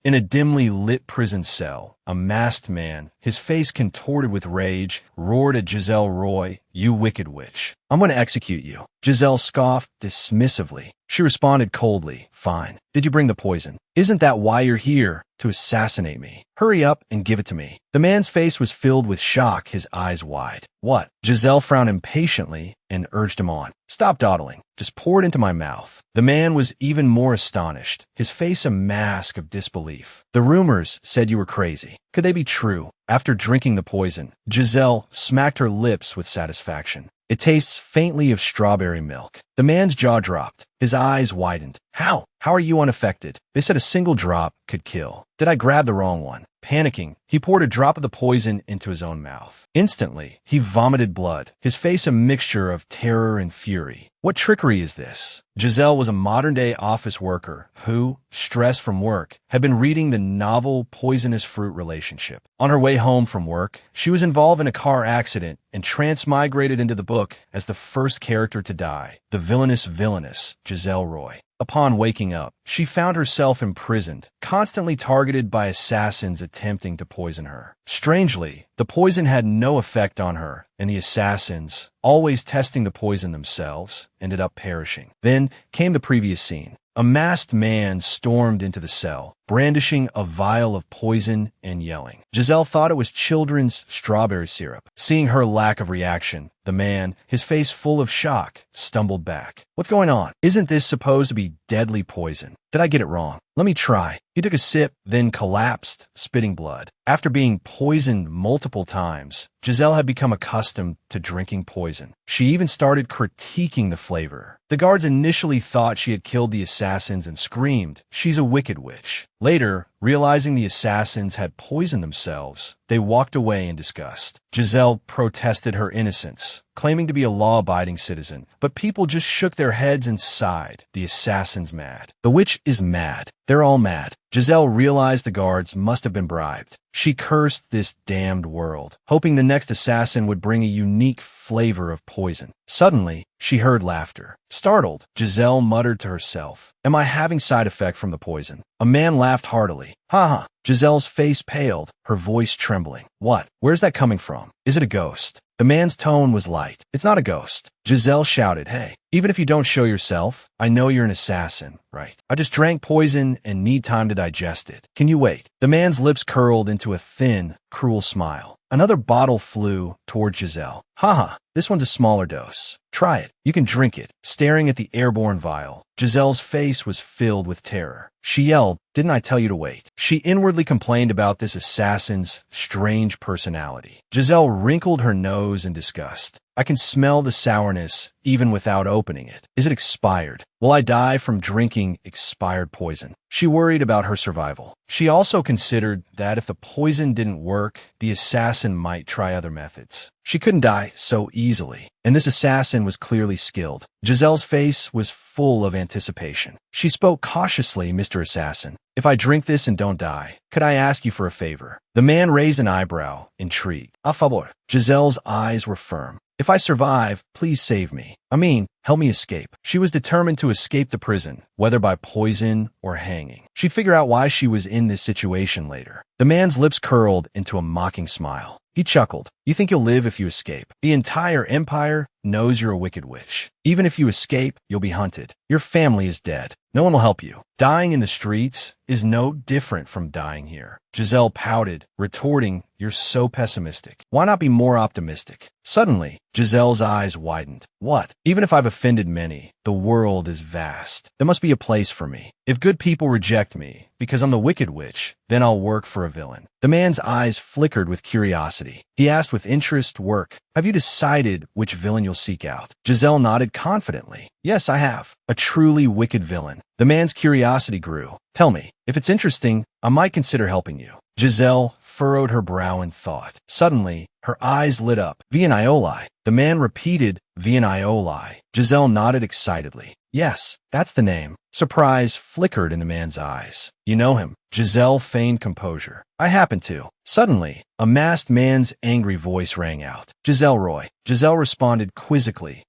In a dimly lit prison cell, a masked man, his face contorted with rage, roared at Giselle Roy, "You wicked witch. I'm going to execute you." Giselle scoffed dismissively. She responded coldly, "Fine. Did you bring the poison? Isn't that why you're here? To assassinate me? Hurry up and give it to me." The man's face was filled with shock, his eyes wide. "What?" Giselle frowned impatiently and urged him on. "Stop dawdling. Just pour it into my mouth." The man was even more astonished, his face a mask of disbelief. "The rumors said you were crazy. Could they be true?" After drinking the poison, Giselle smacked her lips with satisfaction. "It tastes faintly of strawberry milk." The man's jaw dropped. His eyes widened. How? How are you unaffected? They said a single drop could kill. Did I grab the wrong one?" Panicking, he poured a drop of the poison into his own mouth. Instantly, he vomited blood, his face a mixture of terror and fury. What trickery is this? Giselle was a modern-day office worker who, stressed from work, had been reading the novel Poisonous Fruit Relationship. On her way home from work, she was involved in a car accident and transmigrated into the book as the first character to die, the villainous Giselle Roy. Upon waking up, she found herself imprisoned, constantly targeted by assassins attempting to poison her. Strangely, the poison had no effect on her, and the assassins, always testing the poison themselves, ended up perishing. Then came the previous scene. A masked man stormed into the cell, brandishing a vial of poison and yelling. Giselle thought it was children's strawberry syrup. Seeing her lack of reaction, the man, his face full of shock, stumbled back. "What's going on? Isn't this supposed to be deadly poison? Did I get it wrong? Let me try." He took a sip, then collapsed, spitting blood. After being poisoned multiple times, Giselle had become accustomed to drinking poison. She even started critiquing the flavor. The guards initially thought she had killed the assassins and screamed, "She's a wicked witch." Later, realizing the assassins had poisoned themselves, they walked away in disgust. Giselle protested her innocence, claiming to be a law-abiding citizen, but people just shook their heads and sighed. The assassin's mad. The witch is mad. They're all mad. Giselle realized the guards must have been bribed. She cursed this damned world, hoping the next assassin would bring a unique flavor of poison. Suddenly, she heard laughter. Startled, Giselle muttered to herself, "Am I having side effect from the poison?" A man laughed heartily. "Ha ha." Giselle's face paled, her voice trembling. "What? Where's that coming from? Is it a ghost?" The man's tone was light. "It's not a ghost." Giselle shouted, "Hey, even if you don't show yourself, I know you're an assassin, right? I just drank poison and need time to digest it. Can you wait?" The man's lips curled into a thin, cruel smile. Another bottle flew toward Giselle. "Haha, this one's a smaller dose. Try it. You can drink it." Staring at the airborne vial, Giselle's face was filled with terror. She yelled, "Didn't I tell you to wait?" She inwardly complained about this assassin's strange personality. Giselle wrinkled her nose in disgust. "I can smell the sourness even without opening it. Is it expired? Will I die from drinking expired poison?" She worried about her survival. She also considered that if the poison didn't work, the assassin might try other methods. She couldn't die so easily, and this assassin was clearly skilled. Giselle's face was full of anticipation. She spoke cautiously, "Mr. Assassin, if I drink this and don't die, could I ask you for a favor?" The man raised an eyebrow, intrigued. "A favor." Giselle's eyes were firm. "If I survive, please save me. I mean, help me escape." She was determined to escape the prison, whether by poison or hanging. She'd figure out why she was in this situation later. The man's lips curled into a mocking smile. He chuckled. "You think you'll live if you escape? The entire empire knows you're a wicked witch. Even if you escape, you'll be hunted. Your family is dead. No one will help you. Dying in the streets is no different from dying here." Giselle pouted, retorting, "You're so pessimistic. Why not be more optimistic?" Suddenly, Giselle's eyes widened. "What? Even if I've offended many, the world is vast. There must be a place for me. If good people reject me because I'm the wicked witch, then I'll work for a villain." The man's eyes flickered with curiosity. He asked with interest, "Work? Have you decided which villain you'll seek out?" Giselle nodded confidently. "Yes, I have. A truly wicked villain." The man's curiosity grew. "Tell me. If it's interesting, I might consider helping you." Giselle furrowed her brow in thought. Suddenly, her eyes lit up. "Vianioli." The man repeated, "Vianioli." Giselle nodded excitedly. Yes, that's the name. Surprise flickered in the man's eyes. You know him? Giselle feigned composure. I happen to. Suddenly, a masked man's angry voice rang out. Giselle Roy. Giselle responded quizzically.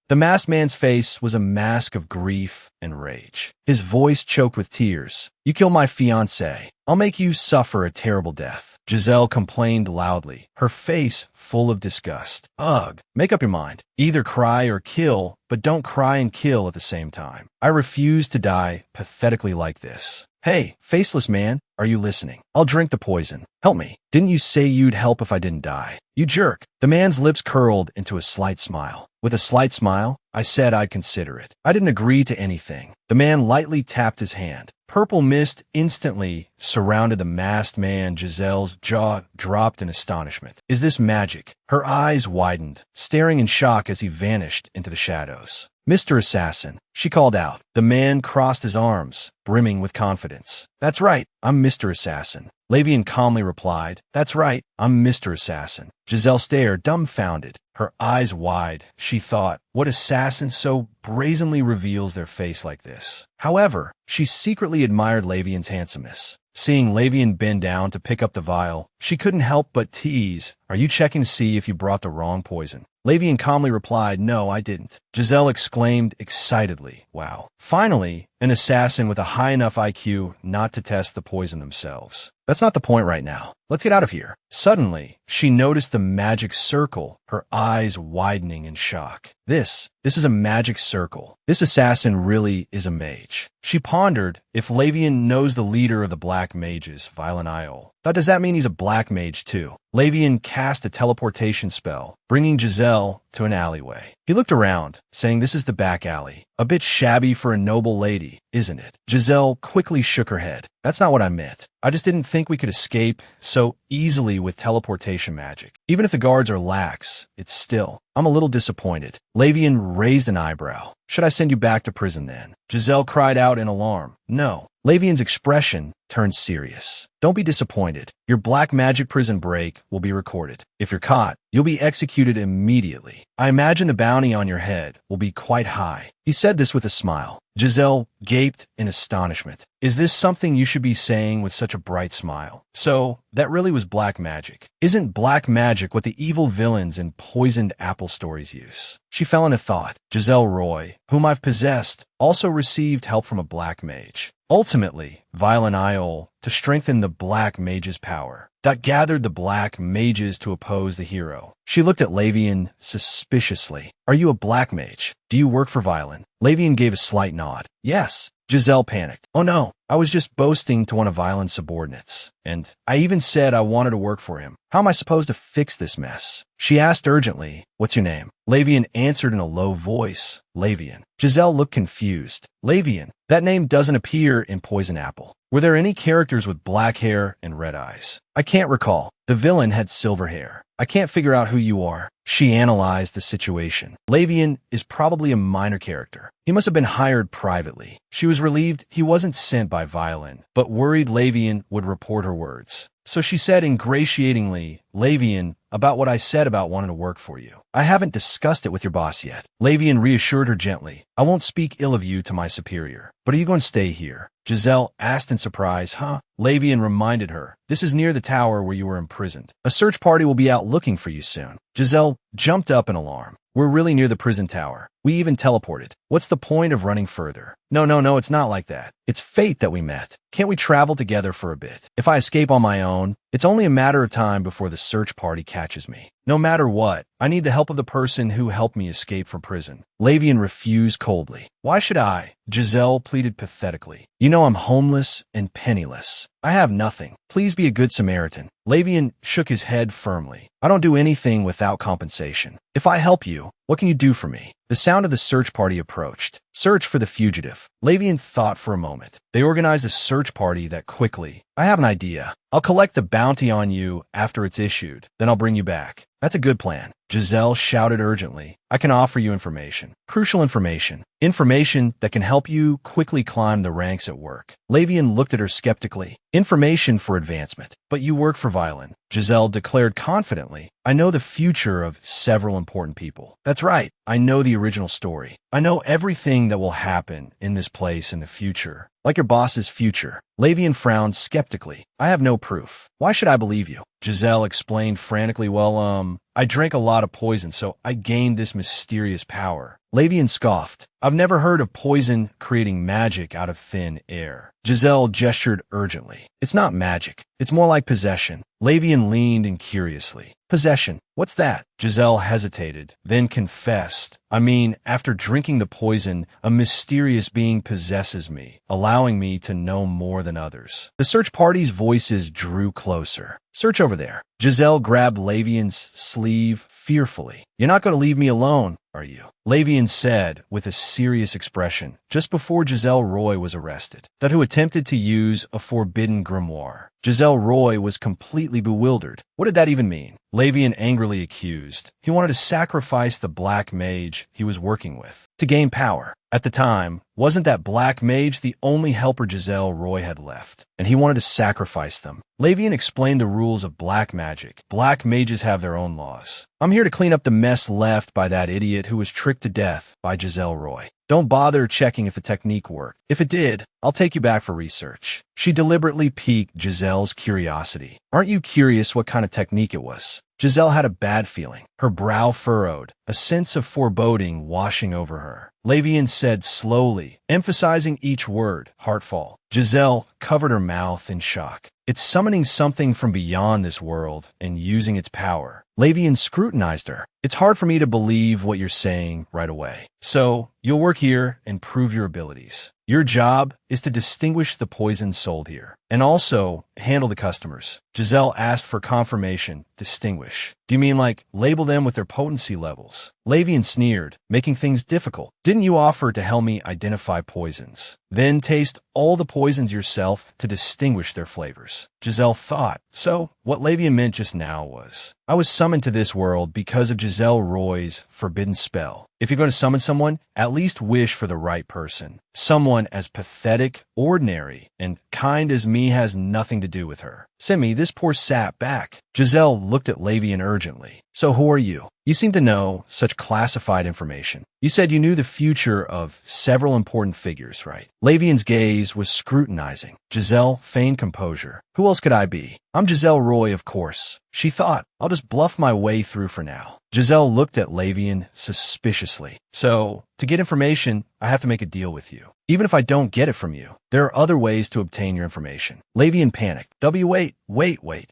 The masked man's face was a mask of grief and rage. His voice choked with tears. You killed my fiancée. I'll make you suffer a terrible death. Giselle complained loudly, her face full of disgust. Ugh, make up your mind. Either cry or kill, but don't cry and kill at the same time. I refuse to die pathetically like this. Hey, faceless man, are you listening? I'll drink the poison. Help me. Didn't you say you'd help if I didn't die? You jerk. The man's lips curled into a slight smile. With a slight smile, I said I'd consider it. I didn't agree to anything. The man lightly tapped his hand. Purple mist instantly surrounded the masked man. Giselle's jaw dropped in astonishment. Is this magic? Her eyes widened, staring in shock as he vanished into the shadows. Mr. Assassin, she called out. The man crossed his arms, brimming with confidence. That's right, I'm Mr. Assassin. Lavian calmly replied. That's right, I'm Mr. Assassin. Giselle stared, dumbfounded, her eyes wide. She thought, what assassin so brazenly reveals their face like this? However, she secretly admired Lavian's handsomeness. Seeing Lavian bend down to pick up the vial, she couldn't help but tease. Are you checking to see if you brought the wrong poison? Lavian calmly replied, no, I didn't. Giselle exclaimed excitedly, wow. Finally, an assassin with a high enough IQ not to test the poison themselves. That's not the point right now. Let's get out of here. Suddenly, she noticed the magic circle, her eyes widening in shock. This is a magic circle. This assassin really is a mage. She pondered, if Lavian knows the leader of the black mages, Violent Isle. Does that mean he's a black mage too? Lavian cast a teleportation spell, bringing Giselle to an alleyway. He looked around, saying this is the back alley. A bit shabby for a noble lady, isn't it? Giselle quickly shook her head. That's not what I meant. I just didn't think we could escape so easily with teleportation magic. Even if the guards are lax, it's still. I'm a little disappointed. Lavian raised an eyebrow. Should I send you back to prison then? Giselle cried out in alarm. No. Lavian's expression turned serious. Don't be disappointed. Your black magic prison break will be recorded. If you're caught, you'll be executed immediately. I imagine the bounty on your head will be quite high. He said this with a smile. Giselle gaped in astonishment. Is this something you should be saying with such a bright smile? So, that really was black magic. Isn't black magic what the evil villains in poisoned apple stories use? She fell into thought. Giselle Roy, whom I've possessed, also received help from a black mage. Ultimately, Violent Isle, to strengthen the black mage's power, gathered the black mages to oppose the hero. She looked at Lavian suspiciously. Are you a black mage? Do you work for Violent? Lavian gave a slight nod. Yes. Giselle panicked. Oh no, I was just boasting to one of Violent's subordinates. And I even said I wanted to work for him. How am I supposed to fix this mess? She asked urgently, what's your name? Lavian answered in a low voice, Lavian. Giselle looked confused. Lavian, that name doesn't appear in Poison Apple. Were there any characters with black hair and red eyes? I can't recall. The villain had silver hair. I can't figure out who you are. She analyzed the situation. Lavian is probably a minor character. He must have been hired privately. She was relieved he wasn't sent by Violin, but worried Lavian would report her words. So she said ingratiatingly, Lavian, about what I said about wanting to work for you. I haven't discussed it with your boss yet. Lavian reassured her gently. I won't speak ill of you to my superior. But are you going to stay here? Giselle asked in surprise. Huh? Lavian reminded her. This is near the tower where you were imprisoned. A search party will be out looking for you soon. Giselle jumped up in alarm. We're really near the prison tower. We even teleported. What's the point of running further? No, it's not like that. It's fate that we met. Can't we travel together for a bit? If I escape on my own, it's only a matter of time before the search party catches me. No matter what, I need the help of the person who helped me escape from prison. Lavian refused coldly. Why should I? Giselle pleaded pathetically. You know I'm homeless and penniless. I have nothing. Please be a good Samaritan. Lavian shook his head firmly. I don't do anything without compensation. If I help you, what can you do for me? The sound of the search party approached. Search for the fugitive. Lavian thought for a moment. They organized a search party that quickly. I have an idea. I'll collect the bounty on you after it's issued. Then I'll bring you back. That's a good plan. Giselle shouted urgently. I can offer you information. Crucial information. Information that can help you quickly climb the ranks at work. Lavian looked at her skeptically. Information for advancement. But you work for Violin. Giselle declared confidently. I know the future of several important people. That's right. I know the original story. I know everything that will happen in this place in the future. Like your boss's future. Lavian frowned skeptically. I have no proof. Why should I believe you? Giselle explained frantically, well, I drank a lot of poison, so I gained this mysterious power. Lavian scoffed. I've never heard of poison creating magic out of thin air. Giselle gestured urgently. It's not magic. It's more like possession. Lavian leaned in curiously. Possession. What's that? Giselle hesitated, then confessed. I mean, after drinking the poison, a mysterious being possesses me, allowing me to know more than others. The search party's voices drew closer. Search over there. Giselle grabbed Lavian's sleeve fearfully. You're not going to leave me alone, are you? Lavian said with a serious expression just before Giselle Roy was arrested, that who attempted to use a forbidden grimoire. Giselle Roy was completely bewildered. What did that even mean? Lavian angrily accused. He wanted to sacrifice the black mage he was working with to gain power. At the time, wasn't that black mage the only helper Giselle Roy had left? And he wanted to sacrifice them. Lavian explained the rules of black magic. Black mages have their own laws. I'm here to clean up the mess left by that idiot who was tricked to death by Giselle Roy. Don't bother checking if the technique worked. If it did, I'll take you back for research. She deliberately piqued Giselle's curiosity. Aren't you curious what kind of technique it was? Giselle had a bad feeling. Her brow furrowed, a sense of foreboding washing over her. Lavian said slowly, emphasizing each word, Heartfall. Giselle covered her mouth in shock. It's summoning something from beyond this world and using its power. Lavian scrutinized her. It's hard for me to believe what you're saying right away. So, you'll work here and prove your abilities. Your job is to distinguish the poison sold here, and also handle the customers. Giselle asked for confirmation. Distinguish. Do you mean like label them with their potency levels? Lavian sneered, making things difficult. Didn't you offer to help me identify poisons? Then taste all the poisons yourself to distinguish their flavors. Giselle thought. So, what Lavian meant just now was, I was summoned to this world because of Giselle Roy's forbidden spell. If you're going to summon someone, at least wish for the right person. Someone as pathetic, ordinary, and kind as me has nothing to do with her. Send me this poor sap back. Giselle looked at Lavian urgently. So who are you? You seem to know such classified information. You said you knew the future of several important figures, right? Lavian's gaze was scrutinizing. Giselle feigned composure. Who else could I be? I'm Giselle Roy, of course. She thought, I'll just bluff my way through for now. Giselle looked at Lavian suspiciously. So, to get information, I have to make a deal with you. Even if I don't get it from you, there are other ways to obtain your information. Lavian panicked. Wait.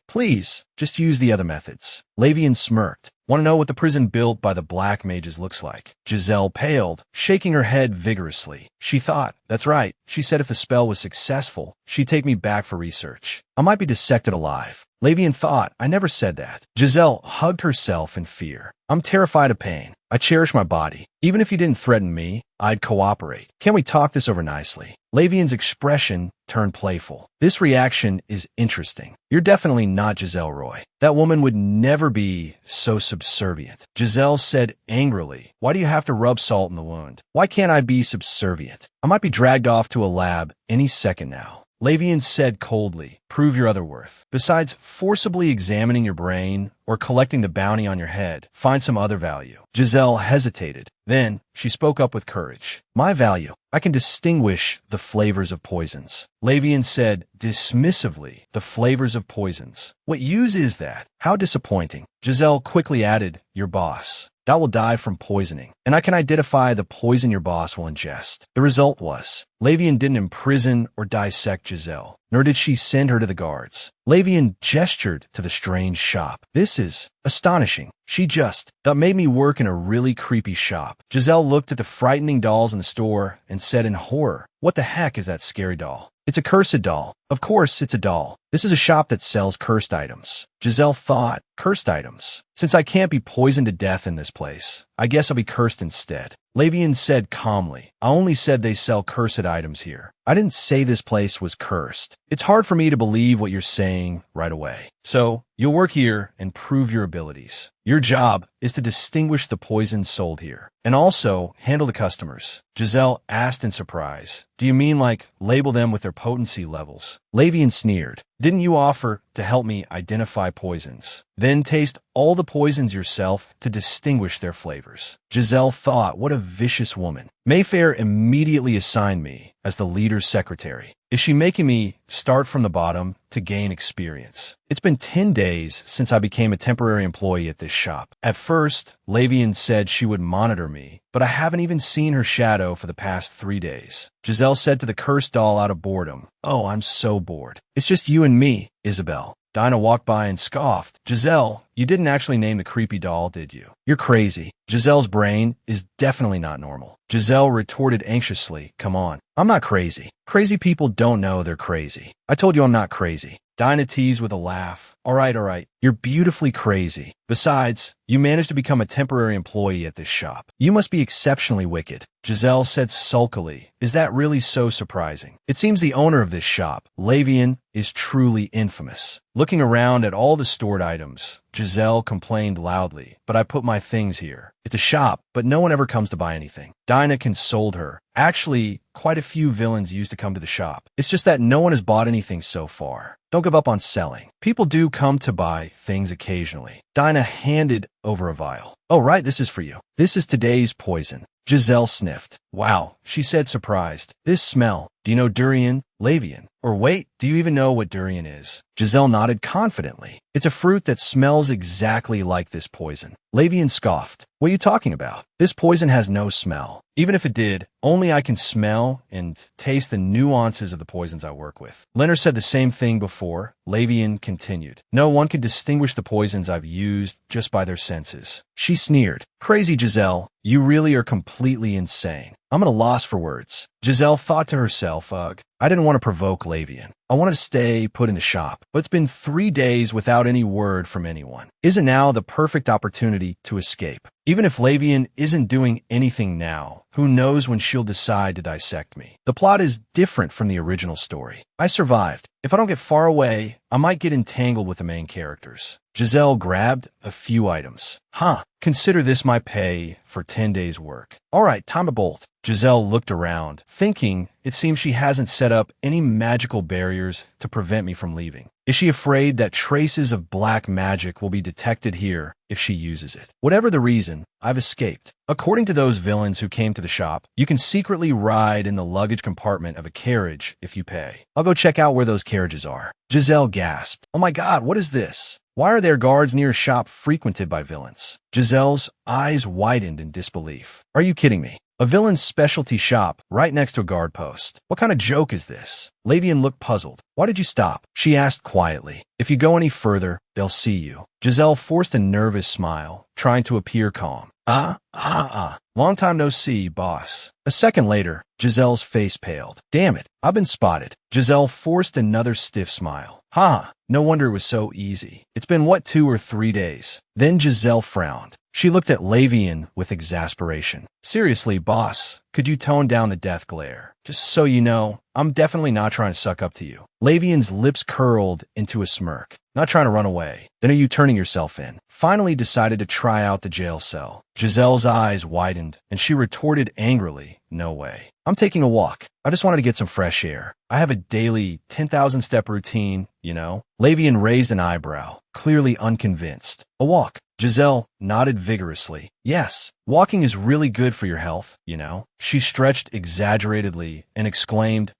Please, just use the other methods. Lavian smirked. Want to know what the prison built by the black mages looks like? Giselle paled, shaking her head vigorously. She thought, that's right. She said if the spell was successful, she'd take me back for research. I might be dissected alive. Lavian thought, I never said that. Giselle hugged herself in fear. I'm terrified of pain. I cherish my body. Even if you didn't threaten me, I'd cooperate. Can we talk this over nicely? Lavian's expression turned playful. This reaction is interesting. You're definitely not Giselle Roy. That woman would never be so subservient. Giselle said angrily, why do you have to rub salt in the wound? Why can't I be subservient? I might be dragged off to a lab any second now. Lavian said coldly, prove your other worth. Besides forcibly examining your brain or collecting the bounty on your head, find some other value. Giselle hesitated. Then she spoke up with courage. My value. I can distinguish the flavors of poisons. Lavian said dismissively, the flavors of poisons. What use is that? How disappointing. Giselle quickly added, your boss. That will die from poisoning, and I can identify the poison your boss will ingest. The result was, Lavian didn't imprison or dissect Giselle, nor did she send her to the guards. Lavian gestured to the strange shop. This is astonishing. That made me work in a really creepy shop. Giselle looked at the frightening dolls in the store and said in horror, what the heck is that scary doll? It's a cursed doll. Of course it's a doll. This is a shop that sells cursed items. Giselle thought, cursed items. Since I can't be poisoned to death in this place, I guess I'll be cursed instead. Lavian said calmly, I only said they sell cursed items here. I didn't say this place was cursed. It's hard for me to believe what you're saying right away. So, you'll work here and prove your abilities. Your job is to distinguish the poisons sold here, and also handle the customers. Giselle asked in surprise, do you mean like label them with their potency levels? Lavian sneered, didn't you offer to help me identify poisons? Then taste all the poisons yourself to distinguish their flavors. Giselle thought, what a vicious woman. Mayfair immediately assigned me as the leader's secretary. Is she making me start from the bottom to gain experience? It's been 10 days since I became a temporary employee at this shop. At first, Lavian said she would monitor me, but I haven't even seen her shadow for the past 3 days. Giselle said to the cursed doll out of boredom, oh, I'm so bored. It's just you and me, Isabel. Dinah walked by and scoffed. Giselle, you didn't actually name the creepy doll, did you? You're crazy. Giselle's brain is definitely not normal. Giselle retorted anxiously, come on. I'm not crazy. Crazy people don't know they're crazy. I told you I'm not crazy. Dinah teased with a laugh. All right. You're beautifully crazy. Besides, you managed to become a temporary employee at this shop. You must be exceptionally wicked. Giselle said sulkily, is that really so surprising? It seems the owner of this shop, Lavian, is truly infamous. Looking around at all the stored items, Giselle complained loudly, but I put my things here. It's a shop, but no one ever comes to buy anything. Dinah consoled her. Actually, quite a few villains used to come to the shop. It's just that no one has bought anything so far. Don't give up on selling. People do come to buy things occasionally. Dinah handed over a vial. Oh, right, this is for you. This is today's poison. Giselle sniffed. Wow, she said surprised. This smell. Do you know durian? Lavian. Or wait, do you even know what durian is? Giselle nodded confidently. It's a fruit that smells exactly like this poison. Lavian scoffed. What are you talking about? This poison has no smell. Even if it did, only I can smell and taste the nuances of the poisons I work with. Leonard said the same thing before. Lavian continued. No one can distinguish the poisons I've used just by their senses. She sneered. Crazy Giselle, you really are completely insane. I'm at a loss for words. Giselle thought to herself, ugh, I didn't want to provoke Lavian. I wanted to stay put in the shop, but it's been 3 days without any word from anyone. Isn't now the perfect opportunity to escape? Even if Lavian isn't doing anything now, who knows when she'll decide to dissect me? The plot is different from the original story. I survived. If I don't get far away, I might get entangled with the main characters. Giselle grabbed a few items. Consider this my pay for 10 days' work. All right, time to bolt. Giselle looked around, thinking it seems she hasn't set up any magical barriers to prevent me from leaving. Is she afraid that traces of black magic will be detected here if she uses it? Whatever the reason, I've escaped. According to those villains who came to the shop, you can secretly ride in the luggage compartment of a carriage if you pay. I'll go check out where those carriages are. Giselle gasped. Oh my God, what is this? Why are there guards near a shop frequented by villains? Giselle's eyes widened in disbelief. Are you kidding me? A villain's specialty shop right next to a guard post. What kind of joke is this? Lavian looked puzzled. Why did you stop? She asked quietly. If you go any further, they'll see you. Giselle forced a nervous smile, trying to appear calm. Long time no see, boss. A second later, Giselle's face paled. Damn it, I've been spotted. Giselle forced another stiff smile. No wonder it was so easy. It's been, 2 or 3 days? Then Giselle frowned. She looked at Lavian with exasperation. Seriously, boss, could you tone down the death glare? Just so you know, I'm definitely not trying to suck up to you. Lavian's lips curled into a smirk. Not trying to run away. Then are you turning yourself in? Finally decided to try out the jail cell. Giselle's eyes widened, and she retorted angrily, no way. I'm taking a walk. I just wanted to get some fresh air. I have a daily 10,000 step routine, you know. Lavian raised an eyebrow, clearly unconvinced. A walk. Giselle nodded vigorously. Yes, walking is really good for your health, you know. She stretched exaggeratedly and exclaimed,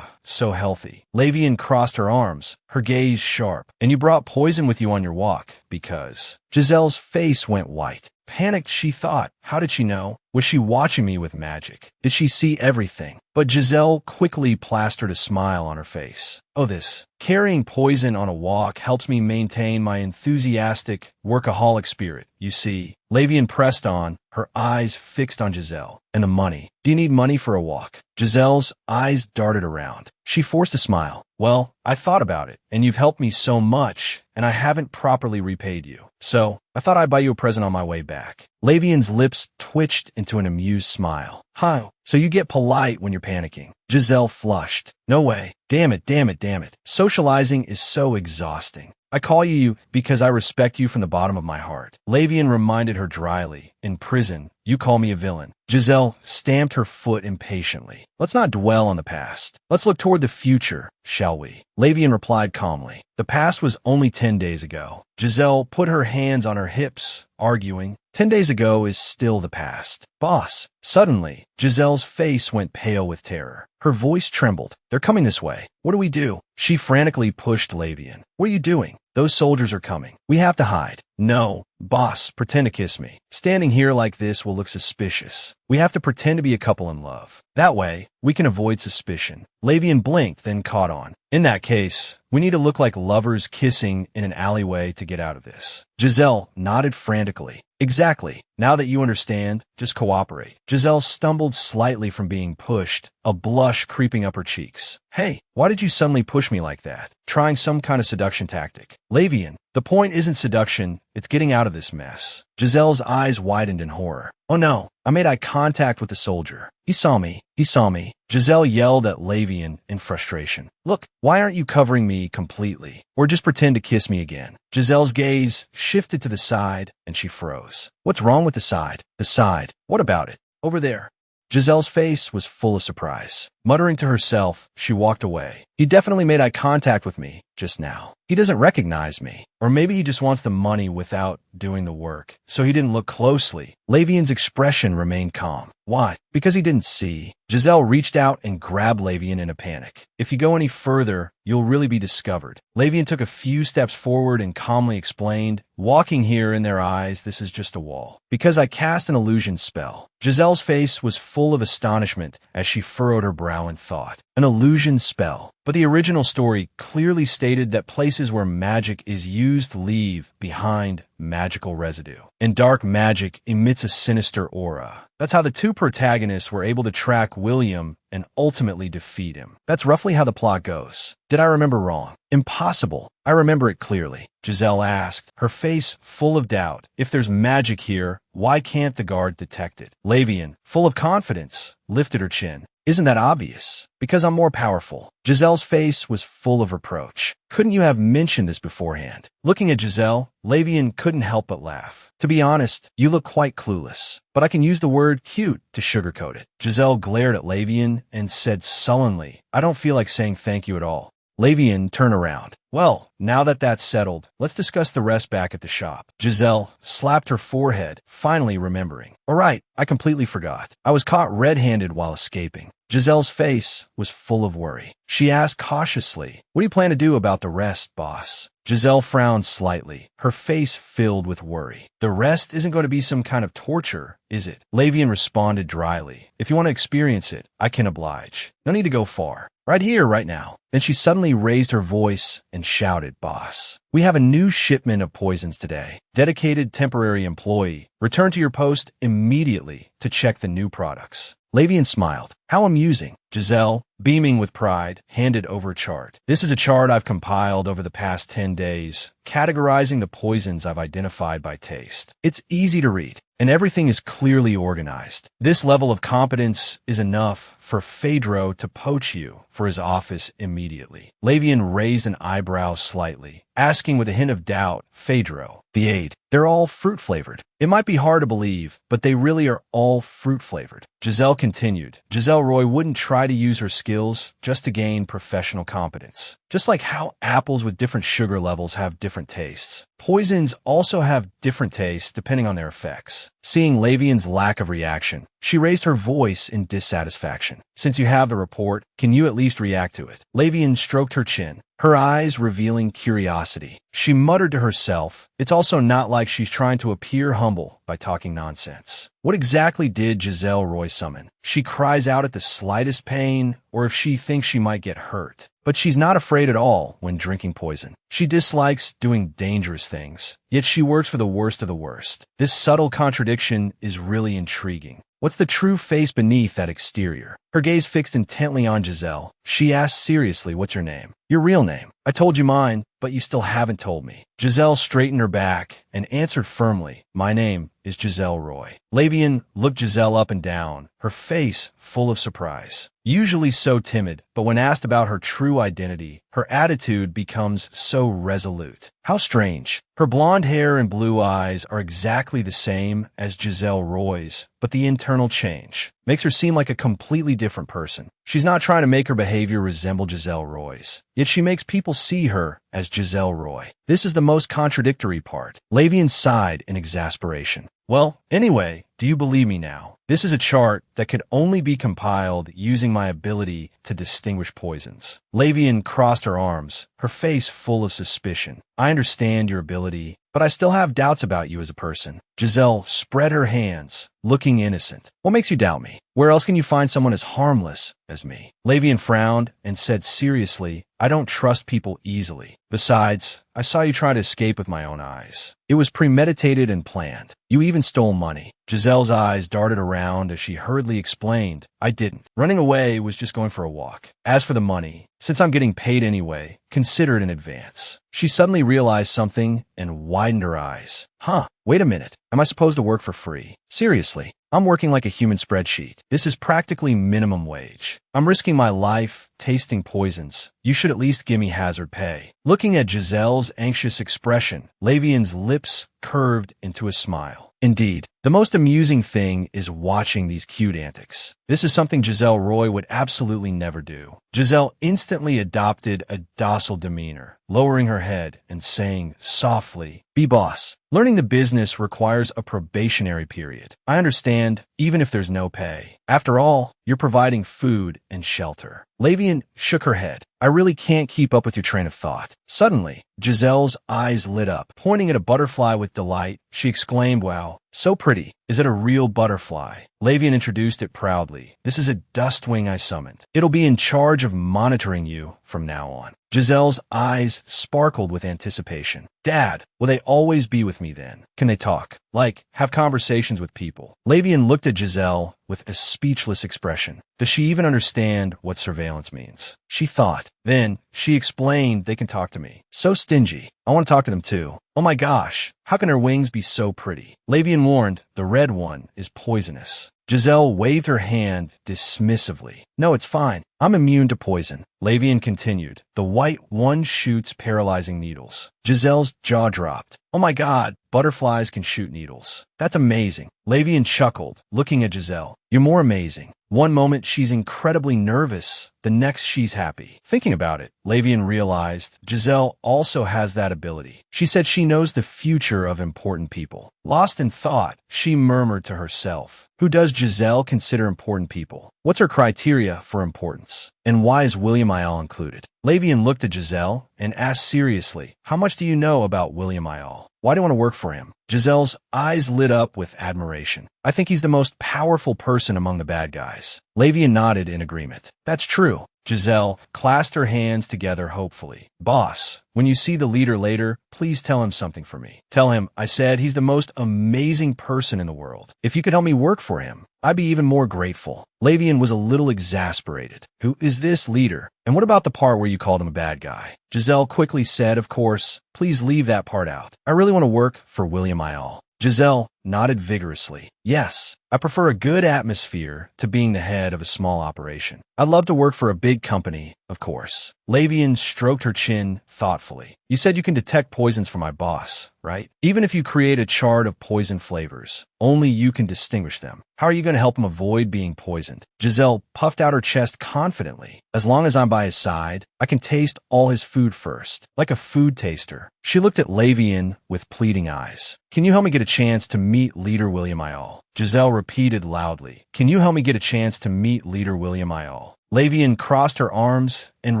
so healthy. Lavian crossed her arms, her gaze sharp. And you brought poison with you on your walk, because... Giselle's face went white. Panicked, she thought. How did she know? Was she watching me with magic? Did she see everything? But Giselle quickly plastered a smile on her face. Oh, this. Carrying poison on a walk helps me maintain my enthusiastic, workaholic spirit. You see, Lavian pressed on, her eyes fixed on Giselle. And the money. Do you need money for a walk? Giselle's eyes darted around. She forced a smile. Well, I thought about it, and you've helped me so much, and I haven't properly repaid you. So, I thought I'd buy you a present on my way back. Lavian's lips twitched into an amused smile. Huh, so you get polite when you're panicking. Giselle flushed. No way. Damn it, damn it, damn it. Socializing is so exhausting. I call you because I respect you from the bottom of my heart. Lavian reminded her dryly. In prison, you call me a villain. Giselle stamped her foot impatiently. Let's not dwell on the past. Let's look toward the future, shall we? Lavian replied calmly. The past was only 10 days ago. Giselle put her hands on her hips, arguing. 10 days ago is still the past. Boss. Suddenly, Giselle's face went pale with terror. Her voice trembled. They're coming this way. What do we do? She frantically pushed Lavian. What are you doing? Those soldiers are coming. We have to hide. No, boss, pretend to kiss me. Standing here like this will look suspicious. We have to pretend to be a couple in love. That way, we can avoid suspicion. Lavian blinked, then caught on. In that case, we need to look like lovers kissing in an alleyway to get out of this. Giselle nodded frantically. Exactly. Now that you understand, just cooperate. Giselle stumbled slightly from being pushed, a blush creeping up her cheeks. Hey, why did you suddenly push me like that? Trying some kind of seduction tactic. Lavian, the point isn't seduction, it's getting out of this mess. Giselle's eyes widened in horror. Oh no, I made eye contact with the soldier. He saw me. He saw me. Giselle yelled at Lavian in frustration. Look, why aren't you covering me completely? Or just pretend to kiss me again. Giselle's gaze shifted to the side, and she froze. What's wrong with the side? The side. What about it? Over there. Giselle's face was full of surprise. Muttering to herself, she walked away. He definitely made eye contact with me just now. He doesn't recognize me. Or maybe he just wants the money without doing the work, so he didn't look closely. Lavian's expression remained calm. Why? Because he didn't see. Giselle reached out and grabbed Lavian in a panic. If you go any further, you'll really be discovered. Lavian took a few steps forward and calmly explained, walking here in their eyes, this is just a wall. Because I cast an illusion spell. Giselle's face was full of astonishment as she furrowed her brow in thought. An illusion spell. But the original story clearly stated that places where magic is used leave behind magical residue. And dark magic emits a sinister aura. That's how the two protagonists were able to track William and ultimately defeat him. That's roughly how the plot goes. Did I remember wrong? Impossible. I remember it clearly. Giselle asked, her face full of doubt. If there's magic here, why can't the guard detect it? Lavian, full of confidence, lifted her chin. Isn't that obvious? Because I'm more powerful. Giselle's face was full of reproach. Couldn't you have mentioned this beforehand? Looking at Giselle, Lavian couldn't help but laugh. To be honest, you look quite clueless. But I can use the word cute to sugarcoat it. Giselle glared at Lavian and said sullenly, I don't feel like saying thank you at all. Lavian turned around. Well, now that that's settled, let's discuss the rest back at the shop. Giselle slapped her forehead, finally remembering. All right, I completely forgot. I was caught red-handed while escaping. Giselle's face was full of worry. She asked cautiously, what do you plan to do about the rest, boss? Giselle frowned slightly, her face filled with worry. The rest isn't going to be some kind of torture, is it? Lavian responded dryly. If you want to experience it, I can oblige. No need to go far. Right here, right now. Then she suddenly raised her voice and shouted, Boss, we have a new shipment of poisons today. Dedicated temporary employee. Return to your post immediately to check the new products. Lavian smiled. How amusing. Giselle, beaming with pride, handed over a chart. This is a chart I've compiled over the past 10 days, categorizing the poisons I've identified by taste. It's easy to read, and everything is clearly organized. This level of competence is enough for Phaedro to poach you for his office immediately. Lavian raised an eyebrow slightly, asking with a hint of doubt, Phaedro, the aid, they're all fruit-flavored. It might be hard to believe, but they really are all fruit-flavored. Giselle continued. Giselle Roy wouldn't try to use her skills just to gain professional competence. Just like how apples with different sugar levels have different tastes. Poisons also have different tastes depending on their effects. Seeing Lavian's lack of reaction, she raised her voice in dissatisfaction. Since you have the report, can you at least react to it? Lavian stroked her chin, her eyes revealing curiosity. She muttered to herself, it's also not like she's trying to appear humble by talking nonsense. What exactly did Giselle Roy summon? She cries out at the slightest pain, or if she thinks she might get hurt. But she's not afraid at all when drinking poison. She dislikes doing dangerous things, yet she works for the worst of the worst. This subtle contradiction is really intriguing. What's the true face beneath that exterior? Her gaze fixed intently on Giselle. She asked seriously, what's your name? Your real name. I told you mine, but you still haven't told me. Giselle straightened her back and answered firmly, my name is Giselle Roy. Lavian looked Giselle up and down, her face full of surprise. Usually so timid, but when asked about her true identity, her attitude becomes so resolute. How strange. Her blonde hair and blue eyes are exactly the same as Giselle Roy's, but the internal change makes her seem like a completely different person. She's not trying to make her behavior resemble Giselle Roy's, yet she makes people see her as Giselle Roy. This is the most contradictory part. Lavian sighed in exasperation. Well, anyway, do you believe me now? This is a chart that could only be compiled using my ability to distinguish poisons. Lavian crossed her arms, her face full of suspicion. I understand your ability, but I still have doubts about you as a person. Giselle spread her hands, looking innocent. What makes you doubt me? Where else can you find someone as harmless as me? Lavian frowned and said seriously, I don't trust people easily. Besides, I saw you try to escape with my own eyes. It was premeditated and planned. You even stole money. Giselle's eyes darted around as she hurriedly explained, I didn't. Running away was just going for a walk. As for the money, since I'm getting paid anyway, consider it in advance. She suddenly realized something and widened her eyes. Huh, wait a minute. Am I supposed to work for free? Seriously, I'm working like a human spreadsheet. This is practically minimum wage. I'm risking my life, tasting poisons. You should at least give me hazard pay. Looking at Giselle's anxious expression, Lavian's lips curved into a smile. Indeed, the most amusing thing is watching these cute antics. This is something Giselle Roy would absolutely never do. Giselle instantly adopted a docile demeanor, lowering her head and saying softly, Be boss. Learning the business requires a probationary period. I understand, even if there's no pay. After all, you're providing food and shelter. Lavian shook her head. I really can't keep up with your train of thought. Suddenly, Giselle's eyes lit up. Pointing at a butterfly with delight, she exclaimed, Wow, so pretty. Is it a real butterfly? Lavian introduced it proudly. This is a dustwing I summoned. It'll be in charge of monitoring you from now on. Giselle's eyes sparkled with anticipation. Dad, will they always be with me then? Can they talk? Like, have conversations with people? Lavian looked at Giselle with a speechless expression. Does she even understand what surveillance means? She thought. Then, she explained they can talk to me. So stingy. I want to talk to them too. Oh my gosh, how can her wings be so pretty? Lavian warned, the red one is poisonous. Giselle waved her hand dismissively. No, it's fine. I'm immune to poison. Lavian continued. The white one shoots paralyzing needles. Giselle's jaw dropped. Oh my God, butterflies can shoot needles. That's amazing. Lavian chuckled, looking at Giselle. You're more amazing. One moment she's incredibly nervous, the next she's happy. Thinking about it, Lavian realized Giselle also has that ability. She said she knows the future of important people. Lost in thought, she murmured to herself. Who does Giselle consider important people? What's her criteria for importance? And why is William Ayal included? Lavian looked at Giselle and asked seriously, How much do you know about William Ayal? Why do you want to work for him? Giselle's eyes lit up with admiration. I think he's the most powerful person among the bad guys. Lavian nodded in agreement. That's true. Giselle clasped her hands together hopefully. Boss, when you see the leader later, please tell him something for me. Tell him I said he's the most amazing person in the world. If you could help me work for him, I'd be even more grateful. Lavian was a little exasperated. Who is this leader? And what about the part where you called him a bad guy? Giselle quickly said, of course, please leave that part out. I really want to work for William Ayal. Giselle nodded vigorously. Yes, I prefer a good atmosphere to being the head of a small operation. I'd love to work for a big company, of course. Lavian stroked her chin thoughtfully. You said you can detect poisons for my boss, right? Even if you create a chart of poison flavors, only you can distinguish them. How are you going to help him avoid being poisoned? Giselle puffed out her chest confidently. As long as I'm by his side, I can taste all his food first, like a food taster. She looked at Lavian with pleading eyes. Can you help me get a chance to meet Leader William Ayal? Giselle repeated loudly. Can you help me get a chance to meet Leader William Ayal? Lavian crossed her arms and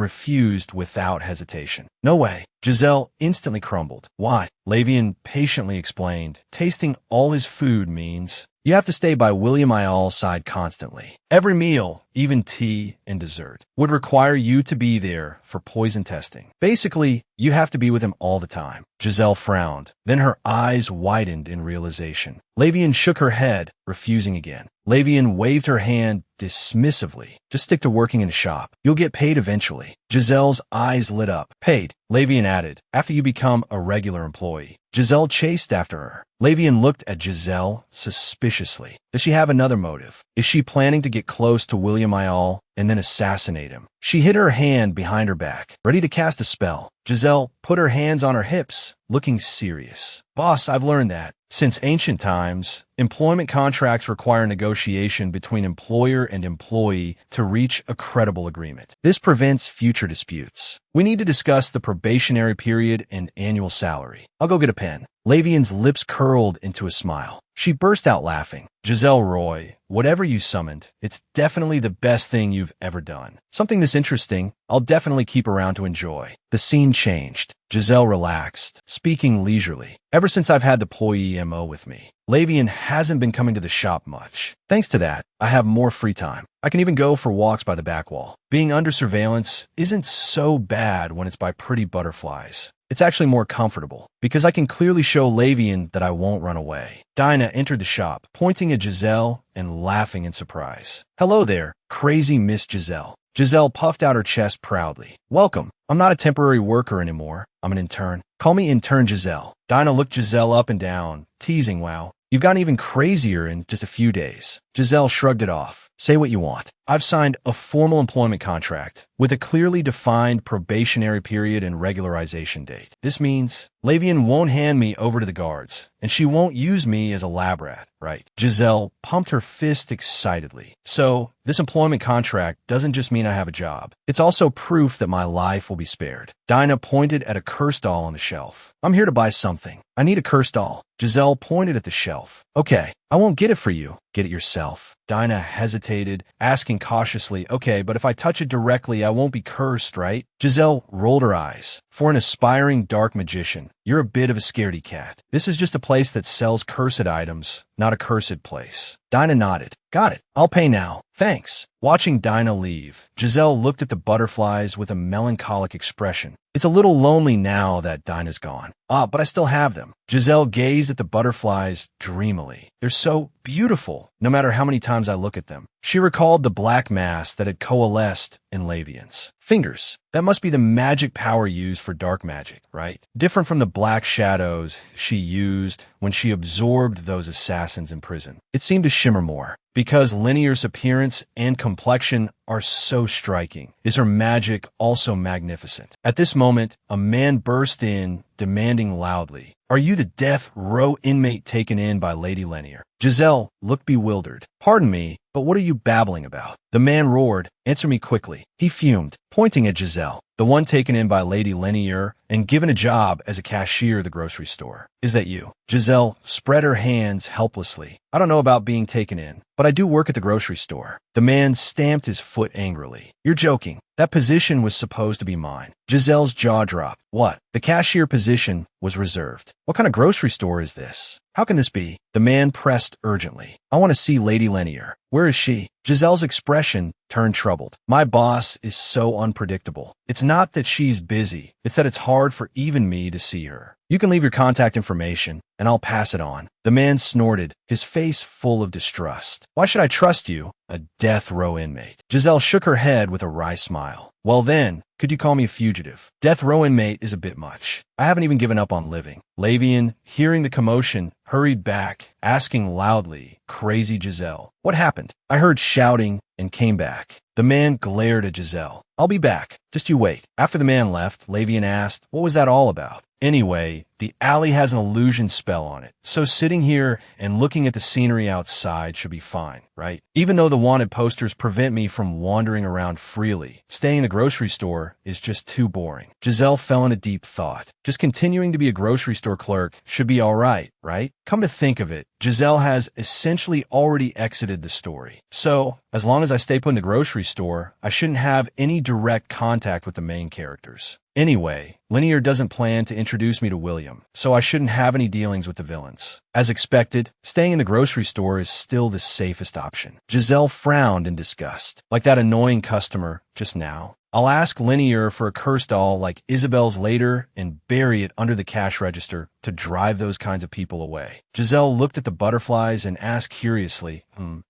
refused without hesitation. No way. Giselle instantly crumbled. Why? Lavian patiently explained. Tasting all his food means you have to stay by William Ayal's side constantly. Every meal, even tea and dessert, would require you to be there for poison testing. Basically, you have to be with him all the time. Giselle frowned. Then her eyes widened in realization. Lavian shook her head, refusing again. Lavian waved her hand dismissively. Just stick to working in a shop. You'll get paid eventually. Giselle's eyes lit up. Paid, Lavian added, after you become a regular employee. Giselle chased after her. Lavian looked at Giselle suspiciously. Does she have another motive? Is she planning to get close to William Ayal and then assassinate him? She hid her hand behind her back, ready to cast a spell. Giselle put her hands on her hips, looking serious. Boss, I've learned that. Since ancient times, employment contracts require negotiation between employer and employee to reach a credible agreement. This prevents future disputes. We need to discuss the probationary period and annual salary. I'll go get a pen. Lavian's lips curled into a smile. She burst out laughing. Giselle Roy, whatever you summoned, it's definitely the best thing you've ever done. Something this interesting, I'll definitely keep around to enjoy. The scene changed. Giselle relaxed, speaking leisurely. Ever since I've had the employee MO with me, Lavian hasn't been coming to the shop much. Thanks to that, I have more free time. I can even go for walks by the back wall. Being under surveillance isn't so bad when it's by pretty butterflies. It's actually more comfortable, because I can clearly show Lavian that I won't run away. Dinah entered the shop, pointing at Giselle and laughing in surprise. Hello there, crazy Miss Giselle. Giselle puffed out her chest proudly. Welcome. I'm not a temporary worker anymore. I'm an intern. Call me Intern Giselle. Dinah looked Giselle up and down, teasing, wow. You've gotten even crazier in just a few days. Giselle shrugged it off. Say what you want. I've signed a formal employment contract with a clearly defined probationary period and regularization date. This means Lavian won't hand me over to the guards, and she won't use me as a lab rat, right? Giselle pumped her fist excitedly. So, this employment contract doesn't just mean I have a job. It's also proof that my life will be spared. Dinah pointed at a curse doll on the shelf. I'm here to buy something. I need a curse doll. Giselle pointed at the shelf. Okay, I won't get it for you. Get it yourself. Dinah hesitated, asking cautiously, okay, but if I touch it directly, I won't be cursed, right? Giselle rolled her eyes. For an aspiring dark magician, you're a bit of a scaredy cat. This is just a place that sells cursed items, not a cursed place. Dinah nodded. Got it. I'll pay now. Thanks. Watching Dinah leave, Giselle looked at the butterflies with a melancholic expression. It's a little lonely now that Dinah's gone. But I still have them. Giselle gazed at the butterflies dreamily. They're so beautiful, no matter how many times I look at them. She recalled the black mass that had coalesced in Lavian's fingers. That must be the magic power used for dark magic, right? Different from the black shadows she used when she absorbed those assassins in prison. It seemed to shimmer more. Because Linear's appearance and complexion are so striking, is her magic also magnificent. At this moment, a man burst in, demanding loudly, "Are you the death row inmate taken in by Lady Linear?" Giselle looked bewildered. "Pardon me, but what are you babbling about?" The man roared, "Answer me quickly." He fumed, pointing at Giselle. "The one taken in by Lady Linear and given a job as a cashier at the grocery store. Is that you?" Giselle spread her hands helplessly. "I don't know about being taken in, but I do work at the grocery store." The man stamped his foot angrily. "You're joking. That position was supposed to be mine." Giselle's jaw dropped. "What? The cashier position was reserved. What kind of grocery store is this? How can this be?" The man pressed urgently. "I want to see Lady Linear. Where is she?" Giselle's expression turned troubled. "My boss is so unpredictable. It's not that she's busy. It's that it's hard for even me to see her. You can leave your contact information, and I'll pass it on." The man snorted, his face full of distrust. "Why should I trust you, a death row inmate?" Giselle shook her head with a wry smile. "Well then, could you call me a fugitive? Death row inmate is a bit much. I haven't even given up on living." Lavian, hearing the commotion, hurried back, asking loudly, "Crazy Giselle, what happened?" "I heard shouting and came back." The man glared at Giselle. "I'll be back. Just you wait." After the man left, Lavian asked, "What was that all about?" "Anyway, the alley has an illusion spell on it, so sitting here and looking at the scenery outside should be fine, right? Even though the wanted posters prevent me from wandering around freely, staying in the grocery store is just too boring." Giselle fell into deep thought. Just continuing to be a grocery store clerk should be all right? Come to think of it, Giselle has essentially already exited the story. So, as long as I stay put in the grocery store, I shouldn't have any direct contact with the main characters. Anyway, Linear doesn't plan to introduce me to William, so I shouldn't have any dealings with the villains. As expected, staying in the grocery store is still the safest option. Giselle frowned in disgust, like that annoying customer just now. I'll ask Linear for a curse doll like Isabel's later and bury it under the cash register to drive those kinds of people away. Giselle looked at the butterflies and asked curiously,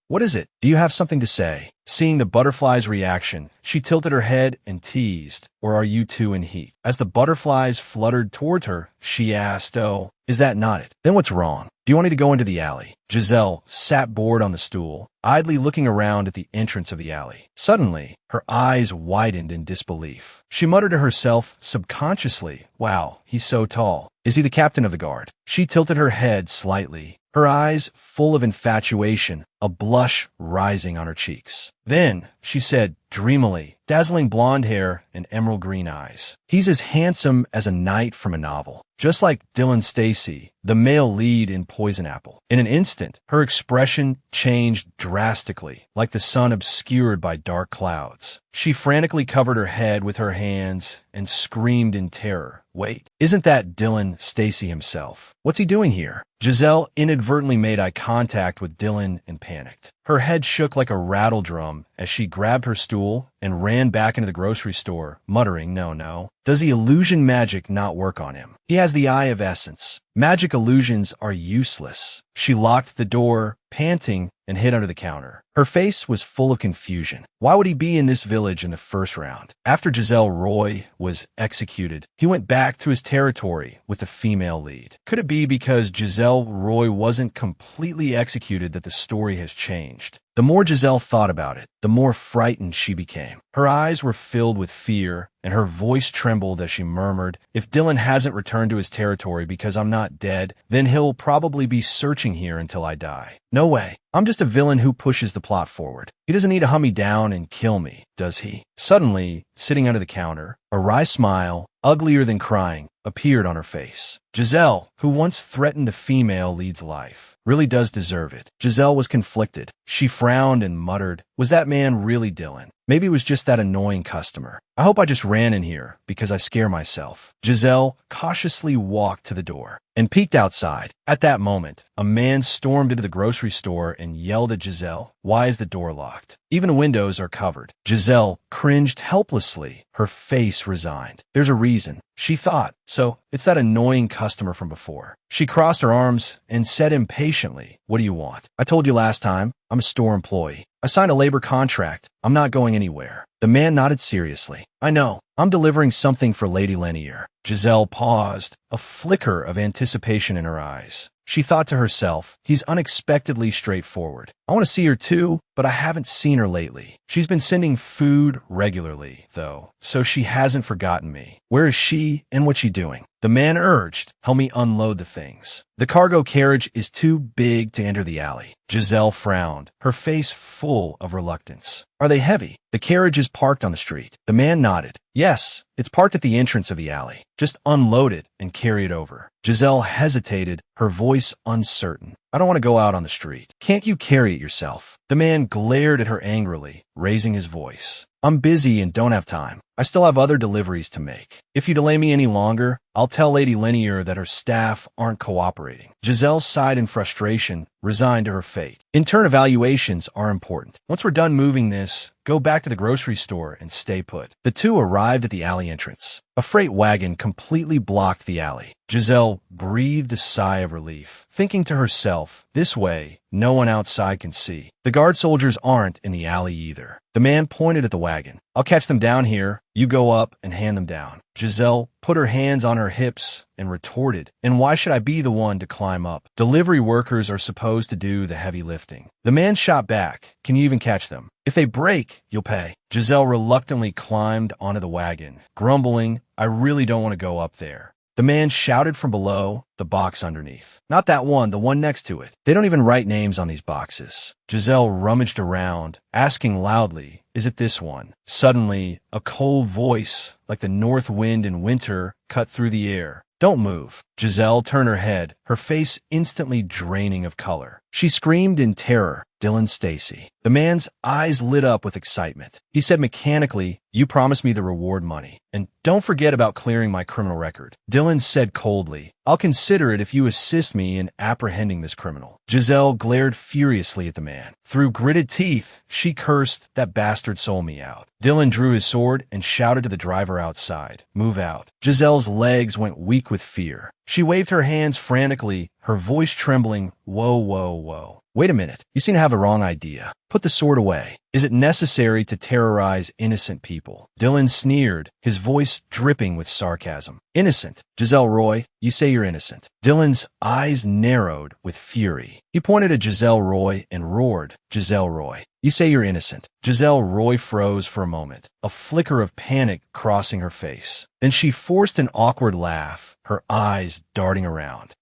what is it? Do you have something to say? Seeing the butterfly's reaction, she tilted her head and teased, or are you two in heat? As the butterflies fluttered towards her, she asked, oh, is that not it? Then what's wrong? Do you want me to go into the alley? Giselle sat bored on the stool, idly looking around at the entrance of the alley. Suddenly, her eyes widened in disbelief. She muttered to herself subconsciously, wow, he's so tall. Is he the captain of the guard? She tilted her head slightly, her eyes full of infatuation, a blush rising on her cheeks. Then, she said dreamily, dazzling blonde hair and emerald green eyes. He's as handsome as a knight from a novel, just like Dylan Stacy, the male lead in Poison Apple. In an instant, her expression changed drastically, like the sun obscured by dark clouds. She frantically covered her head with her hands and screamed in terror. Wait, isn't that Dylan Stacy himself? What's he doing here? Giselle inadvertently made eye contact with Dylan and panicked. Her head shook like a rattle drum as she grabbed her stool and ran back into the grocery store, muttering, no. Does the illusion magic not work on him? He has the eye of essence. Magic illusions are useless. She locked the door, panting, and hid under the counter. Her face was full of confusion. Why would he be in this village in the first round? After Giselle Roy was executed, he went back to his territory with the female lead. Could it be because Giselle Roy wasn't completely executed that the story has changed? The more Giselle thought about it, the more frightened she became. Her eyes were filled with fear, and her voice trembled as she murmured, if Dylan hasn't returned to his territory because I'm not dead, then he'll probably be searching here until I die. No way. I'm just a villain who pushes the plot forward. He doesn't need to hunt me down and kill me, does he? Suddenly, sitting under the counter, a wry smile, uglier than crying, appeared on her face. Giselle, who once threatened the female lead's life, really does deserve it. Giselle was conflicted. She frowned and muttered, was that man really Dylan? Maybe it was just that annoying customer. I hope I just ran in here because I scare myself. Giselle cautiously walked to the door and peeked outside. At that moment, a man stormed into the grocery store and yelled at Giselle, why is the door locked? Even windows are covered. Giselle cringed helplessly, her face resigned. There's a reason, she thought. So, it's that annoying customer from before. She crossed her arms and said impatiently, what do you want? I told you last time, I'm a store employee. I signed a labor contract. I'm not going anywhere. The man nodded seriously. I know. I'm delivering something for Lady Lanier. Giselle paused, a flicker of anticipation in her eyes. She thought to herself, he's unexpectedly straightforward. I want to see her too, but I haven't seen her lately. She's been sending food regularly, though, so she hasn't forgotten me. Where is she and what's she doing? The man urged, help me unload the things. The cargo carriage is too big to enter the alley. Giselle frowned, her face full of reluctance. Are they heavy? The carriage is parked on the street. The man nodded. Yes, it's parked at the entrance of the alley. Just unload it and carry it over. Giselle hesitated, her voice uncertain. I don't want to go out on the street. Can't you carry it yourself? The man glared at her angrily, raising his voice. I'm busy and don't have time. I still have other deliveries to make. If you delay me any longer, I'll tell Lady Lanier that her staff aren't cooperating. Giselle sighed in frustration, resigned to her fate. Intern evaluations are important. Once we're done moving this, go back to the grocery store and stay put. The two arrived at the alley entrance. A freight wagon completely blocked the alley. Giselle breathed a sigh of relief, thinking to herself, this way, no one outside can see. The guard soldiers aren't in the alley either. The man pointed at the wagon. I'll catch them down here. You go up and hand them down. Giselle put her hands on her hips and retorted, and why should I be the one to climb up? Delivery workers are supposed to do the heavy lifting. The man shot back. Can you even catch them? If they break, you'll pay. Giselle reluctantly climbed onto the wagon, grumbling, I really don't want to go up there. The man shouted from below, the box underneath. Not that one, the one next to it. They don't even write names on these boxes. Giselle rummaged around, asking loudly, is it this one? Suddenly, a cold voice, like the north wind in winter, cut through the air. Don't move. Giselle turned her head, her face instantly draining of color. She screamed in terror, Dylan Stacy. The man's eyes lit up with excitement. He said mechanically, you promised me the reward money. And don't forget about clearing my criminal record. Dylan said coldly, I'll consider it if you assist me in apprehending this criminal. Giselle glared furiously at the man. Through gritted teeth, she cursed, that bastard sold me out. Dylan drew his sword and shouted to the driver outside, move out. Giselle's legs went weak with fear. She waved her hands frantically, her voice trembling. Whoa, whoa, whoa. Wait a minute. You seem to have the wrong idea. Put the sword away. Is it necessary to terrorize innocent people? Dylan sneered, his voice dripping with sarcasm. Innocent? Giselle Roy, you say you're innocent. Dylan's eyes narrowed with fury. He pointed at Giselle Roy and roared, Giselle Roy, you say you're innocent. Giselle Roy froze for a moment, a flicker of panic crossing her face. Then she forced an awkward laugh, her eyes darting around.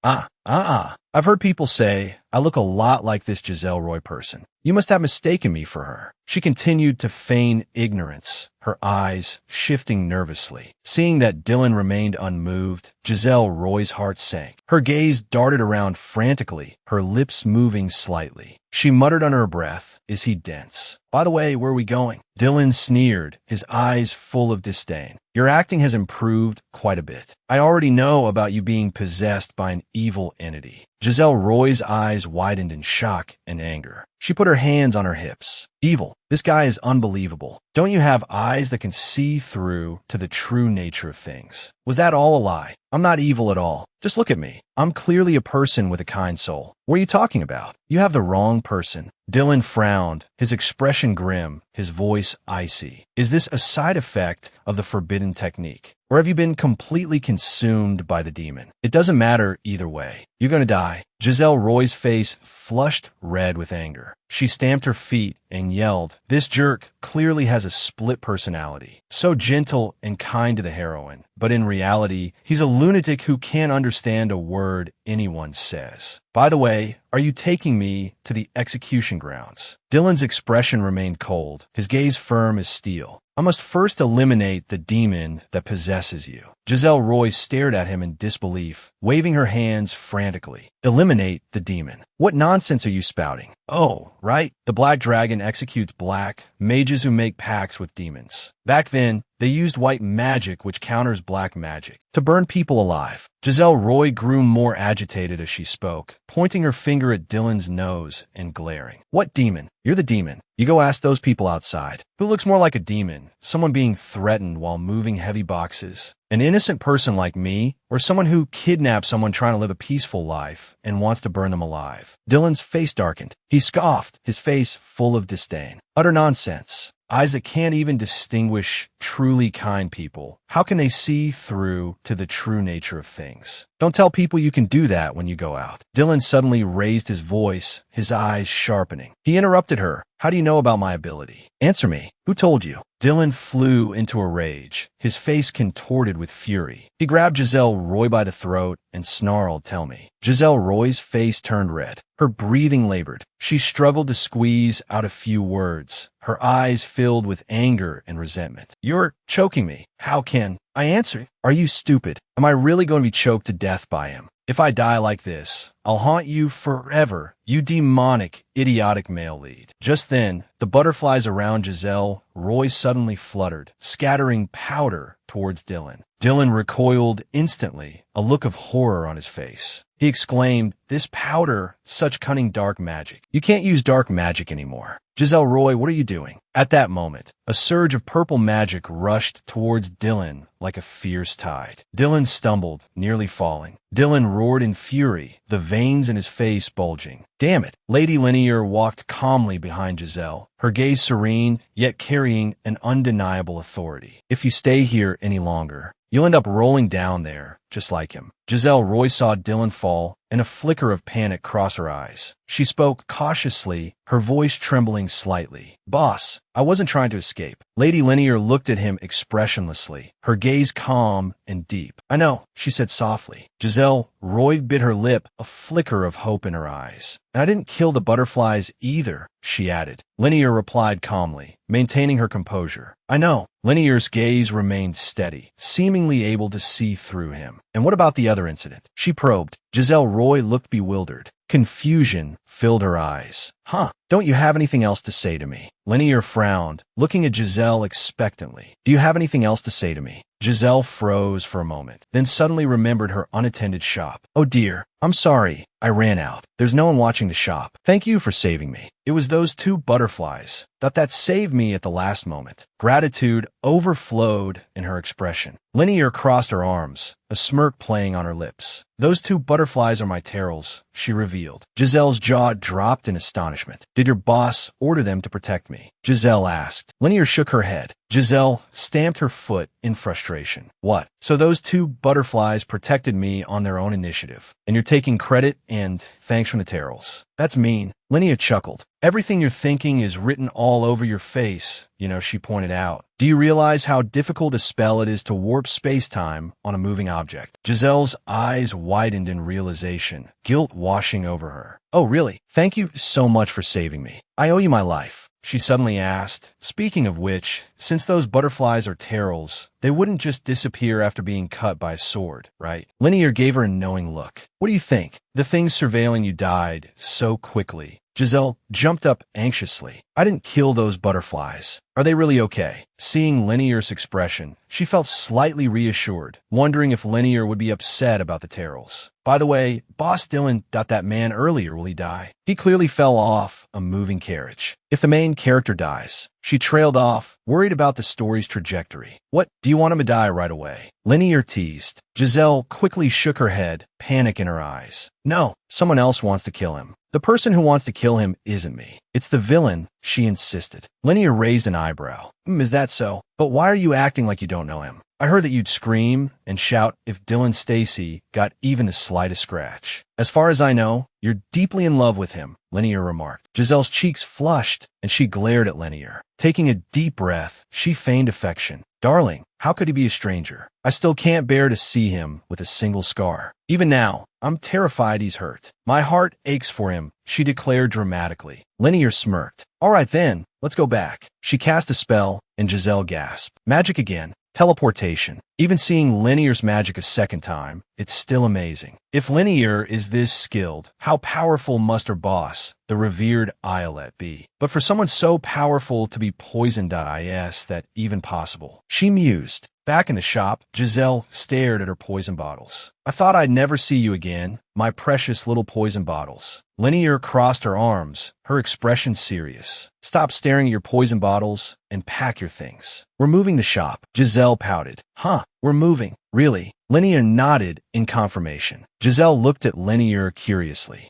I've heard people say I look a lot like this Giselle Roy person. You must have mistaken me for her. She continued to feign ignorance, her eyes shifting nervously. Seeing that Dylan remained unmoved, Giselle Roy's heart sank. Her gaze darted around frantically, her lips moving slightly. She muttered under her breath, is he dense? By the way, where are we going? Dylan sneered, his eyes full of disdain. Your acting has improved quite a bit. I already know about you being possessed by an evil entity. Giselle Roy's eyes widened in shock and anger. She put her hands on her hips. Evil. This guy is unbelievable. Don't you have eyes that can see through to the true nature of things? Was that all a lie? I'm not evil at all. Just look at me. I'm clearly a person with a kind soul. What are you talking about? You have the wrong person. Dylan frowned, his expression grim, his voice icy. Is this a side effect of the forbidden technique? Or have you been completely consumed by the demon? It doesn't matter either way. You're gonna die. Giselle Roy's face flushed red with anger. She stamped her feet and yelled, this jerk clearly has a split personality. So gentle and kind to the heroine, but in reality, he's a lunatic who can't understand a word anyone says. By the way, are you taking me to the execution grounds? Dylan's expression remained cold, his gaze firm as steel. I must first eliminate the demon that possesses you. Giselle Roy stared at him in disbelief, waving her hands frantically. Eliminate the demon. What nonsense are you spouting? Oh, right. The Black Dragon executes black mages who make pacts with demons. Back then, they used white magic, which counters black magic, to burn people alive. Giselle Roy grew more agitated as she spoke, pointing her finger at Dylan's nose and glaring. What demon? You're the demon. You go ask those people outside. Who looks more like a demon? Someone being threatened while moving heavy boxes? An innocent person like me, or someone who kidnapped someone trying to live a peaceful life and wants to burn them alive? Dylan's face darkened. He scoffed, his face full of disdain. Utter nonsense. Eyes that can't even distinguish truly kind people. How can they see through to the true nature of things? Don't tell people you can do that when you go out. Dylan suddenly raised his voice, his eyes sharpening. He interrupted her. How do you know about my ability? Answer me. Who told you? Dylan flew into a rage, his face contorted with fury. He grabbed Giselle Roy by the throat and snarled, tell me. Giselle Roy's face turned red. Her breathing labored. She struggled to squeeze out a few words, her eyes filled with anger and resentment. You're choking me. How can I answer? Are you stupid? Am I really going to be choked to death by him? If I die like this, I'll haunt you forever, you demonic, idiotic male lead. Just then, the butterflies around Giselle Roy suddenly fluttered, scattering powder towards Dylan. Dylan recoiled instantly, a look of horror on his face. He exclaimed, this powder, such cunning dark magic. You can't use dark magic anymore. Giselle Roy, what are you doing? At that moment, a surge of purple magic rushed towards Dylan like a fierce tide. Dylan stumbled, nearly falling. Dylan roared in fury, the veins in his face bulging. Damn it. Lady Linear walked calmly behind Giselle, her gaze serene, yet carrying an undeniable authority. If you stay here any longer, you'll end up rolling down there, just like him. Giselle Roy saw Dylan fall, and a flicker of panic crossed her eyes. She spoke cautiously, her voice trembling slightly. Boss, I wasn't trying to escape. Lady Linear looked at him expressionlessly, her gaze calm and deep. I know, she said softly. Giselle Roy bit her lip, a flicker of hope in her eyes. And I didn't kill the butterflies either, she added. Linear replied calmly, maintaining her composure. I know. Linear's gaze remained steady, seemingly able to see through him. And what about the other incident? She probed. Giselle Roy looked bewildered. Confusion filled her eyes. Huh, don't you have anything else to say to me? Linear frowned, looking at Giselle expectantly. Do you have anything else to say to me? Giselle froze for a moment, then suddenly remembered her unattended shop. Oh dear, I'm sorry. I ran out. There's no one watching the shop. Thank you for saving me. It was those two butterflies. Thought that saved me at the last moment. Gratitude overflowed in her expression. Linear crossed her arms, a smirk playing on her lips. Those two butterflies are my terrals, she revealed. Giselle's jaw dropped in astonishment. Did your boss order them to protect me? Giselle asked. Linear shook her head. Giselle stamped her foot in frustration. What? So those two butterflies protected me on their own initiative. And you're taking credit and thanks from the terrals. That's mean. Linnea chuckled. Everything you're thinking is written all over your face, she pointed out. Do you realize how difficult a spell it is to warp space-time on a moving object? Giselle's eyes widened in realization, guilt washing over her. Oh, really? Thank you so much for saving me. I owe you my life. She suddenly asked. Speaking of which, since those butterflies are terrals, they wouldn't just disappear after being cut by a sword, right? Linear gave her a knowing look. What do you think? The things surveilling you died so quickly. Giselle jumped up anxiously. I didn't kill those butterflies. Are they really okay? Seeing Linear's expression, she felt slightly reassured, wondering if Linear would be upset about the terrals. By the way, Boss Dylan got that man earlier. Will he die? He clearly fell off a moving carriage. If the main character dies, she trailed off, worried about the story's trajectory. What, do you want him to die right away? Linear teased. Giselle quickly shook her head, panic in her eyes. No, someone else wants to kill him. The person who wants to kill him isn't me. It's the villain, she insisted. Linear raised an eyebrow. Is that so? But why are you acting like you don't know him? I heard that you'd scream and shout if Dylan Stacy got even the slightest scratch. As far as I know, you're deeply in love with him, Linear remarked. Giselle's cheeks flushed, and she glared at Linear. Taking a deep breath, she feigned affection. Darling, how could he be a stranger? I still can't bear to see him with a single scar. Even now, I'm terrified he's hurt. My heart aches for him, she declared dramatically. Linear smirked. All right then, let's go back. She cast a spell, and Giselle gasped. Magic again. Teleportation. Even seeing Linear's magic a second time, it's still amazing. If Linear is this skilled, how powerful must her boss, the revered Islet, be? But for someone so powerful to be poisoned, is that even possible? She mused. Back in the shop, Giselle stared at her poison bottles. I thought I'd never see you again, my precious little poison bottles. Linear crossed her arms, her expression serious. Stop staring at your poison bottles and pack your things. We're moving the shop. Giselle pouted. Huh, we're moving. Really? Linear nodded in confirmation. Giselle looked at Linear curiously.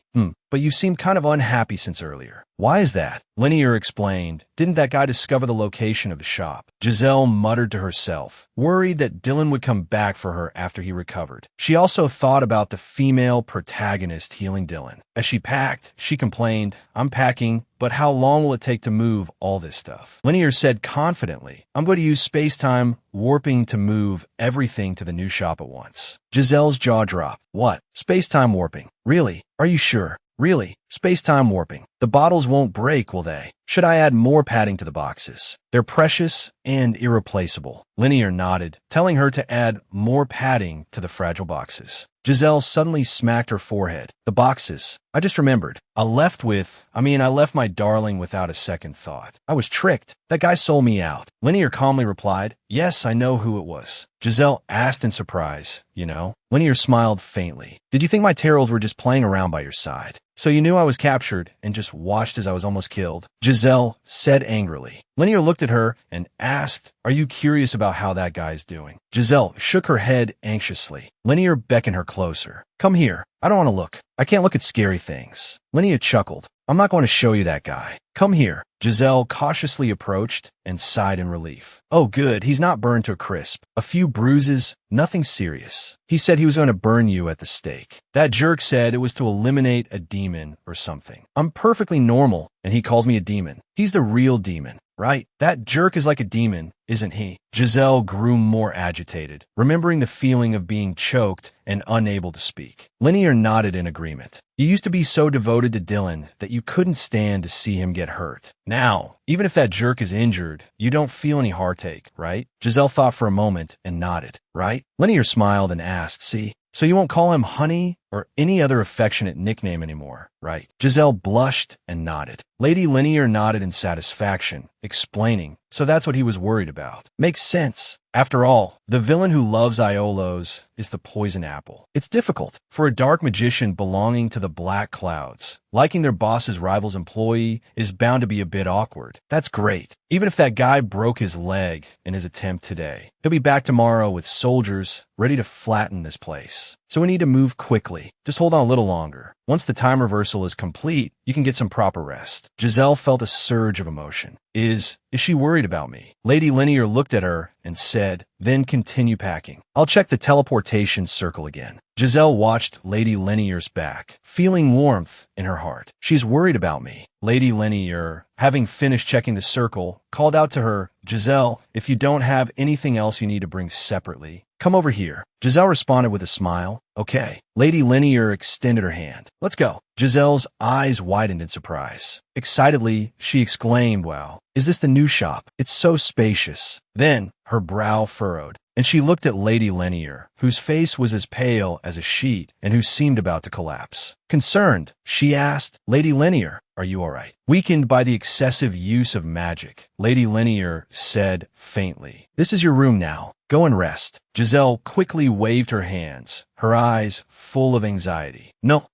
But you seem kind of unhappy since earlier. Why is that? Linear explained. Didn't that guy discover the location of the shop? Giselle muttered to herself, worried that Dylan would come back for her after he recovered. She also thought about the female protagonist healing Dylan. As she packed, she complained, I'm packing, but how long will it take to move all this stuff? Linear said confidently, I'm going to use space-time warping to move everything to the new shop at once. Giselle's jaw dropped. What? Space-time warping? Really? Are you sure? Really? Space-time warping. The bottles won't break, will they? Should I add more padding to the boxes? They're precious and irreplaceable. Linear nodded, telling her to add more padding to the fragile boxes. Giselle suddenly smacked her forehead. The boxes. I just remembered. I left my darling without a second thought. I was tricked. That guy sold me out. Linear calmly replied, yes, I know who it was. Giselle asked in surprise, Linear smiled faintly. Did you think my terrals were just playing around by your side? So you knew I was captured and just watched as I was almost killed? Giselle said angrily. Linear looked at her and asked, are you curious about how that guy's doing? Giselle shook her head anxiously. Linear beckoned her closer. Come here. I don't want to look. I can't look at scary things. Linear chuckled. I'm not going to show you that guy. Come here. Giselle cautiously approached and sighed in relief. Oh, good. He's not burned to a crisp. A few bruises, nothing serious. He said he was going to burn you at the stake. That jerk said it was to eliminate a demon or something. I'm perfectly normal, and he calls me a demon. He's the real demon, right? That jerk is like a demon, isn't he? Giselle grew more agitated, remembering the feeling of being choked and unable to speak. Linear nodded in agreement. You used to be so devoted to Dylan that you couldn't stand to see him get hurt. Now, even if that jerk is injured, you don't feel any heartache, right? Giselle thought for a moment and nodded. Right? Linear smiled and asked, see? So you won't call him honey or any other affectionate nickname anymore, right? Giselle blushed and nodded. Lady Linear nodded in satisfaction, explaining, so that's what he was worried about. Makes sense. After all, the villain who loves Iolos is the poison apple. It's difficult for a dark magician belonging to the Black Clouds. Liking their boss's rival's employee is bound to be a bit awkward. That's great. Even if that guy broke his leg in his attempt today, he'll be back tomorrow with soldiers ready to flatten this place. So we need to move quickly. Just hold on a little longer. Once the time reversal is complete, you can get some proper rest. Giselle felt a surge of emotion. Is she worried about me? Lady Linear looked at her and said, then continue packing. I'll check the teleportation circle again. Giselle watched Lady Linear's back, feeling warmth in her heart. She's worried about me. Lady Linear, having finished checking the circle, called out to her, Giselle, if you don't have anything else you need to bring separately, come over here. Giselle responded with a smile. Okay. Lady Linear extended her hand. Let's go. Giselle's eyes widened in surprise. Excitedly, she exclaimed, wow, is this the new shop? It's so spacious. Then, her brow furrowed, and she looked at Lady Linear, whose face was as pale as a sheet and who seemed about to collapse. Concerned, she asked, Lady Linear, are you all right? Weakened by the excessive use of magic, Lady Linear said faintly, this is your room now. Go and rest. Giselle quickly waved her hands, her eyes full of anxiety. No,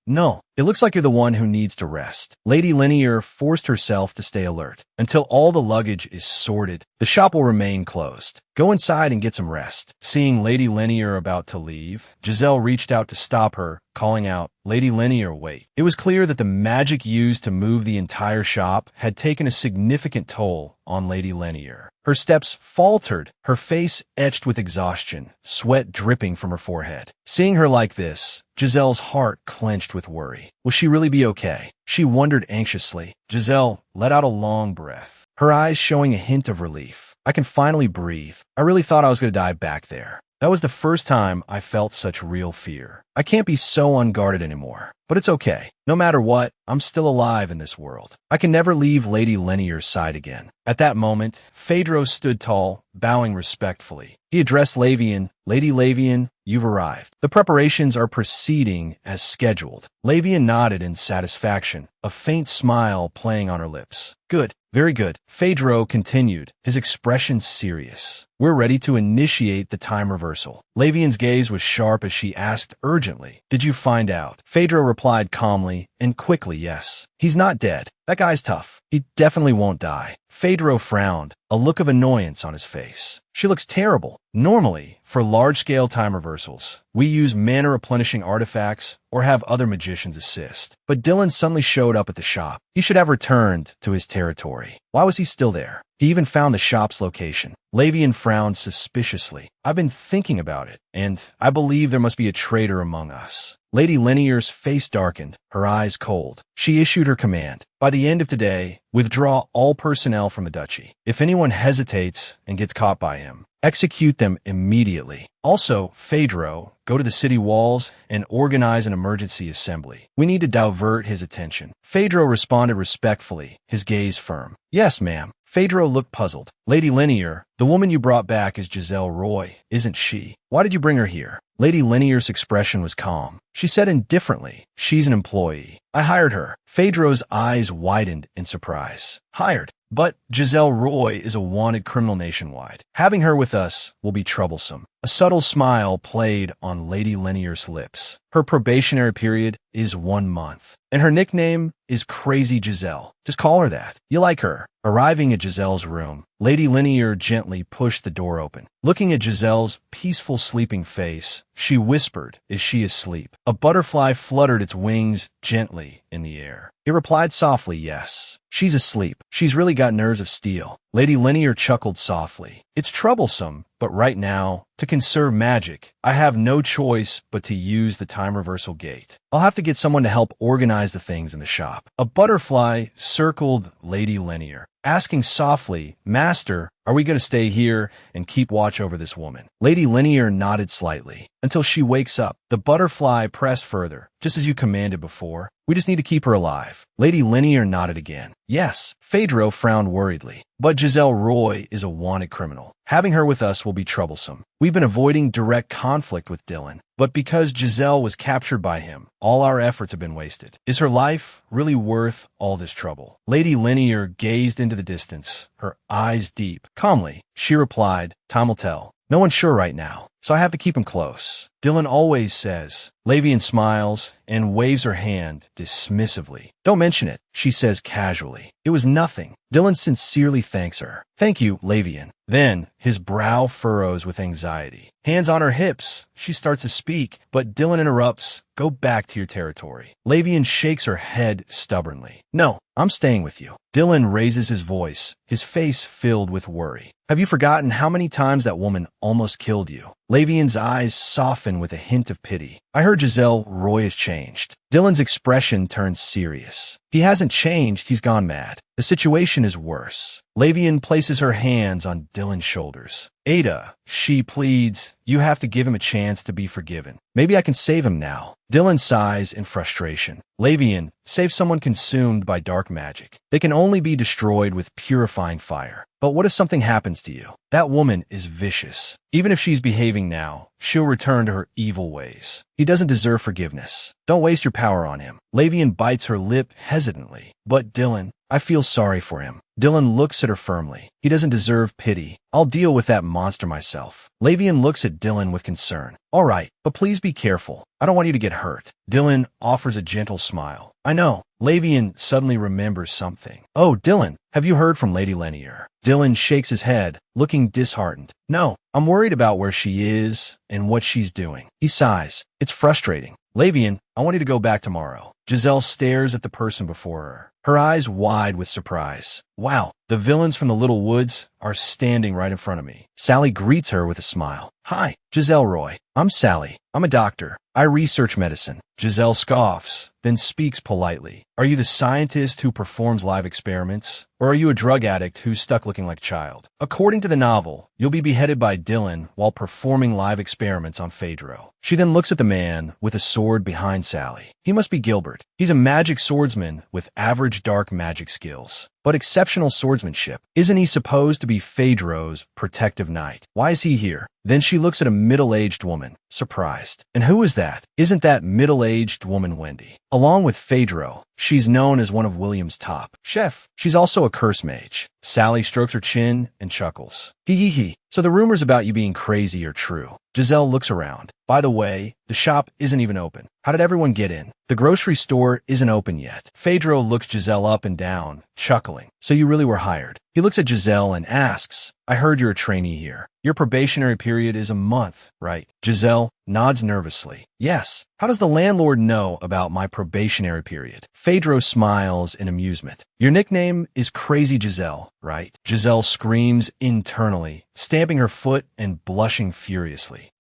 it looks like you're the one who needs to rest. Lady Linear forced herself to stay alert. Until all the luggage is sorted, the shop will remain closed. Go inside and get some rest. Seeing Lady Linear about to leave, Giselle reached out to stop her, calling out, Lady Linear, wait. It was clear that the magic used to move the entire shop had taken a significant toll on Lady Linear. Her steps faltered, her face etched with exhaustion, sweat dripping from her forehead. Seeing her like this, Giselle's heart clenched with worry. Will she really be okay? She wondered anxiously. Giselle let out a long breath, her eyes showing a hint of relief. I can finally breathe. I really thought I was going to die back there. That was the first time I felt such real fear. I can't be so unguarded anymore. But it's okay. No matter what, I'm still alive in this world. I can never leave Lady Linear's side again. At that moment, Phaedro stood tall, bowing respectfully. He addressed Lavian. Lady Lavian, you've arrived. The preparations are proceeding as scheduled. Lavian nodded in satisfaction, a faint smile playing on her lips. Good. Very good. Phaedro continued, his expression serious. We're ready to initiate the time reversal. Lavian's gaze was sharp as she asked urgently, did you find out? Phaedro replied calmly and quickly, yes. He's not dead. That guy's tough. He definitely won't die. Phaedro frowned, a look of annoyance on his face. She looks terrible. Normally, for large-scale time reversals, we use mana-replenishing artifacts or have other magicians assist. But Dylan suddenly showed up at the shop. He should have returned to his territory. Why was he still there? He even found the shop's location. Lavian frowned suspiciously. I've been thinking about it, and I believe there must be a traitor among us. Lady Linear's face darkened, her eyes cold. She issued her command. By the end of today, withdraw all personnel from the duchy. If anyone hesitates and gets caught by him, execute them immediately. Also, Phaedro, go to the city walls and organize an emergency assembly. We need to divert his attention. Phaedro responded respectfully, his gaze firm. Yes, ma'am. Phaedro looked puzzled. Lady Linear, the woman you brought back is Giselle Roy, isn't she? Why did you bring her here? Lady Linear's expression was calm. She said indifferently, she's an employee. I hired her. Phaedro's eyes widened in surprise. Hired? But Giselle Roy is a wanted criminal nationwide. Having her with us will be troublesome. A subtle smile played on Lady Linear's lips. Her probationary period is 1 month. And her nickname is Crazy Giselle. Just call her that. You like her. Arriving at Giselle's room, Lady Linear gently pushed the door open. Looking at Giselle's peaceful sleeping face, she whispered, is she asleep? A butterfly fluttered its wings gently in the air. It replied softly, yes. She's asleep. She's really got nerves of steel. Lady Linear chuckled softly. It's troublesome, but right now, to conserve magic, I have no choice but to use the time reversal gate. I'll have to get someone to help organize the things in the shop. A butterfly circled Lady Linear, asking softly, Master, are we going to stay here and keep watch over this woman? Lady Linear nodded slightly. Until she wakes up, the butterfly pressed further, just as you commanded before. We just need to keep her alive. Lady Linear nodded again. Yes. Phaedro frowned worriedly. But Giselle Roy is a wanted criminal. Having her with us will be troublesome. We've been avoiding direct conflict with Dylan, but because Giselle was captured by him, all our efforts have been wasted. Is her life really worth all this trouble? Lady Linear gazed into the distance, her eyes deep. Calmly, she replied, time will tell. No one's sure right now, so I have to keep him close. Dylan always says. Lavian smiles and waves her hand dismissively. Don't mention it, she says casually. It was nothing. Dylan sincerely thanks her. Thank you, Lavian. Then, his brow furrows with anxiety. Hands on her hips, she starts to speak, but Dylan interrupts. Go back to your territory. Lavian shakes her head stubbornly. No, I'm staying with you. Dylan raises his voice, his face filled with worry. Have you forgotten how many times that woman almost killed you? Lavian's eyes soften with a hint of pity. I heard Giselle Roy has changed. Dylan's expression turns serious. He hasn't changed, he's gone mad. The situation is worse. Lavian places her hands on Dylan's shoulders. Ada, she pleads, you have to give him a chance to be forgiven. Maybe I can save him now. Dylan sighs in frustration. Lavian, save someone consumed by dark magic. They can only be destroyed with purifying fire. But what if something happens to you? That woman is vicious. Even if she's behaving now, she'll return to her evil ways. He doesn't deserve forgiveness. Don't waste your power on him. Lavian bites her lip hesitantly. But Dylan, I feel sorry for him. Dylan looks at her firmly. He doesn't deserve pity. I'll deal with that monster myself. Lavian looks at Dylan with concern. All right, but please be careful. I don't want you to get hurt. Dylan offers a gentle smile. I know. Lavian suddenly remembers something. Oh, Dylan, have you heard from Lady Lanier? Dylan shakes his head, looking disheartened. No, I'm worried about where she is and what she's doing. He sighs. It's frustrating. Lavian, I want you to go back tomorrow. Giselle stares at the person before her, her eyes wide with surprise. Wow, the villains from the Little Woods are standing right in front of me. Sally greets her with a smile. Hi, Giselle Roy. I'm Sally. I'm a doctor. I research medicine. Giselle scoffs, then speaks politely. Are you the scientist who performs live experiments? Or are you a drug addict who's stuck looking like a child? According to the novel, you'll be beheaded by Dylan while performing live experiments on Phaedro. She then looks at the man with a sword behind Sally. He must be Gilbert. He's a magic swordsman with average dark magic skills, but exceptional swordsmanship. Isn't he supposed to be Phaedro's protective knight? Why is he here? Then she looks at a middle-aged woman, surprised. And who is that? Isn't that middle-aged woman Wendy? Along with Phaedro, she's known as one of William's top chef. She's also a curse mage. Sally strokes her chin and chuckles. Hee hee hee. So the rumors about you being crazy are true. Giselle looks around. By the way, the shop isn't even open. How did everyone get in? The grocery store isn't open yet. Phaedro looks Giselle up and down, chuckling. So you really were hired. He looks at Giselle and asks, I heard you're a trainee here. Your probationary period is a month, right? Giselle nods nervously. Yes. How does the landlord know about my probationary period? Phaedro smiles in amusement. Your nickname is Crazy Giselle, right? Giselle screams internally, stamping her foot and blushing furiously.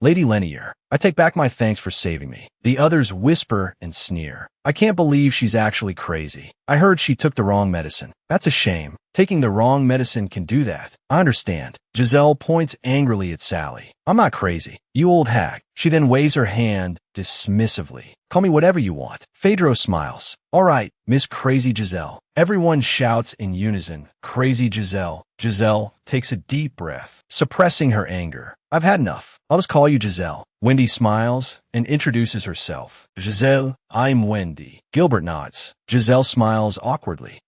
Lady Lanier, I take back my thanks for saving me. The others whisper and sneer. I can't believe she's actually crazy. I heard she took the wrong medicine. That's a shame. Taking the wrong medicine can do that. I understand. Giselle points angrily at Sally. I'm not crazy. You old hag. She then waves her hand dismissively. Call me whatever you want. Phaedro smiles. All right, Miss Crazy Giselle. Everyone shouts in unison, Crazy Giselle. Giselle takes a deep breath, suppressing her anger. I've had enough. I'll just call you Giselle. Wendy smiles and introduces herself. Giselle, I'm Wendy. Gilbert nods. Giselle smiles awkwardly.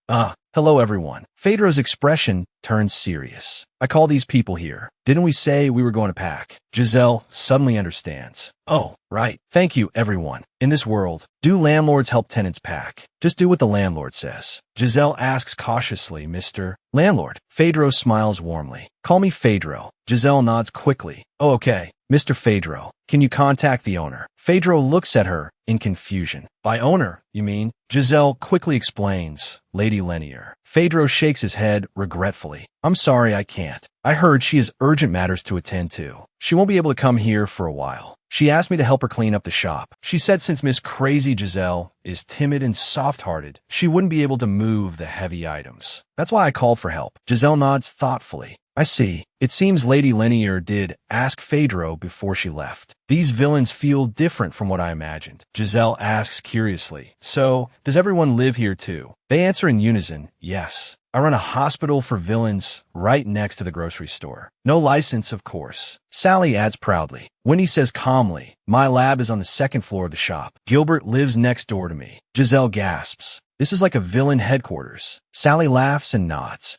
Hello everyone. Phaedro's expression turns serious. I call these people here. Didn't we say we were going to pack? Giselle suddenly understands. Oh, right. Thank you, everyone. In this world, do landlords help tenants pack? Just do what the landlord says. Giselle asks cautiously, Mr. Landlord. Phaedro smiles warmly. Call me Phaedro. Giselle nods quickly. Oh, okay. Mr. Phaedro, can you contact the owner? Phaedro looks at her in confusion. By owner, you mean? Giselle quickly explains, Lady Lanier. Phaedro shakes his head regretfully. I'm sorry, I can't. I heard she has urgent matters to attend to. She won't be able to come here for a while. She asked me to help her clean up the shop. She said since Miss Crazy Giselle is timid and soft-hearted, she wouldn't be able to move the heavy items. That's why I called for help. Giselle nods thoughtfully. I see. It seems Lady Linear did ask Phaedro before she left. These villains feel different from what I imagined. Giselle asks curiously. So, does everyone live here too? They answer in unison, yes. I run a hospital for villains right next to the grocery store. No license, of course. Sally adds proudly. Winnie says calmly, my lab is on the second floor of the shop. Gilbert lives next door to me. Giselle gasps. This is like a villain headquarters. Sally laughs and nods.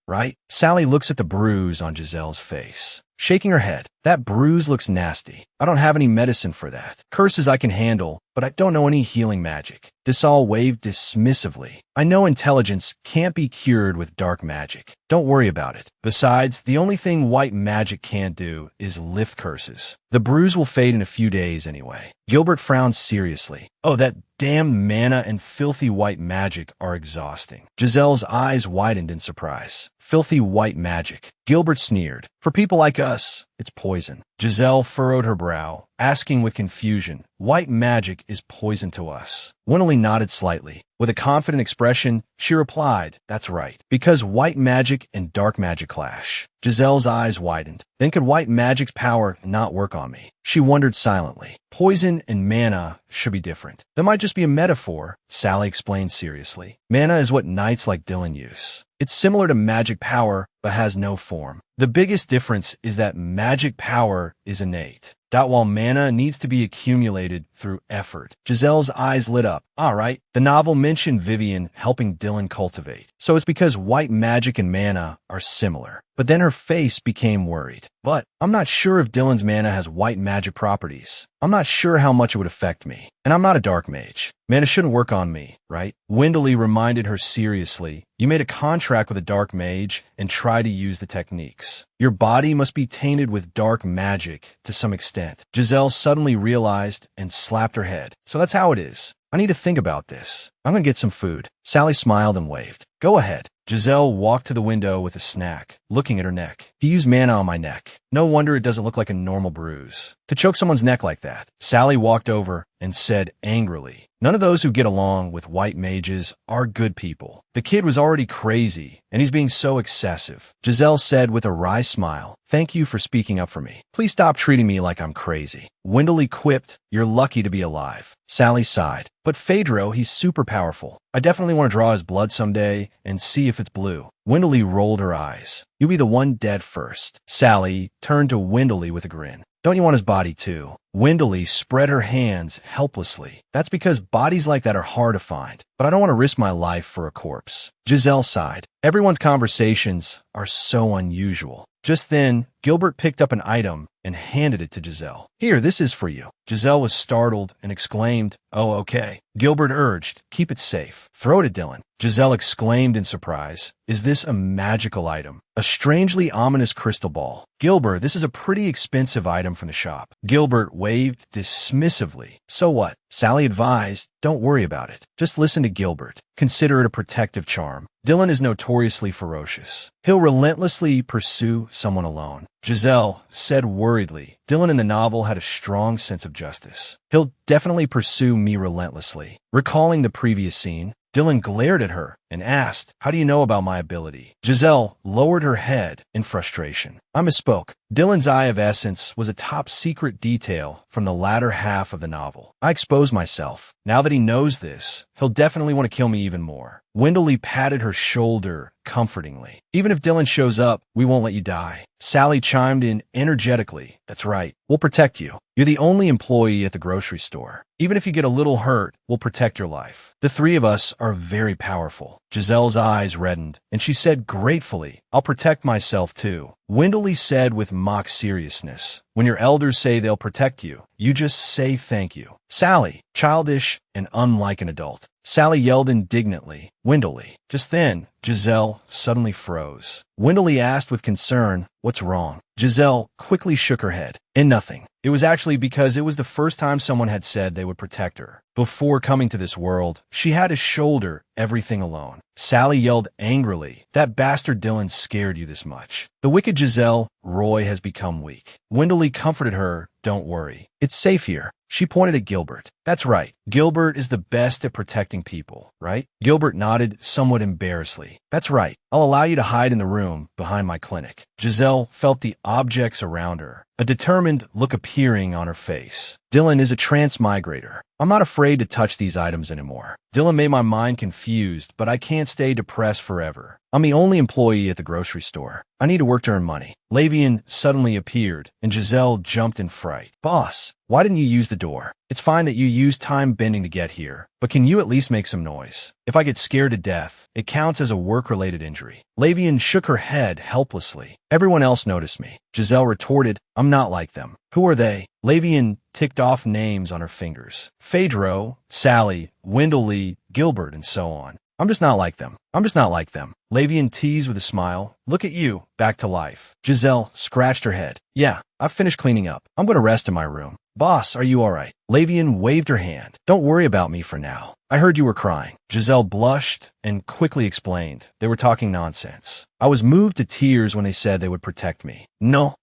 Right? Sally looks at the bruise on Giselle's face, shaking her head. That bruise looks nasty. I don't have any medicine for that. Curses I can handle, but I don't know any healing magic. Disal waved dismissively. I know intelligence can't be cured with dark magic. Don't worry about it. Besides, the only thing white magic can't do is lift curses. The bruise will fade in a few days anyway. Gilbert frowned seriously. Oh, that damned mana and filthy white magic are exhausting. Giselle's eyes widened in surprise. Filthy white magic. Gilbert sneered. For people like us, it's poison. Giselle furrowed her brow, asking with confusion, white magic is poison to us. Winnie nodded slightly. With a confident expression, she replied, that's right, because white magic and dark magic clash. Giselle's eyes widened. Then could white magic's power not work on me? She wondered silently. Poison and mana should be different. That might just be a metaphor, Sally explained seriously. Mana is what knights like Dylan use. It's similar to magic power, but has no form. The biggest difference is that magic power is innate. While mana needs to be accumulated through effort. Giselle's eyes lit up. All right, the novel mentioned Vivian helping Dylan cultivate. So it's because white magic and mana are similar. But then her face became worried. But I'm not sure if Dylan's mana has white magic properties. I'm not sure how much it would affect me. And I'm not a dark mage. Mana shouldn't work on me, right? Wendley reminded her seriously. You made a contract with a dark mage and try to use the techniques. Your body must be tainted with dark magic to some extent. Giselle suddenly realized and slapped her head. So that's how it is. I need to think about this. I'm gonna get some food. Sally smiled and waved. Go ahead. Giselle walked to the window with a snack, looking at her neck. He used mana on my neck. No wonder it doesn't look like a normal bruise. To choke someone's neck like that. Sally walked over and said angrily, none of those who get along with white mages are good people. The kid was already crazy, and he's being so excessive. Giselle said with a wry smile, thank you for speaking up for me. Please stop treating me like I'm crazy. Wendley quipped, you're lucky to be alive. Sally sighed. But Phaedro, he's super powerful. I definitely want to draw his blood someday and see if it's blue. Wendley rolled her eyes. You'll be the one dead first. Sally turned to Wendley with a grin. Don't you want his body too? Wendley spread her hands helplessly. That's because bodies like that are hard to find, but I don't want to risk my life for a corpse. Giselle sighed. Everyone's conversations are so unusual. Just then, Gilbert picked up an item and handed it to Giselle. Here, this is for you. Giselle was startled and exclaimed, oh, okay. Gilbert urged, keep it safe. Throw it at Dylan. Giselle exclaimed in surprise, is this a magical item? A strangely ominous crystal ball. Gilbert, this is a pretty expensive item from the shop. Gilbert waved dismissively. So what? Sally advised, don't worry about it. Just listen to Gilbert. Consider it a protective charm. Dylan is notoriously ferocious. He'll relentlessly pursue someone alone. Giselle said worriedly, Dylan in the novel had a strong sense of justice. He'll definitely pursue me relentlessly. Recalling the previous scene, Dylan glared at her and asked, how do you know about my ability? Giselle lowered her head in frustration. I misspoke. Dylan's Eye of Essence was a top secret detail from the latter half of the novel. I exposed myself. Now that he knows this, he'll definitely want to kill me even more. Wendley patted her shoulder comfortingly. Even if Dylan shows up, we won't let you die. Sally chimed in energetically. That's right. We'll protect you. You're the only employee at the grocery store. Even if you get a little hurt, we'll protect your life. The three of us are very powerful. Giselle's eyes reddened, and she said gratefully, I'll protect myself too. Wendley said with mock seriousness, when your elders say they'll protect you, you just say thank you. Sally, childish and unlike an adult. Sally yelled indignantly, Wendley. Just then, Giselle suddenly froze. Wendley asked with concern, what's wrong? Giselle quickly shook her head. And nothing. It was actually because it was the first time someone had said they would protect her. Before coming to this world, she had to shoulder everything alone. Sally yelled angrily, that bastard Dylan scared you this much. The wicked Giselle, Roy has become weak. Wendley comforted her, don't worry. It's safe here. She pointed at Gilbert. That's right. Gilbert is the best at protecting people, right? Gilbert nodded somewhat embarrassedly. That's right. I'll allow you to hide in the room behind my clinic. Giselle felt the objects around her, a determined look appearing on her face. Dylan is a transmigrator. I'm not afraid to touch these items anymore. Dylan made my mind confused, but I can't stay depressed forever. I'm the only employee at the grocery store. I need to work to earn money. Lavian suddenly appeared, and Giselle jumped in fright. Boss, why didn't you use the door? It's fine that you used time bending to get here, but can you at least make some noise? If I get scared to death, it counts as a work-related injury. Lavian shook her head helplessly. Everyone else noticed me. Giselle retorted, I'm not like them. Who are they? Lavian ticked off names on her fingers. Phaedro, Sally, Wendell, Gilbert, and so on. I'm just not like them. I'm just not like them. Lavian teased with a smile. Look at you, back to life. Giselle scratched her head. Yeah, I've finished cleaning up. I'm going to rest in my room. Boss, are you all right? Lavian waved her hand. Don't worry about me for now. I heard you were crying. Giselle blushed and quickly explained. They were talking nonsense. I was moved to tears when they said they would protect me. No,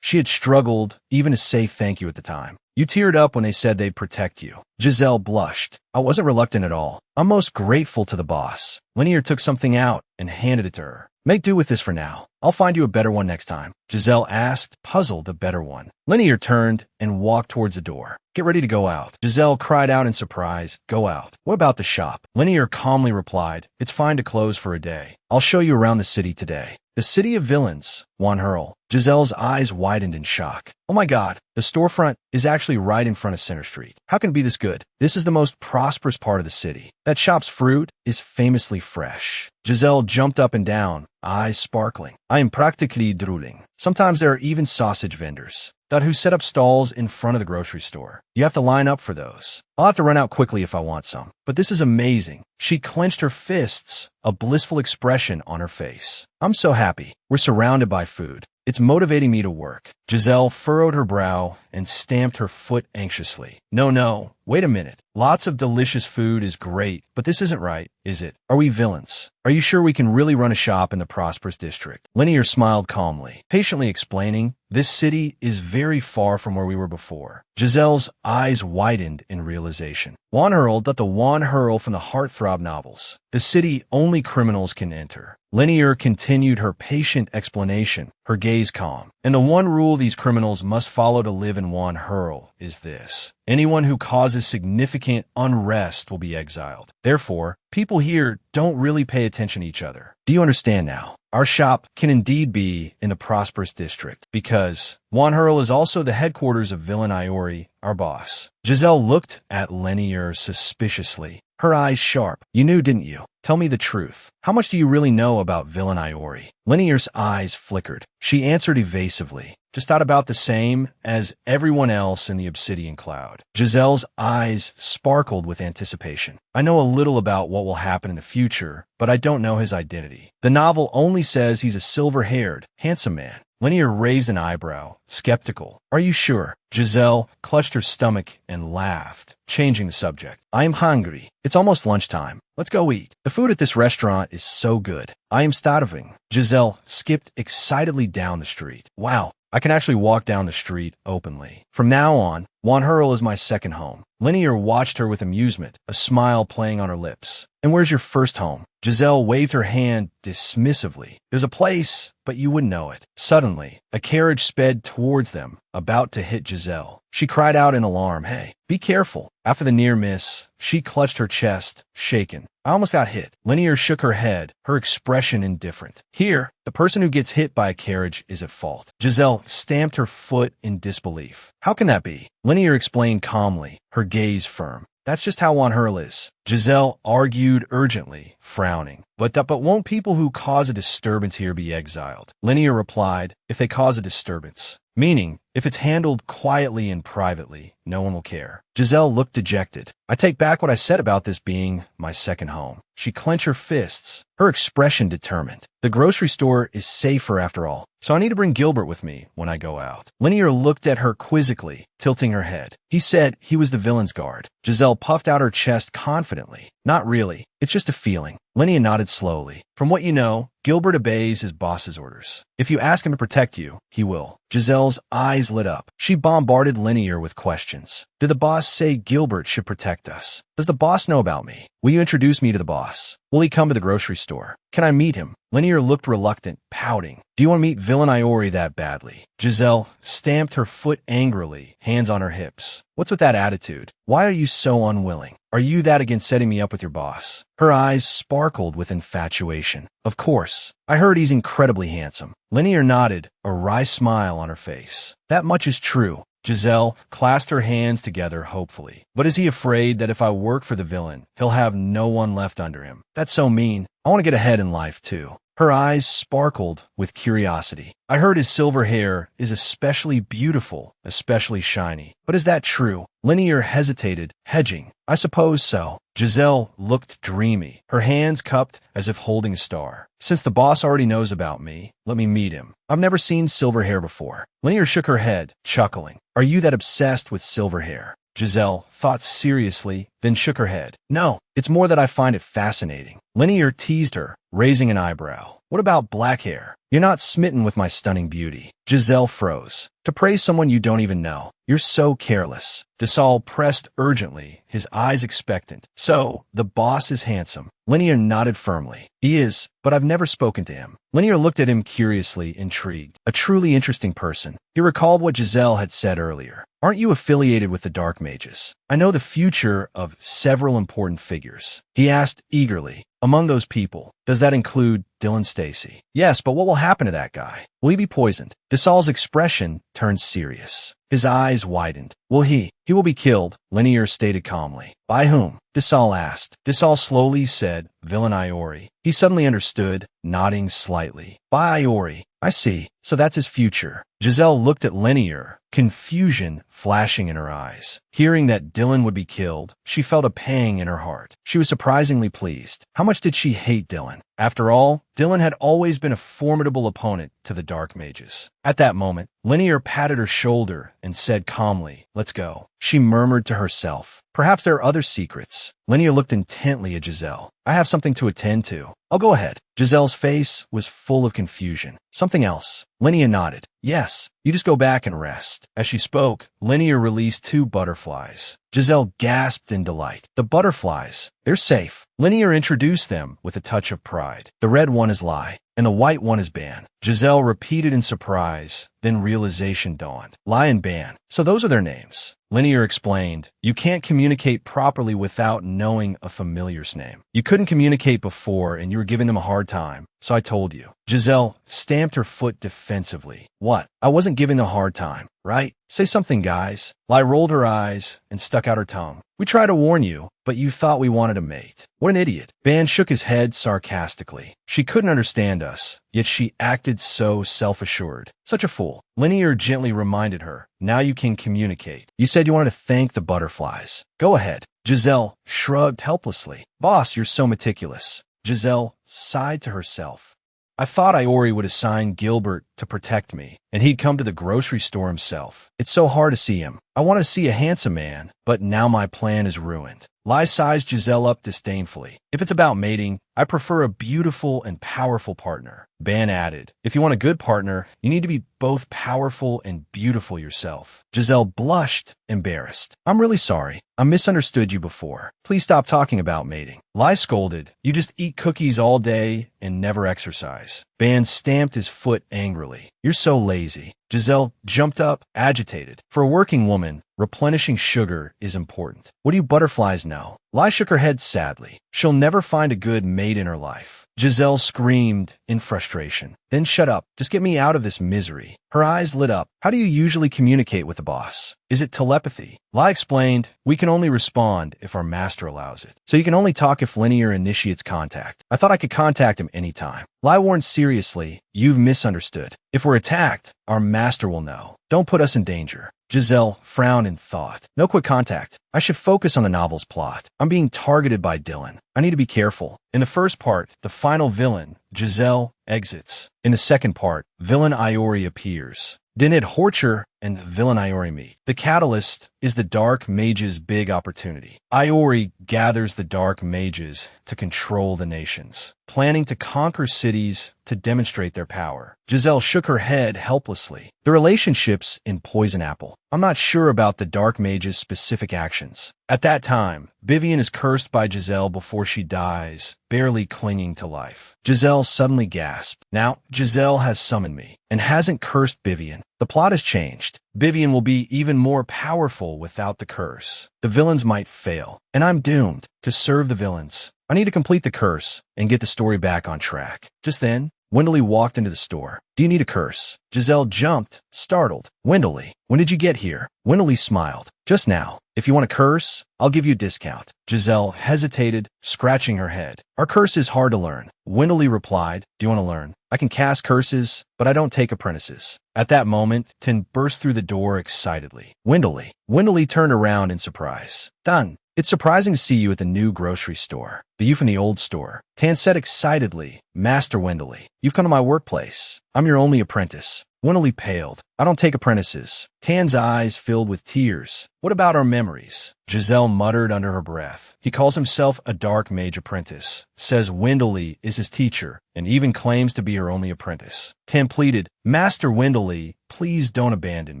she had struggled even to say thank you at the time. You teared up when they said they'd protect you. Giselle blushed. I wasn't reluctant at all. I'm most grateful to the boss. Linear took something out and handed it to her. Make do with this for now. I'll find you a better one next time. Giselle asked, puzzled, a better one. Linear turned and walked towards the door. Get ready to go out. Giselle cried out in surprise. Go out. What about the shop? Linear calmly replied, it's fine to close for a day. I'll show you around the city today. The city of villains, Juan Hurl. Giselle's eyes widened in shock. Oh my God, the storefront is actually right in front of Center Street. How can it be this good? This is the most prosperous part of the city. That shop's fruit is famously fresh. Giselle jumped up and down, eyes sparkling. I am practically drooling. Sometimes there are even sausage vendors who set up stalls in front of the grocery store. You have to line up for those. I'll have to run out quickly if I want some. But this is amazing. She clenched her fists, a blissful expression on her face. I'm so happy. We're surrounded by food. It's motivating me to work. Giselle furrowed her brow and stamped her foot anxiously. No, wait a minute. Lots of delicious food is great, but this isn't right, is it? Are we villains? Are you sure we can really run a shop in the prosperous district? Linear smiled calmly, patiently explaining, this city is very far from where we were before. Giselle's eyes widened in realization. Juan Hurl got the Juan Hurl from the heartthrob novels. The city only criminals can enter. Linear continued her patient explanation, her gaze calm. And the one rule these criminals must follow to live in Juan Hurl is this. Anyone who causes significant unrest will be exiled. Therefore, people here don't really pay attention to each other. Do you understand now? Our shop can indeed be in the prosperous district because Juan Hurl is also the headquarters of Villain Iori, our boss. Giselle looked at Linear suspiciously, her eyes sharp. You knew, didn't you? Tell me the truth. How much do you really know about Villain Iori? Linear's eyes flickered. She answered evasively. Just about the same as everyone else in the Obsidian Cloud. Giselle's eyes sparkled with anticipation. I know a little about what will happen in the future, but I don't know his identity. The novel only says he's a silver-haired, handsome man. Linear raised an eyebrow, skeptical. Are you sure? Giselle clutched her stomach and laughed, changing the subject. I am hungry. It's almost lunchtime. Let's go eat. The food at this restaurant is so good. I am starving. Giselle skipped excitedly down the street. Wow. I can actually walk down the street openly. From now on, Juan Hurl is my second home. Linear watched her with amusement, a smile playing on her lips. And where's your first home? Giselle waved her hand dismissively. There's a place, but you wouldn't know it. Suddenly, a carriage sped towards them, about to hit Giselle. She cried out in alarm, hey, be careful. After the near miss, she clutched her chest, shaken. I almost got hit. Linear shook her head, her expression indifferent. Here, the person who gets hit by a carriage is at fault. Giselle stamped her foot in disbelief. How can that be? Linear explained calmly, her gaze firm. That's just how Juan Hurl is. Giselle argued urgently, frowning. But won't people who cause a disturbance here be exiled? Linear replied, if they cause a disturbance. Meaning, if it's handled quietly and privately, no one will care. Giselle looked dejected. I take back what I said about this being my second home. She clenched her fists, her expression determined. The grocery store is safer after all, so I need to bring Gilbert with me when I go out. Linear looked at her quizzically, tilting her head. He said he was the villain's guard. Giselle puffed out her chest confidently. Not really. It's just a feeling. Linnea nodded slowly. From what you know, Gilbert obeys his boss's orders. If you ask him to protect you, he will. Giselle's eyes lit up. She bombarded Linear with questions. Did the boss say Gilbert should protect us? Does the boss know about me? Will you introduce me to the boss? Will he come to the grocery store? Can I meet him? Linear looked reluctant, pouting. Do you want to meet Villain Iori that badly? Giselle stamped her foot angrily, hands on her hips. What's with that attitude? Why are you so unwilling? Are you that against setting me up with your boss? Her eyes sparkled with infatuation. Of course. I heard he's incredibly handsome. Linear nodded, a wry smile on her face. That much is true. Giselle clasped her hands together hopefully. But is he afraid that if I work for the villain, he'll have no one left under him? That's so mean. I want to get ahead in life, too. Her eyes sparkled with curiosity. I heard his silver hair is especially beautiful, especially shiny. But is that true? Linear hesitated, hedging. I suppose so. Giselle looked dreamy, her hands cupped as if holding a star. Since the boss already knows about me, let me meet him. I've never seen silver hair before. Linear shook her head, chuckling. Are you that obsessed with silver hair? Giselle thought seriously, then shook her head. No, it's more that I find it fascinating. Linear teased her, raising an eyebrow. What about black hair? You're not smitten with my stunning beauty. Giselle froze. To praise someone you don't even know. You're so careless. Desal pressed urgently, his eyes expectant. So, the boss is handsome. Linear nodded firmly. He is, but I've never spoken to him. Linear looked at him curiously, intrigued. A truly interesting person. He recalled what Giselle had said earlier. Aren't you affiliated with the Dark Mages? I know the future of several important figures. He asked eagerly. Among those people, does that include Dylan Stacy? Yes, but what will happen to that guy? Will he be poisoned? Desal's expression turned serious. His eyes widened. Will he? He will be killed, Linear stated calmly. By whom? Desal asked. Desal slowly said, Villain Iori. He suddenly understood, nodding slightly. By Iori. I see. So that's his future. Giselle looked at Linear, confusion flashing in her eyes. Hearing that Dylan would be killed, she felt a pang in her heart. She was surprisingly pleased. How much did she hate Dylan? After all, Dylan had always been a formidable opponent to the Dark Mages. At that moment, Linear patted her shoulder and said calmly, Let's go. She murmured to herself. Perhaps there are other secrets. Linear looked intently at Giselle. I have something to attend to. I'll go ahead. Giselle's face was full of confusion. Something else. Linear nodded. Yes, you just go back and rest. As she spoke, Linear released 2 butterflies. Giselle gasped in delight. The butterflies. They're safe. Linear introduced them with a touch of pride. The red one is Lai, and the white one is Ban. Giselle repeated in surprise, then realization dawned. Lai and Ban. So those are their names. Linear explained, you can't communicate properly without knowing a familiar's name. You couldn't communicate before and you were giving them a hard time, so I told you. Giselle stamped her foot defensively. What? I wasn't giving them a hard time, right? Say something, guys. Lai rolled her eyes and stuck out her tongue. We tried to warn you, but you thought we wanted a mate. What an idiot. Ban shook his head sarcastically. She couldn't understand us, yet she acted so self-assured. Such a fool. Linear gently reminded her, now you can communicate. You said you wanted to thank the butterflies. Go ahead. Giselle shrugged helplessly. Boss, you're so meticulous. Giselle sighed to herself. I thought Iori would assign Gilbert to protect me, and he'd come to the grocery store himself. It's so hard to see him. I want to see a handsome man, but now my plan is ruined. Lai sized Giselle up disdainfully. If it's about mating, I prefer a beautiful and powerful partner. Ban added, if you want a good partner, you need to be both powerful and beautiful yourself. Giselle blushed, embarrassed. I'm really sorry. I misunderstood you before. Please stop talking about mating. Lai scolded, you just eat cookies all day and never exercise. Ban stamped his foot angrily. You're so lazy. Giselle jumped up, agitated. For a working woman, replenishing sugar is important. What do you butterflies know? Lai shook her head sadly. She'll never find a good mate in her life. Giselle screamed in frustration. Then shut up. Just get me out of this misery. Her eyes lit up. How do you usually communicate with the boss? Is it telepathy? Lai explained, we can only respond if our master allows it. So you can only talk if Linear initiates contact. I thought I could contact him anytime. Lai warned seriously, you've misunderstood. If we're attacked, our master will know. Don't put us in danger. Giselle frowned in thought. No quick contact. I should focus on the novel's plot. I'm being targeted by Dylan. I need to be careful. In the first part, the final villain, Giselle, exits. In the second part, villain Iori appears. Dinid Horcher and villain Iori meet. The catalyst is the Dark Mage's big opportunity. Iori gathers the Dark Mages to control the nations, planning to conquer cities to demonstrate their power. Giselle shook her head helplessly. The relationships in Poison Apple. I'm not sure about the Dark Mage's specific actions. At that time, Vivian is cursed by Giselle before she dies, barely clinging to life. Giselle suddenly gasped. Now, Giselle has summoned me and hasn't cursed Vivian. The plot has changed. Vivian will be even more powerful without the curse. The villains might fail, and I'm doomed to serve the villains. I need to complete the curse and get the story back on track. Just then, Wendeley walked into the store. Do you need a curse? Giselle jumped, startled. Wendeley, when did you get here? Wendeley smiled. Just now. If you want a curse, I'll give you a discount. Giselle hesitated, scratching her head. Our curse is hard to learn. Wendeley replied, do you want to learn? I can cast curses, but I don't take apprentices. At that moment, Tin burst through the door excitedly. Wendeley. Wendeley turned around in surprise. Done. It's surprising to see you at the new grocery store. The you from the old store. Tan said excitedly, Master Wendeley, you've come to my workplace. I'm your only apprentice. Wendeley paled. I don't take apprentices. Tan's eyes filled with tears. What about our memories? Giselle muttered under her breath. He calls himself a Dark Mage apprentice, says Wendeley is his teacher, and even claims to be her only apprentice. Tan pleaded, Master Wendeley, please don't abandon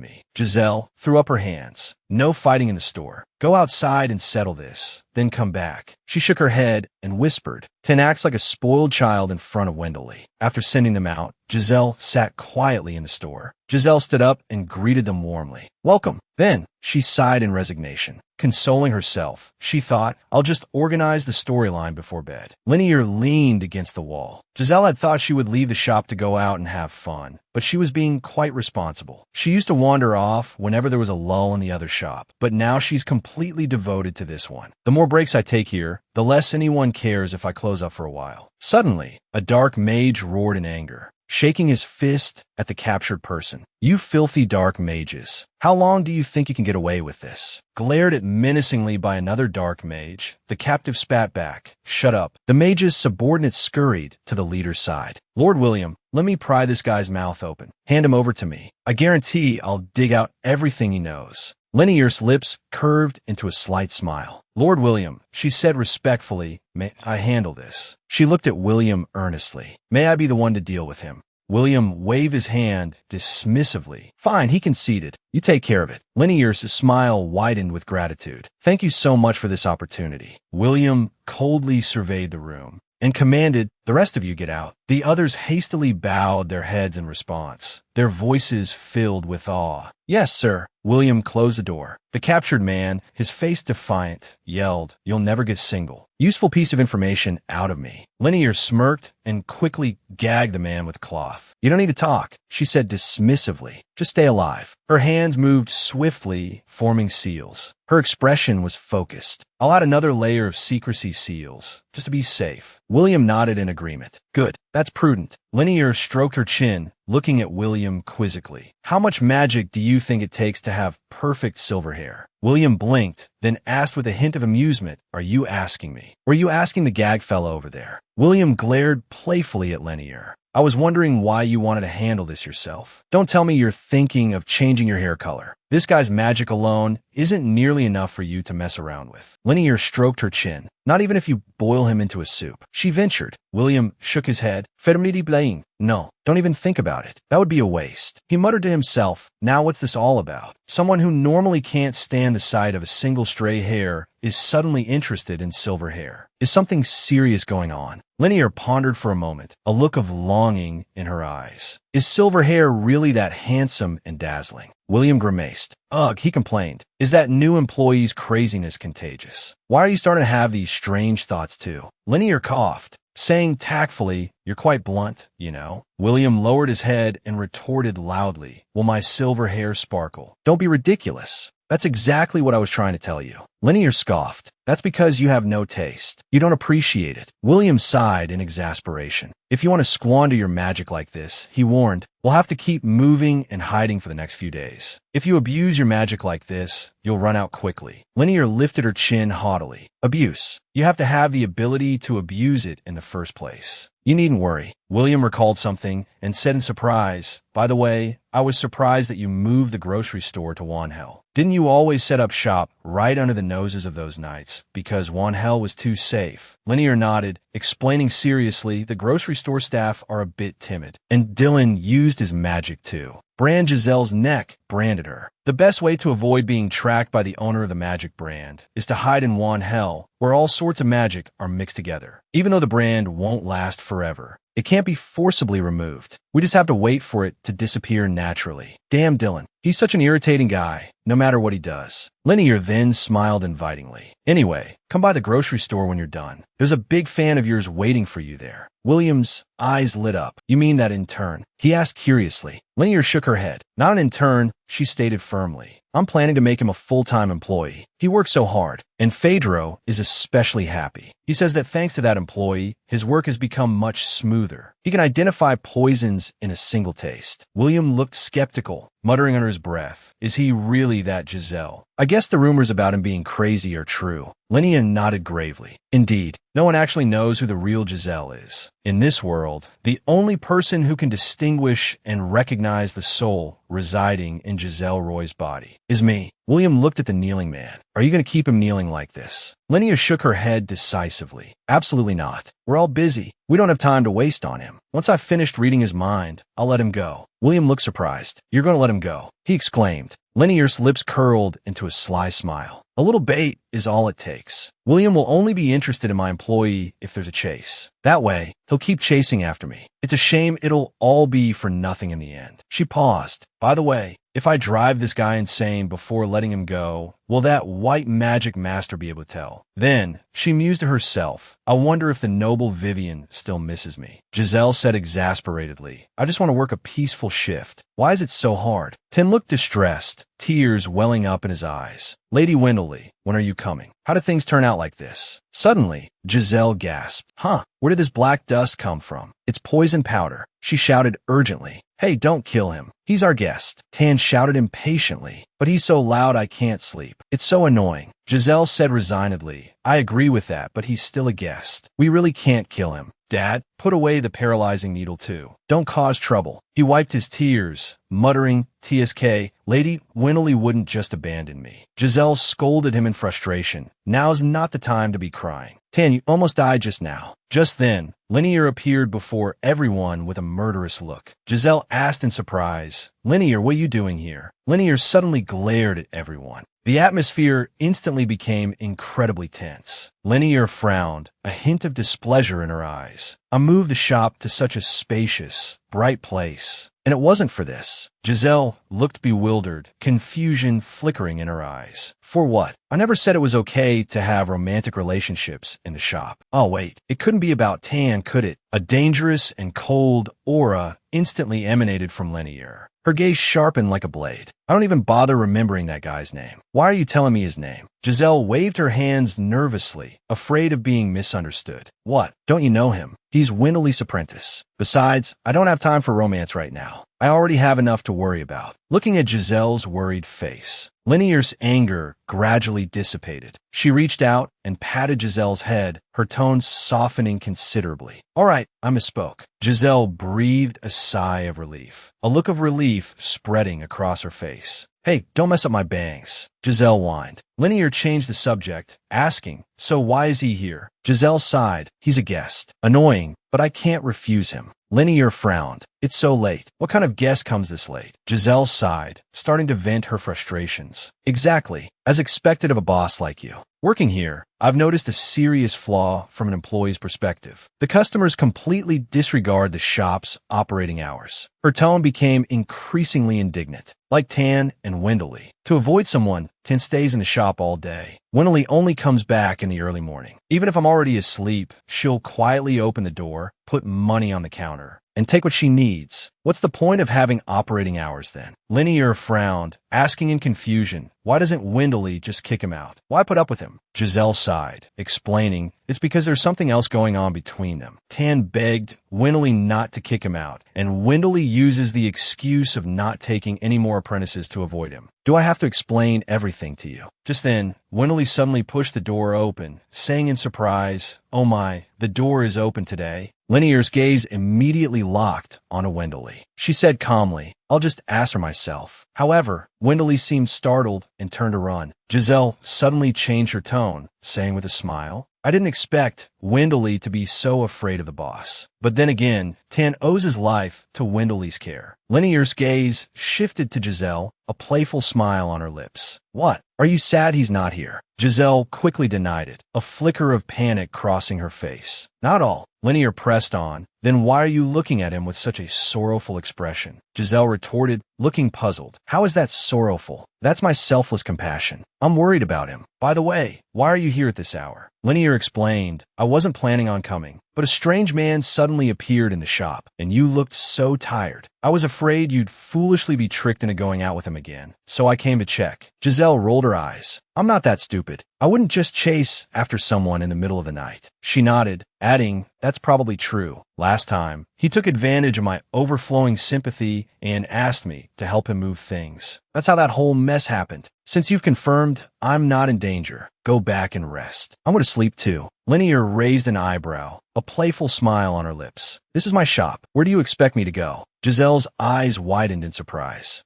me. Giselle threw up her hands. No fighting in the store. Go outside and settle this, then come back. She shook her head and whispered. Tin acts like a spoiled child in front of Wendeley. After sending them out, Giselle sat quietly in the store. Giselle stood up and greeted them warmly. Welcome. Then, she sighed in resignation. Consoling herself, she thought, I'll just organize the storyline before bed. Linear leaned against the wall. Giselle had thought she would leave the shop to go out and have fun, but she was being quite responsible. She used to wander off whenever there was a lull in the other shop, but now she's completely devoted to this one. The more breaks I take here, the less anyone cares if I close up for a while. Suddenly, a Dark Mage roared in anger, shaking his fist at the captured person. You filthy Dark Mages. How long do you think you can get away with this? Glared at menacingly by another Dark Mage, the captive spat back. Shut up. The mage's subordinate scurried to the leader's side. Lord William, let me pry this guy's mouth open. Hand him over to me. I guarantee I'll dig out everything he knows. Linear's lips curved into a slight smile. Lord William, she said respectfully, may I handle this? She looked at William earnestly. May I be the one to deal with him? William waved his hand dismissively. Fine, he conceded. You take care of it. Linear's smile widened with gratitude. Thank you so much for this opportunity. William coldly surveyed the room and commanded, the rest of you get out. The others hastily bowed their heads in response, their voices filled with awe. Yes, sir. William closed the door. The captured man, his face defiant, yelled, You'll never get single. Useful piece of information out of me. Linear smirked and quickly gagged the man with a cloth. You don't need to talk, she said dismissively. Just stay alive. Her hands moved swiftly, forming seals. Her expression was focused. I'll add another layer of secrecy seals, just to be safe. William nodded in agreement. Good. That's prudent. Linear stroked her chin, looking at William quizzically. How much magic do you think it takes to have perfect silver hair? William blinked, then asked with a hint of amusement, Are you asking me? Or are you asking the gag fellow over there? William glared playfully at Linear. I was wondering why you wanted to handle this yourself. Don't tell me you're thinking of changing your hair color. This guy's magic alone isn't nearly enough for you to mess around with. Linear stroked her chin. Not even if you boil him into a soup. She ventured. William shook his head. Fermedi Blaine. No, don't even think about it. That would be a waste. He muttered to himself, now what's this all about? Someone who normally can't stand the sight of a single stray hair is suddenly interested in silver hair. Is something serious going on? Linear pondered for a moment, a look of longing in her eyes. Is silver hair really that handsome and dazzling? William grimaced. Ugh, he complained. Is that new employee's craziness contagious? Why are you starting to have these strange thoughts too? Linear coughed, saying tactfully, You're quite blunt, you know. William lowered his head and retorted loudly, Will my silver hair sparkle? Don't be ridiculous. That's exactly what I was trying to tell you. Linear scoffed. That's because you have no taste. You don't appreciate it. William sighed in exasperation. If you want to squander your magic like this, he warned, we'll have to keep moving and hiding for the next few days. If you abuse your magic like this, you'll run out quickly. Linear lifted her chin haughtily. Abuse. You have to have the ability to abuse it in the first place. You needn't worry. William recalled something and said in surprise, by the way, I was surprised that you moved the grocery store to Wanhell. Didn't you always set up shop right under the noses of those knights because Wanhell was too safe? Linear nodded, explaining seriously the grocery store staff are a bit timid, and Dylan used his magic too. Brand Giselle's neck branded her. The best way to avoid being tracked by the owner of the magic brand is to hide in Wanhell, where all sorts of magic are mixed together. Even though the brand won't last forever, it can't be forcibly removed. We just have to wait for it to disappear naturally. Damn Dylan. He's such an irritating guy, no matter what he does. Linear then smiled invitingly. Anyway, come by the grocery store when you're done. There's a big fan of yours waiting for you there. William's eyes lit up. You mean that intern? He asked curiously. Linear shook her head. Not an intern, she stated firmly. I'm planning to make him a full-time employee. He works so hard, and Phaedro is especially happy. He says that thanks to that employee, his work has become much smoother. He can identify poisons in a single taste. William looked skeptical, muttering under his breath. Is he really that Giselle? I guess the rumors about him being crazy are true. Linnea nodded gravely. Indeed, no one actually knows who the real Giselle is. In this world, the only person who can distinguish and recognize the soul residing in Giselle Roy's body is me. William looked at the kneeling man. Are you going to keep him kneeling like this? Linnea shook her head decisively. Absolutely not. We're all busy. We don't have time to waste on him. Once I've finished reading his mind, I'll let him go. William looked surprised. You're going to let him go? He exclaimed. Linear's lips curled into a sly smile. A little bait is all it takes. William will only be interested in my employee if there's a chase. That way, he'll keep chasing after me. It's a shame it'll all be for nothing in the end. She paused. By the way, if I drive this guy insane before letting him go, will that white magic master be able to tell? Then, she mused to herself, I wonder if the noble Vivian still misses me. Giselle said exasperatedly, I just want to work a peaceful shift. Why is it so hard? Tim looked distressed, tears welling up in his eyes. Lady Wendeley, when are you coming? How did things turn out like this? Suddenly, Giselle gasped. Where did this black dust come from? It's poison powder. She shouted urgently. Hey, don't kill him. He's our guest. Tan shouted impatiently. But he's so loud I can't sleep. It's so annoying. Giselle said resignedly. I agree with that, but he's still a guest. We really can't kill him. Dad, put away the paralyzing needle too. Don't cause trouble. He wiped his tears, muttering, TSK, Lady Winley wouldn't just abandon me. Giselle scolded him in frustration. Now's not the time to be crying. Tan, you almost died just now. Just then, Linear appeared before everyone with a murderous look. Giselle asked in surprise, Linear, what are you doing here? Linear suddenly glared at everyone. The atmosphere instantly became incredibly tense. Linear frowned, a hint of displeasure in her eyes. I moved the shop to such a spacious, bright place, and it wasn't for this. Giselle looked bewildered, confusion flickering in her eyes. For what? I never said it was okay to have romantic relationships in the shop. Oh wait, it couldn't be about Tan, could it? A dangerous and cold aura instantly emanated from Linear. Her gaze sharpened like a blade. I don't even bother remembering that guy's name. Why are you telling me his name? Giselle waved her hands nervously, afraid of being misunderstood. What? Don't you know him? He's Winley's apprentice. Besides, I don't have time for romance right now. I already have enough to worry about. Looking at Giselle's worried face, Linear's anger gradually dissipated. She reached out and patted Giselle's head, her tone softening considerably. All right, I misspoke. Giselle breathed a sigh of relief, a look of relief spreading across her face. Hey, don't mess up my bangs. Giselle whined. Linear changed the subject, asking, so why is he here? Giselle sighed. He's a guest. Annoying, but I can't refuse him. Linear frowned. It's so late. What kind of guest comes this late? Giselle sighed, starting to vent her frustrations. Exactly, as expected of a boss like you. Working here, I've noticed a serious flaw from an employee's perspective. The customers completely disregard the shop's operating hours. Her tone became increasingly indignant, like Tan and Wendeley. To avoid someone, Tan stays in the shop all day. Wendeley only comes back in the early morning. Even if I'm already asleep, she'll quietly open the door, put money on the counter, and take what she needs. What's the point of having operating hours then? Linear frowned, asking in confusion, why doesn't Wendley just kick him out? Why put up with him? Giselle sighed, explaining, it's because there's something else going on between them. Tan begged Wendley not to kick him out, and Wendley uses the excuse of not taking any more apprentices to avoid him. Do I have to explain everything to you? Just then, Wendley suddenly pushed the door open, saying in surprise, oh my, the door is open today. Linear's gaze immediately locked onto Wendley. She said calmly, I'll just ask her myself. However, Wendley seemed startled and turned to run. Giselle suddenly changed her tone, saying with a smile, I didn't expect Wendley to be so afraid of the boss. But then again, Tan owes his life to Wendley's care. Linear's gaze shifted to Giselle, a playful smile on her lips. What? Are you sad he's not here? Giselle quickly denied it, a flicker of panic crossing her face. Not all. Linear pressed on. Then why are you looking at him with such a sorrowful expression? Giselle retorted, looking puzzled. How is that sorrowful? That's my selfless compassion. I'm worried about him. By the way, why are you here at this hour? Linear explained, I wasn't planning on coming, but a strange man suddenly appeared in the shop, and you looked so tired. I was afraid you'd foolishly be tricked into going out with him again, so I came to check. Giselle rolled her eyes. I'm not that stupid. I wouldn't just chase after someone in the middle of the night. She nodded, adding, that's probably true. Last time, he took advantage of my overflowing sympathy and asked me to help him move things. That's how that whole mess happened. Since you've confirmed I'm not in danger, go back and rest. I'm going to sleep too. Linear raised an eyebrow, a playful smile on her lips. This is my shop. Where do you expect me to go? Giselle's eyes widened in surprise.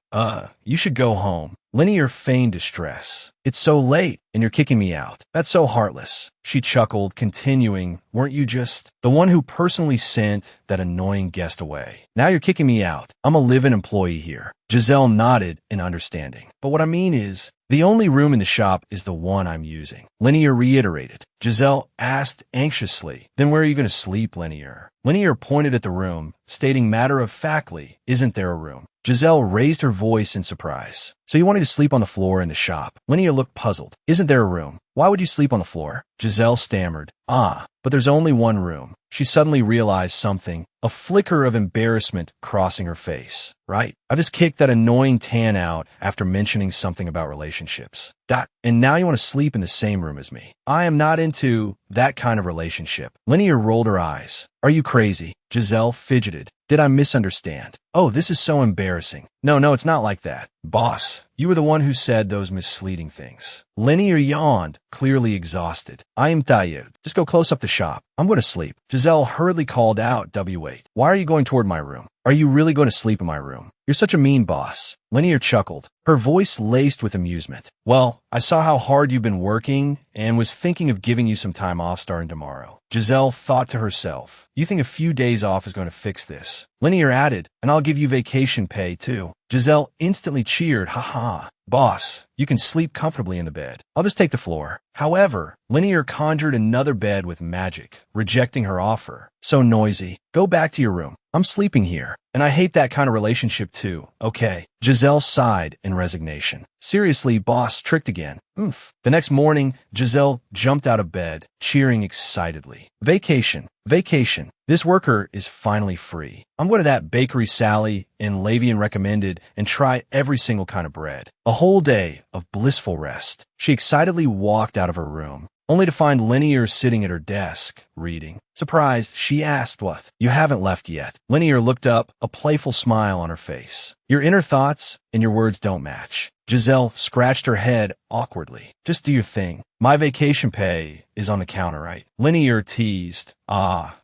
You should go home. Linear feigned distress. It's so late, and you're kicking me out. That's so heartless. She chuckled, continuing, weren't you just the one who personally sent that annoying guest away? Now you're kicking me out. I'm a live-in employee here. Giselle nodded in understanding. But what I mean is, the only room in the shop is the one I'm using. Linear reiterated. Giselle asked anxiously, then where are you going to sleep, Linear? Linear pointed at the room, stating matter-of-factly, isn't there a room? Giselle raised her voice in surprise. So you wanted to sleep on the floor in the shop? Linear looked puzzled. Isn't there a room? Why would you sleep on the floor? Giselle stammered. But there's only one room. She suddenly realized something, a flicker of embarrassment crossing her face. Right? I just kicked that annoying Tan out after mentioning something about relationships. And now you want to sleep in the same room as me. I am not into that kind of relationship. Linear rolled her eyes. Are you crazy? Giselle fidgeted. Did I misunderstand? Oh, this is so embarrassing. No, it's not like that. Boss, you were the one who said those misleading things. Linear yawned, clearly exhausted. I am tired. Just go close up the shop. I'm going to sleep. Giselle hurriedly called out, W8. Why are you going toward my room? Are you really going to sleep in my room? You're such a mean boss. Linear chuckled, her voice laced with amusement. Well, I saw how hard you've been working and was thinking of giving you some time off starting tomorrow. Giselle thought to herself, you think a few days off is going to fix this? Linear added, and I'll give you vacation pay too. Giselle instantly cheered, haha. Boss, you can sleep comfortably in the bed. I'll just take the floor. However, Linear conjured another bed with magic, rejecting her offer. So noisy. Go back to your room. I'm sleeping here. And I hate that kind of relationship too. Okay. Giselle sighed in resignation. Seriously, boss, tricked again. Oof. The next morning, Giselle jumped out of bed, cheering excitedly. Vacation. Vacation. This worker is finally free. I'm going to that bakery Sally in Lavian recommended and try every single kind of bread. A whole day of blissful rest. She excitedly walked out of her room, only to find Linear sitting at her desk, reading. Surprised, she asked, what? You haven't left yet. Linear looked up, a playful smile on her face. Your inner thoughts and your words don't match. Giselle scratched her head awkwardly. Just do your thing. My vacation pay is on the counter, right? Linear teased.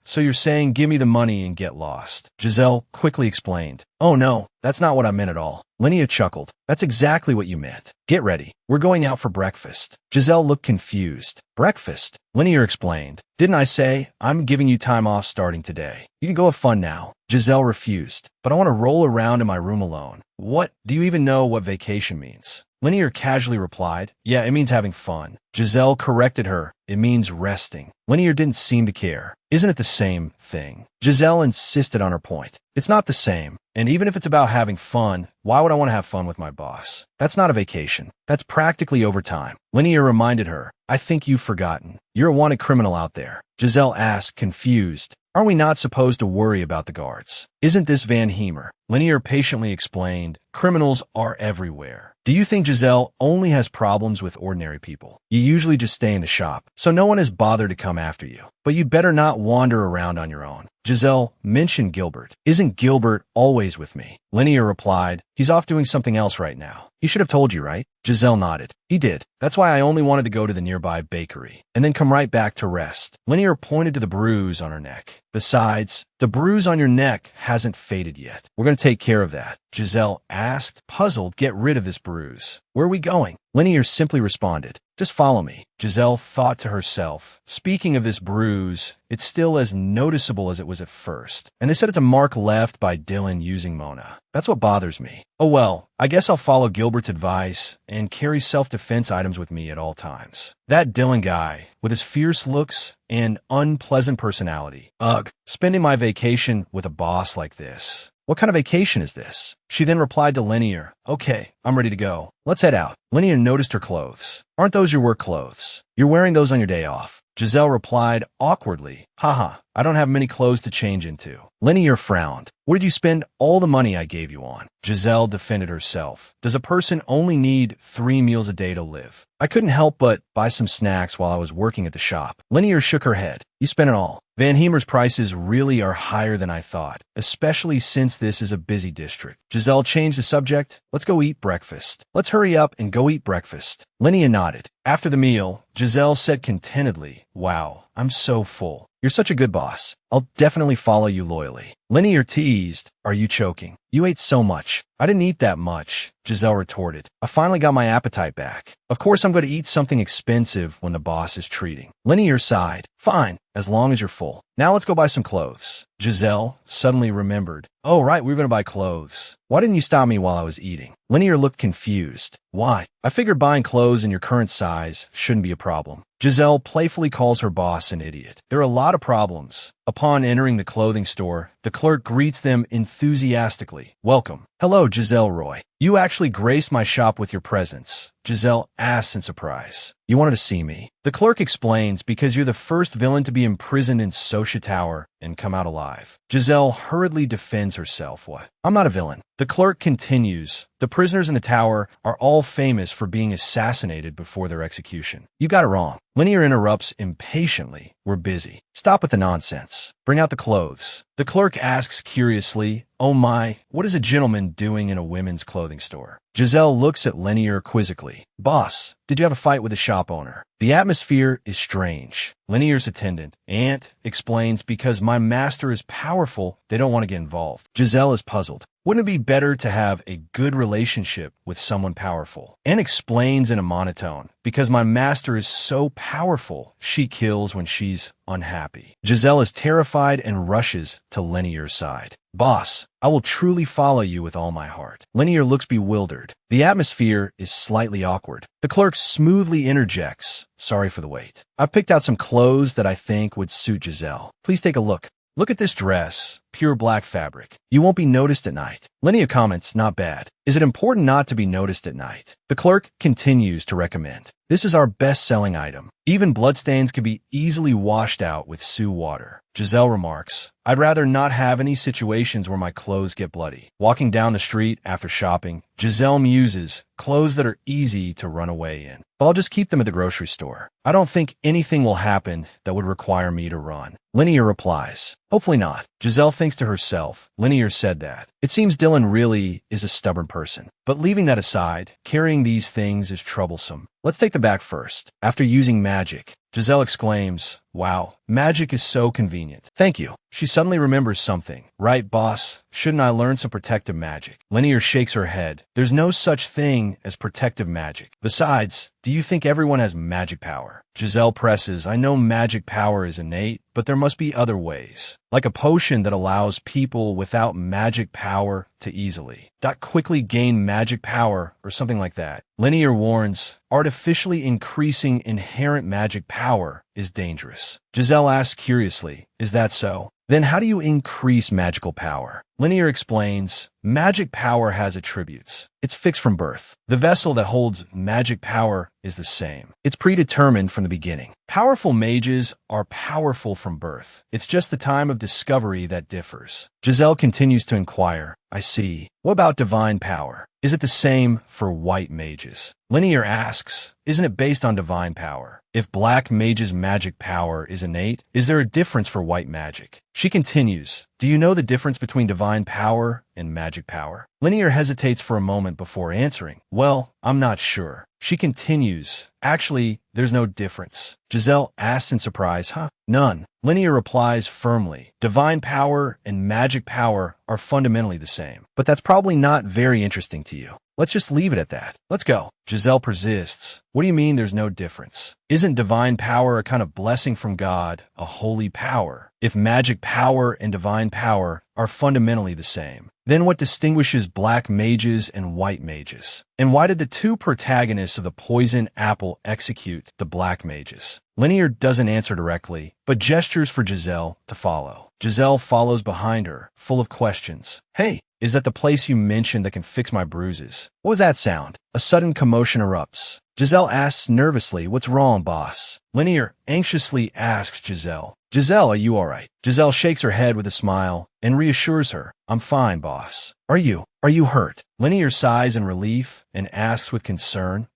So you're saying give me the money and get lost. Giselle quickly explained. Oh no, that's not what I meant at all. Linear chuckled. That's exactly what you meant. Get ready. We're going out for breakfast. Giselle looked confused. Breakfast? Linear explained. Didn't I say I'm giving you time off starting today? You can go have fun now. Giselle refused. But I want to roll around in my room alone. What? Do you even know what vacation means? Linear casually replied, yeah, it means having fun. Giselle corrected her, it means resting. Linear didn't seem to care. Isn't it the same thing? Giselle insisted on her point. It's not the same. And even if it's about having fun, why would I want to have fun with my boss? That's not a vacation. That's practically overtime. Linear reminded her, I think you've forgotten. You're a wanted criminal out there. Giselle asked, confused. Are we not supposed to worry about the guards? Isn't this Van Hemer? Linear patiently explained, criminals are everywhere. Do you think Giselle only has problems with ordinary people? You usually just stay in the shop, so no one has bothered to come after you. But you'd better not wander around on your own. Giselle mentioned Gilbert. Isn't Gilbert always with me? Linear replied, he's off doing something else right now. He should have told you, right? Giselle nodded. He did. That's why I only wanted to go to the nearby bakery, and then come right back to rest. Linear pointed to the bruise on her neck. Besides, the bruise on your neck hasn't faded yet. We're going to take care of that. Giselle asked, puzzled, get rid of this bruise. Where are we going? Linear simply responded, just follow me. Giselle thought to herself, speaking of this bruise, it's still as noticeable as it was at first. And they said it's a mark left by Dylan using Mona. That's what bothers me. Oh well, I guess I'll follow Gilbert's advice and carry self-defense items with me at all times. That Dylan guy, with his fierce looks and unpleasant personality. Ugh, spending my vacation with a boss like this. What kind of vacation is this? She then replied to Linear, okay, I'm ready to go. Let's head out. Linear noticed her clothes. Aren't those your work clothes? You're wearing those on your day off. Giselle replied awkwardly, haha, I don't have many clothes to change into. Linear frowned. What did you spend all the money I gave you on? Giselle defended herself. Does a person only need 3 meals a day to live? I couldn't help but buy some snacks while I was working at the shop. Linear shook her head. You spent it all. Van Hemer's prices really are higher than I thought, especially since this is a busy district. Giselle changed the subject. Let's go eat breakfast. Let's hurry up and go eat breakfast. Linear nodded. After the meal, Giselle said contentedly, wow, I'm so full. You're such a good boss. I'll definitely follow you loyally. Linear teased, are you choking? You ate so much. I didn't eat that much, Giselle retorted. I finally got my appetite back. Of course I'm going to eat something expensive when the boss is treating. Linear sighed. Fine, as long as you're full. Now let's go buy some clothes. Giselle suddenly remembered. Oh, right, we were going to buy clothes. Why didn't you stop me while I was eating? Linear looked confused. Why? I figured buying clothes in your current size shouldn't be a problem. Giselle playfully calls her boss an idiot. There are a lot of problems. Upon entering the clothing store, the clerk greets them enthusiastically. Welcome. Hello, Giselle Roy. You actually graced my shop with your presence. Giselle asks in surprise. You wanted to see me? The clerk explains, because you're the first villain to be imprisoned in Sosha Tower and come out alive. Giselle hurriedly defends herself. What? I'm not a villain. The clerk continues. The prisoners in the tower are all famous for being assassinated before their execution. You got it wrong. Linear interrupts impatiently. We're busy. Stop with the nonsense. Bring out the clothes. The clerk asks curiously, oh my, what is a gentleman doing in a women's clothing store? Giselle looks at Linear quizzically. Boss, did you have a fight with the shop owner? The atmosphere is strange. Linear's attendant, Aunt, explains, because my master is powerful, they don't want to get involved. Giselle is puzzled. Wouldn't it be better to have a good relationship with someone powerful? Aunt explains in a monotone, because my master is so powerful, she kills when she's unhappy. Giselle is terrified and rushes to Linear's side. Boss, I will truly follow you with all my heart. Linear looks bewildered. The atmosphere is slightly awkward. The clerk smoothly interjects. Sorry for the wait. I've picked out some clothes that I think would suit Giselle. Please take a look. Look at this dress. Pure black fabric. You won't be noticed at night. Linear comments, not bad. Is it important not to be noticed at night? The clerk continues to recommend. This is our best-selling item. Even bloodstains can be easily washed out with Sioux water. Giselle remarks, I'd rather not have any situations where my clothes get bloody. Walking down the street after shopping, Giselle muses, clothes that are easy to run away in. But I'll just keep them at the grocery store. I don't think anything will happen that would require me to run. Linear replies, hopefully not. Giselle thinks to herself, Linear said that. It seems Dylan really is a stubborn person. But leaving that aside, carrying these things is troublesome. Let's take the bag first. After using magic, Giselle exclaims, wow, magic is so convenient. Thank you. She suddenly remembers something. Right, boss? Shouldn't I learn some protective magic? Linear shakes her head. There's no such thing as protective magic. Besides, do you think everyone has magic power? Giselle presses, I know magic power is innate, but there must be other ways. Like a potion that allows people without magic power to easily, quickly gain magic power or something like that. Linear warns, artificially increasing inherent magic power is dangerous. Giselle asks curiously, is that so? Then how do you increase magical power? Linear explains, magic power has attributes. It's fixed from birth. The vessel that holds magic power is the same. It's predetermined from the beginning. Powerful mages are powerful from birth. It's just the time of discovery that differs. Giselle continues to inquire, I see. What about divine power? Is it the same for white mages? Linear asks, isn't it based on divine power? If black mage's magic power is innate, is there a difference for white magic? She continues, do you know the difference between divine power and magic power? Linear hesitates for a moment before answering. Well, I'm not sure. She continues, actually, there's no difference. Giselle asks in surprise, huh? None. Linear replies firmly, divine power and magic power are fundamentally the same. But that's probably not very interesting to you. Let's just leave it at that. Let's go. Giselle persists. What do you mean there's no difference? Isn't divine power a kind of blessing from God, a holy power? If magic power and divine power are fundamentally the same, then what distinguishes black mages and white mages? And why did the two protagonists of the poison apple execute the black mages? Linear doesn't answer directly, but gestures for Giselle to follow. Giselle follows behind her, full of questions. Hey, is that the place you mentioned that can fix my bruises? What was that sound? A sudden commotion erupts. Giselle asks nervously, what's wrong, boss? Linear anxiously asks Giselle, Giselle, are you all right? Giselle shakes her head with a smile and reassures her, I'm fine, boss. Are you hurt? Linear sighs in relief and asks with concern,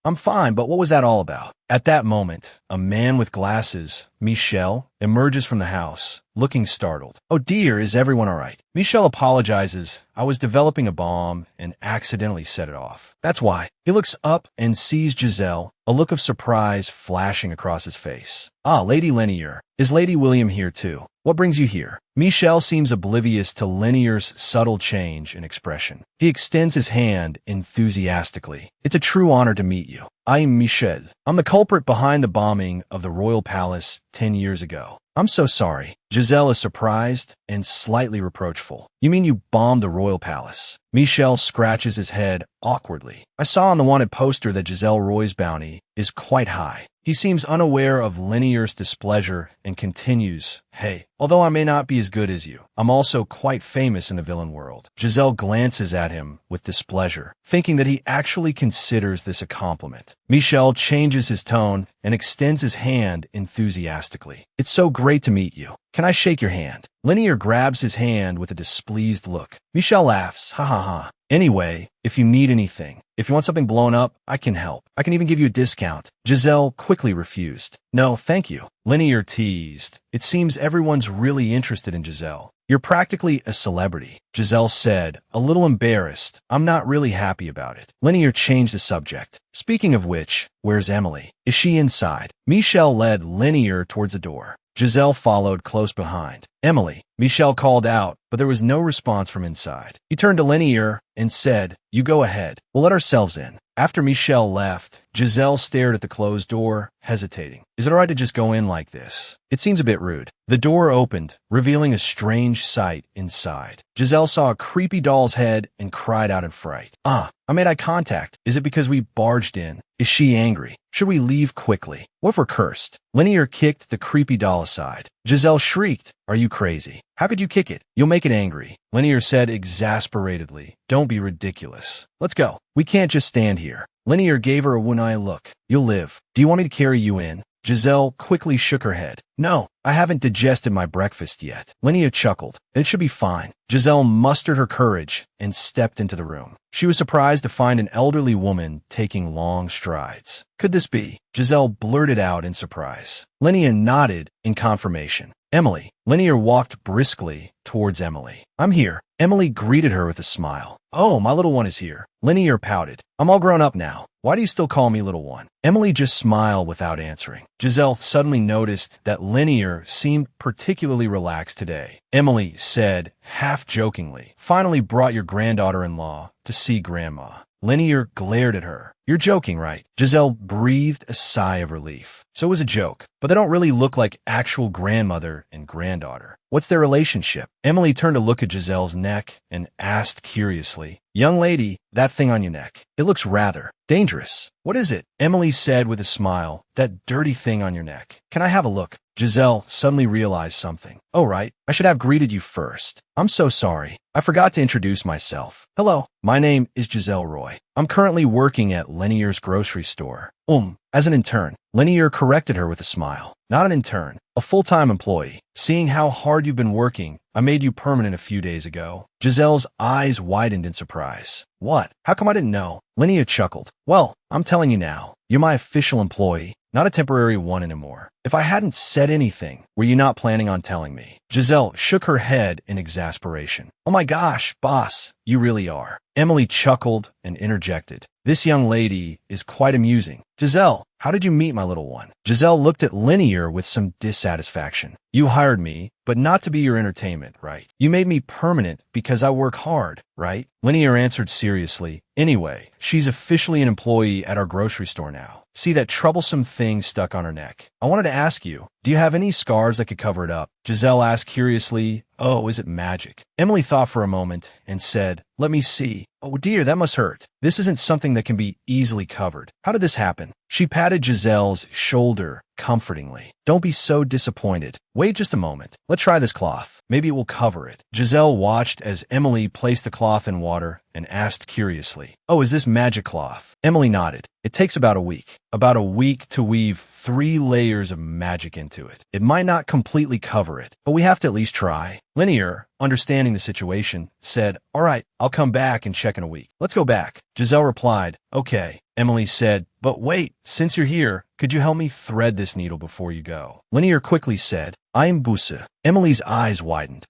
I'm fine, but what was that all about? At that moment, a man with glasses, Michel, emerges from the house, looking startled. Oh dear, is everyone all right? Michel apologizes. I was developing a bomb and accidentally set it off. That's why. He looks up and sees Giselle, a look of surprise flashing across his face. Ah, Lady Linear. Is Lady William here too? What brings you here? Michel seems oblivious to Linear's subtle change in expression. He extends his hand enthusiastically. It's a true honor to meet you. I am Michel. I'm the culprit behind the bombing of the royal palace 10 years ago. I'm so sorry. Giselle is surprised and slightly reproachful. You mean you bombed the royal palace? Michel scratches his head awkwardly. I saw on the wanted poster that Giselle Roy's bounty is quite high. He seems unaware of Linear's displeasure and continues, hey, although I may not be as good as you, I'm also quite famous in the villain world. Giselle glances at him with displeasure, thinking that he actually considers this a compliment. Michel changes his tone and extends his hand enthusiastically. It's so great to meet you. Can I shake your hand? Linear grabs his hand with a displeased look. Michel laughs, ha ha ha. Anyway, if you need anything, if you want something blown up, I can help. I can even give you a discount. Giselle quickly refused. No, thank you. Linear teased. It seems everyone's really interested in Giselle. You're practically a celebrity, Giselle said, a little embarrassed. I'm not really happy about it. Linear changed the subject. Speaking of which, where's Emily? Is she inside? Michel led Linear towards the door. Giselle followed close behind. Emily, Michel called out, but there was no response from inside. He turned to Linear and said, you go ahead. We'll let ourselves in. After Michel left, Giselle stared at the closed door, hesitating. Is it all right to just go in like this? It seems a bit rude. The door opened, revealing a strange sight inside. Giselle saw a creepy doll's head and cried out in fright. I made eye contact. Is it because we barged in? Is she angry? Should we leave quickly? What if we're cursed? Linear kicked the creepy doll aside. Giselle shrieked, are you crazy? How could you kick it? You'll make it angry. Linear said exasperatedly, don't be ridiculous. Let's go. We can't just stand here. Linear gave her a one-eye look. You'll live. Do you want me to carry you in? Giselle quickly shook her head. No, I haven't digested my breakfast yet. Linear chuckled. It should be fine. Giselle mustered her courage and stepped into the room. She was surprised to find an elderly woman taking long strides. Could this be? Giselle blurted out in surprise. Linear nodded in confirmation. Emily. Linear walked briskly towards Emily. I'm here. Emily greeted her with a smile. Oh, my little one is here. Linear pouted. I'm all grown up now. Why do you still call me little one? Emily just smiled without answering. Giselle suddenly noticed that Linear seemed particularly relaxed today. Emily said, half jokingly, finally brought your granddaughter-in-law to see Grandma. Linear glared at her. You're joking, right? Giselle breathed a sigh of relief. So it was a joke, but they don't really look like actual grandmother and granddaughter. What's their relationship? Emily turned to look at Giselle's neck and asked curiously, young lady, that thing on your neck, it looks rather dangerous. What is it? Emily said with a smile, that dirty thing on your neck. Can I have a look? Giselle suddenly realized something. Oh, right. I should have greeted you first. I'm so sorry. I forgot to introduce myself. Hello, my name is Giselle Roy. I'm currently working at Lenier's grocery store. As an intern. Lenier corrected her with a smile. Not an intern, a full-time employee. Seeing how hard you've been working, I made you permanent a few days ago. Giselle's eyes widened in surprise. What? How come I didn't know? Lenier chuckled. Well, I'm telling you now. You're my official employee, not a temporary one anymore. If I hadn't said anything, were you not planning on telling me? Giselle shook her head in exasperation. Oh my gosh, boss, you really are. Emily chuckled and interjected. This young lady is quite amusing. Giselle, how did you meet my little one? Giselle looked at Lenier with some dissatisfaction. You hired me, but not to be your entertainment, right? You made me permanent because I work hard, right? Lenier answered seriously. Anyway, she's officially an employee at our grocery store now. See that troublesome thing stuck on her neck? I wanted to ask you, do you have any scars that could cover it up? Giselle asked curiously. Oh, is it magic? Emily thought for a moment and said, let me see. Oh dear, that must hurt. This isn't something that can be easily covered. How did this happen? She patted Giselle's shoulder comfortingly. Don't be so disappointed. Wait just a moment. Let's try this cloth. Maybe it will cover it. Giselle watched as Emily placed the cloth in water and asked curiously, oh, is this magic cloth? Emily nodded. It takes about a week. About a week to weave 3 layers of magic into it. It might not completely cover it, but we have to at least try. Lenier, understanding the situation, said, all right, I'll come back and check in a week. Let's go back. Giselle replied, okay. Emily said, but wait, since you're here, could you help me thread this needle before you go? Lenier quickly said, I am Busa. Emily's eyes widened.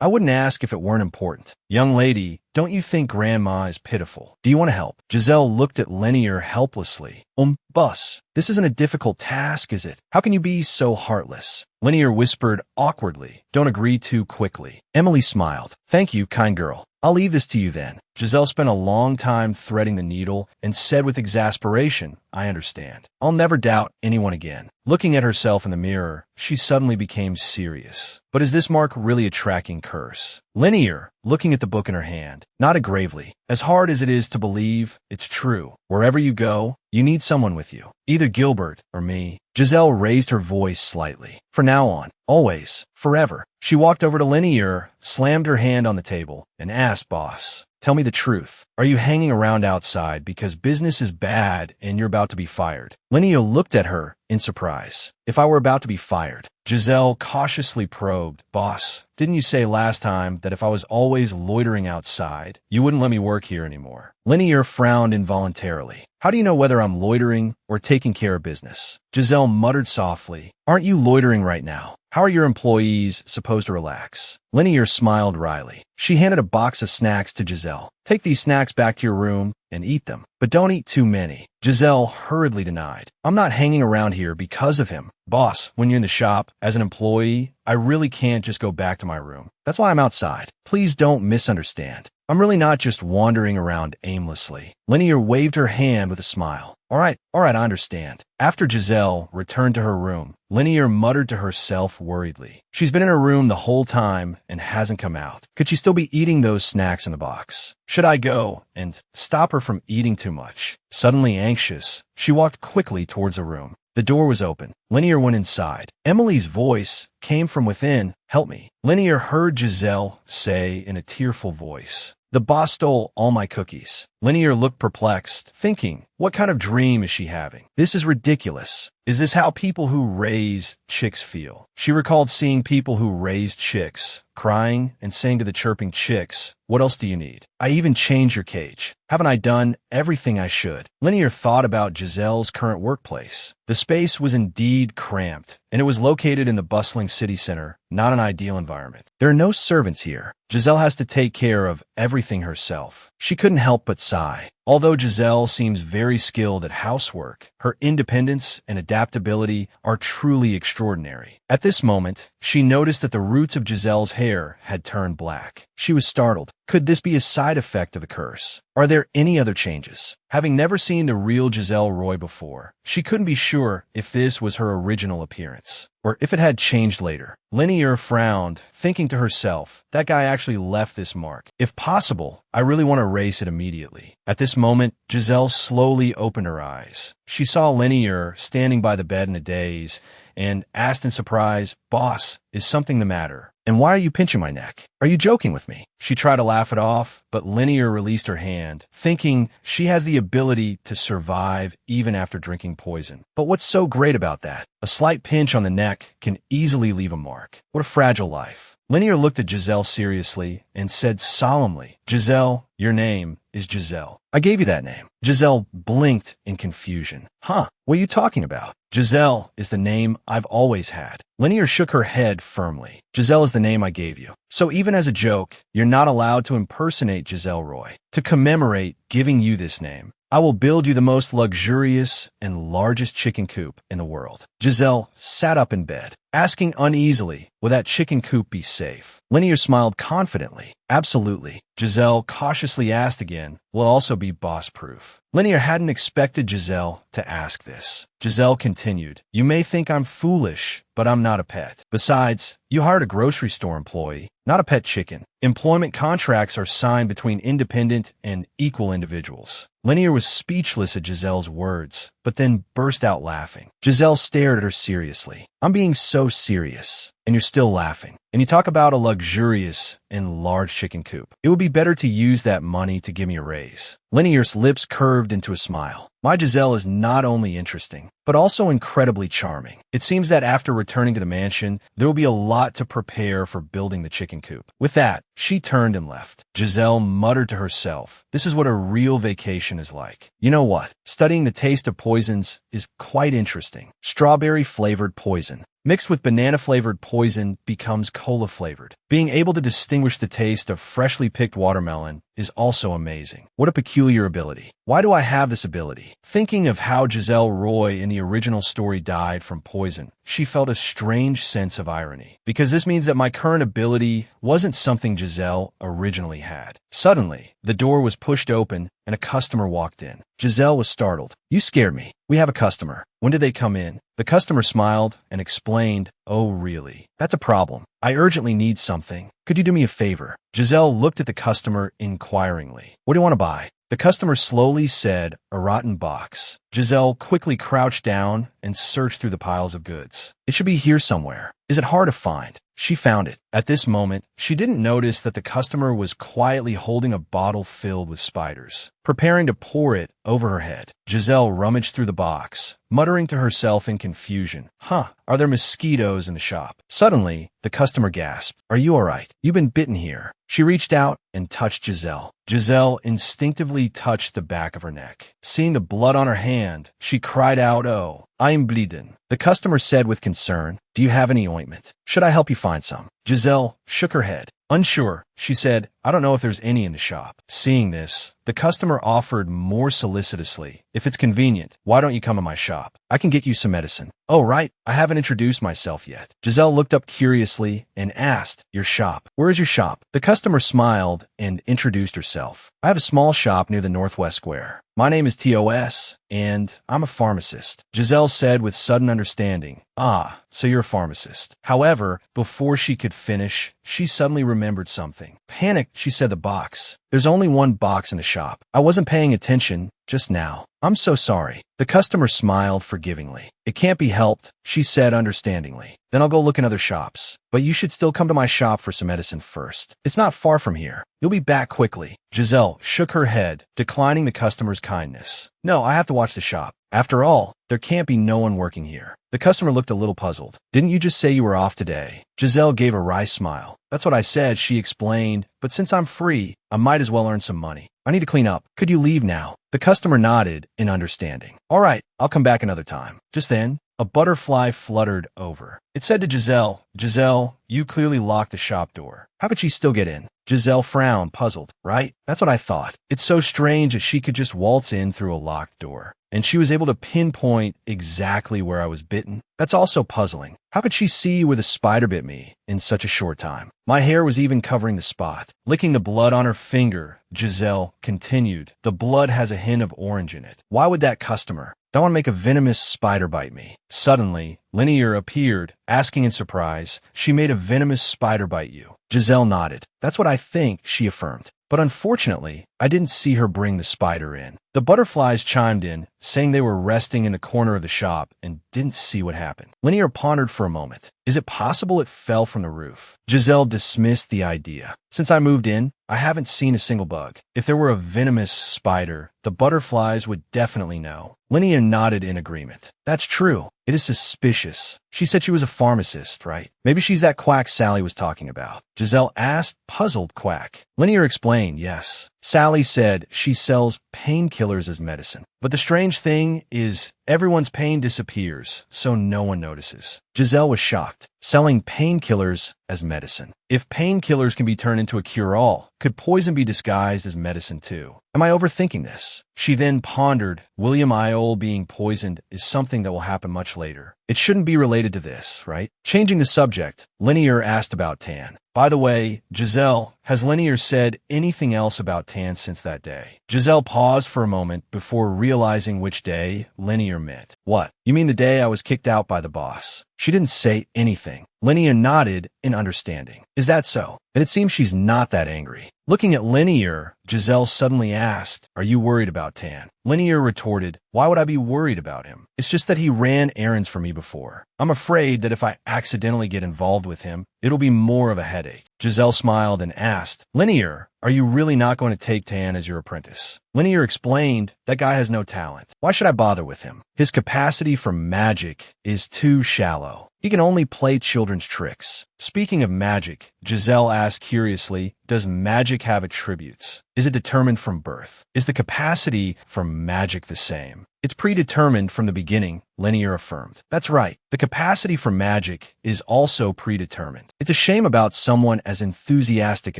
I wouldn't ask if it weren't important. Young lady, don't you think Grandma is pitiful? Do you want to help? Giselle looked at Lenier helplessly. Bus, this isn't a difficult task, is it? How can you be so heartless? Lenier whispered awkwardly. Don't agree too quickly. Emily smiled. Thank you, kind girl. I'll leave this to you then. Giselle spent a long time threading the needle and said with exasperation, I understand. I'll never doubt anyone again. Looking at herself in the mirror, she suddenly became serious. But is this mark really a tracking curse? Lenier, looking at the book in her hand, nodded gravely. As hard as it is to believe, it's true. Wherever you go, you need someone with you. Either Gilbert or me. Giselle raised her voice slightly. For now on, always, forever. She walked over to Lenier, slammed her hand on the table, and asked, boss, tell me the truth. Are you hanging around outside because business is bad and you're about to be fired? Lenier looked at her in surprise. If I were about to be fired? Giselle cautiously probed. Boss, didn't you say last time that if I was always loitering outside, you wouldn't let me work here anymore? Lenier frowned involuntarily. How do you know whether I'm loitering or taking care of business? Giselle muttered softly. Aren't you loitering right now? How are your employees supposed to relax? Lenier smiled wryly. She handed a box of snacks to Giselle. Take these snacks back to your room and eat them, but don't eat too many. Giselle hurriedly denied. I'm not hanging around here because of him. Boss, when you're in the shop, as an employee, I really can't just go back to my room. That's why I'm outside. Please don't misunderstand. I'm really not just wandering around aimlessly. Lenier waved her hand with a smile. All right, I understand. After Giselle returned to her room, Lenier muttered to herself worriedly. She's been in her room the whole time and hasn't come out. Could she still be eating those snacks in the box? Should I go and stop her from eating too much? Suddenly anxious, she walked quickly towards a room. The door was open. Lenier went inside. Emily's voice came from within. Help me. Lenier heard Giselle say in a tearful voice. The boss stole all my cookies. Lenier looked perplexed, thinking, what kind of dream is she having? This is ridiculous. Is this how people who raise chicks feel? She recalled seeing people who raised chicks, crying and saying to the chirping chicks, what else do you need? I even changed your cage. Haven't I done everything I should? Lenier thought about Giselle's current workplace. The space was indeed cramped, and it was located in the bustling city center, not an ideal environment. There are no servants here. Giselle has to take care of everything herself. She couldn't help but sigh. Although Giselle seems very skilled at housework, her independence and adaptability are truly extraordinary. At this moment, she noticed that the roots of Giselle's hair had turned black. She was startled. Could this be a side effect of the curse? Are there any other changes? Having never seen the real Giselle Roy before, she couldn't be sure if this was her original appearance. or if it had changed later. Linear frowned, thinking to herself, that guy actually left this mark. If possible, I really want to erase it immediately. At this moment, Giselle slowly opened her eyes. She saw Linear standing by the bed in a daze and asked in surprise, "Boss, is something the matter? And why are you pinching my neck? Are you joking with me?" She tried to laugh it off, but Linear released her hand, thinking she has the ability to survive even after drinking poison. But what's so great about that? A slight pinch on the neck can easily leave a mark. What a fragile life. Linear looked at Giselle seriously and said solemnly, "Giselle, your name is Giselle. I gave you that name." Giselle blinked in confusion. "Huh? What are you talking about?" "Giselle is the name I've always had." Linear shook her head firmly. "Giselle is the name I gave you. So even as a joke, you're not allowed to impersonate Giselle Roy. To commemorate giving you this name, I will build you the most luxurious and largest chicken coop in the world." Giselle sat up in bed, asking uneasily, "Will that chicken coop be safe?" Linear smiled confidently. "Absolutely." Giselle cautiously asked again, "Will it also be boss-proof?" Linear hadn't expected Giselle to ask this. Giselle continued, "You may think I'm foolish, but I'm not a pet. Besides, you hired a grocery store employee, not a pet chicken. Employment contracts are signed between independent and equal individuals." Linear was speechless at Giselle's words, but then burst out laughing. Giselle stared at her seriously. "I'm being so serious, and you're still laughing. And you talk about a luxurious and large chicken coop. It would be better to use that money to give me a raise." Linear's lips curved into a smile. "My Giselle is not only interesting, but also incredibly charming. It seems that after returning to the mansion, there will be a lot to prepare for building the chicken coop." With that, she turned and left. Giselle muttered to herself, "This is what a real vacation is like. You know what? Studying the taste of poisons is quite interesting. Strawberry-flavored poison mixed with banana-flavored poison becomes cola-flavored. Being able to distinguish the taste of freshly picked watermelon is also amazing. What a peculiar ability. Why do I have this ability?" Thinking of how Giselle Roy in the original story died from poison, she felt a strange sense of irony, because this means that my current ability wasn't something Giselle originally had. Suddenly, the door was pushed open and a customer walked in. Giselle was startled. "You scared me. We have a customer. When did they come in?" The customer smiled and explained, "Oh, really? That's a problem. I urgently need something. Could you do me a favor?" Giselle looked at the customer inquiringly. "What do you want to buy?" The customer slowly said, "A rotten box." Giselle quickly crouched down and searched through the piles of goods. "It should be here somewhere. Is it hard to find?" She found it. At this moment, she didn't notice that the customer was quietly holding a bottle filled with spiders, preparing to pour it over her head. Giselle rummaged through the box, muttering to herself in confusion, "Huh, are there mosquitoes in the shop?" Suddenly, the customer gasped, "Are you all right? You've been bitten here." She reached out and touched Giselle. Giselle instinctively touched the back of her neck. Seeing the blood on her hand, she cried out, "Oh, I'm bleeding." The customer said with concern, "Do you have any ointment? Should I help you find some?" Giselle shook her head. Unsure, she said, "I don't know if there's any in the shop." Seeing this, the customer offered more solicitously, "If it's convenient, why don't you come to my shop? I can get you some medicine." "Oh, right, I haven't introduced myself yet." Giselle looked up curiously and asked, "Your shop? Where is your shop?" The customer smiled and introduced herself. "I have a small shop near the Northwest Square. My name is TOS, and I'm a pharmacist." Giselle said with sudden understanding, "Ah, so you're a pharmacist." However, before she could finish, she suddenly remembered something. Panicked, she said, "The box. There's only one box in the shop. I wasn't paying attention just now. I'm so sorry." The customer smiled forgivingly. "It can't be helped," she said understandingly. "Then I'll go look in other shops. But you should still come to my shop for some medicine first. It's not far from here. You'll be back quickly." Giselle shook her head, declining the customer's kindness. "No, I have to watch the shop. After all, there can't be no one working here." The customer looked a little puzzled. "Didn't you just say you were off today?" Giselle gave a wry smile. "That's what I said," she explained, "but since I'm free, I might as well earn some money. I need to clean up. Could you leave now?" The customer nodded in understanding. "All right, I'll come back another time." Just then, a butterfly fluttered over. It said to Giselle, "Giselle, you clearly locked the shop door. How could she still get in?" Giselle frowned, puzzled. "Right? That's what I thought. It's so strange that she could just waltz in through a locked door. And she was able to pinpoint exactly where I was bitten. That's also puzzling. How could she see where the spider bit me in such a short time? My hair was even covering the spot." Licking the blood on her finger, Giselle continued, "The blood has a hint of orange in it. Why would that customer Don't want to make a venomous spider bite me. Suddenly, Linear appeared, asking in surprise, she made a venomous spider bite you? Giselle nodded. That's what I think, she affirmed. But unfortunately, I didn't see her bring the spider in. The butterflies chimed in, saying they were resting in the corner of the shop and didn't see what happened. Linear pondered for a moment. Is it possible it fell from the roof? Giselle dismissed the idea. Since I moved in, I haven't seen a single bug. If there were a venomous spider, the butterflies would definitely know. Linear nodded in agreement. That's true. It is suspicious. She said she was a pharmacist, right? Maybe she's that quack Sally was talking about. Giselle asked, puzzled. Quack. Linear explained, yes. Sally said she sells painkillers as medicine. But the strange thing is, everyone's pain disappears, so no one notices. Giselle was shocked. Selling painkillers as medicine. If painkillers can be turned into a cure-all, could poison be disguised as medicine too? Am I overthinking this? She then pondered, William Iole being poisoned is something that will happen much later. It shouldn't be related to this, right? Changing the subject, Linear asked about Tan. By the way, Giselle, has Linear said anything else about Tan since that day? Giselle paused for a moment before realizing which day Linear meant. What? You mean the day I was kicked out by the boss? She didn't say anything. Linear nodded in understanding. Is that so? And it seems she's not that angry. Looking at Linear, Giselle suddenly asked, are you worried about Tan? Linear retorted, why would I be worried about him? It's just that he ran errands for me before. I'm afraid that if I accidentally get involved with him, it'll be more of a headache. Giselle smiled and asked, Linear, are you really not going to take Tan as your apprentice? Linear explained, that guy has no talent. Why should I bother with him? His capacity for magic is too shallow. He can only play children's tricks. Speaking of magic, Giselle asked curiously, does magic have attributes? Is it determined from birth? Is the capacity for magic the same? It's predetermined from the beginning, Linear affirmed. That's right. The capacity for magic is also predetermined. It's a shame about someone as enthusiastic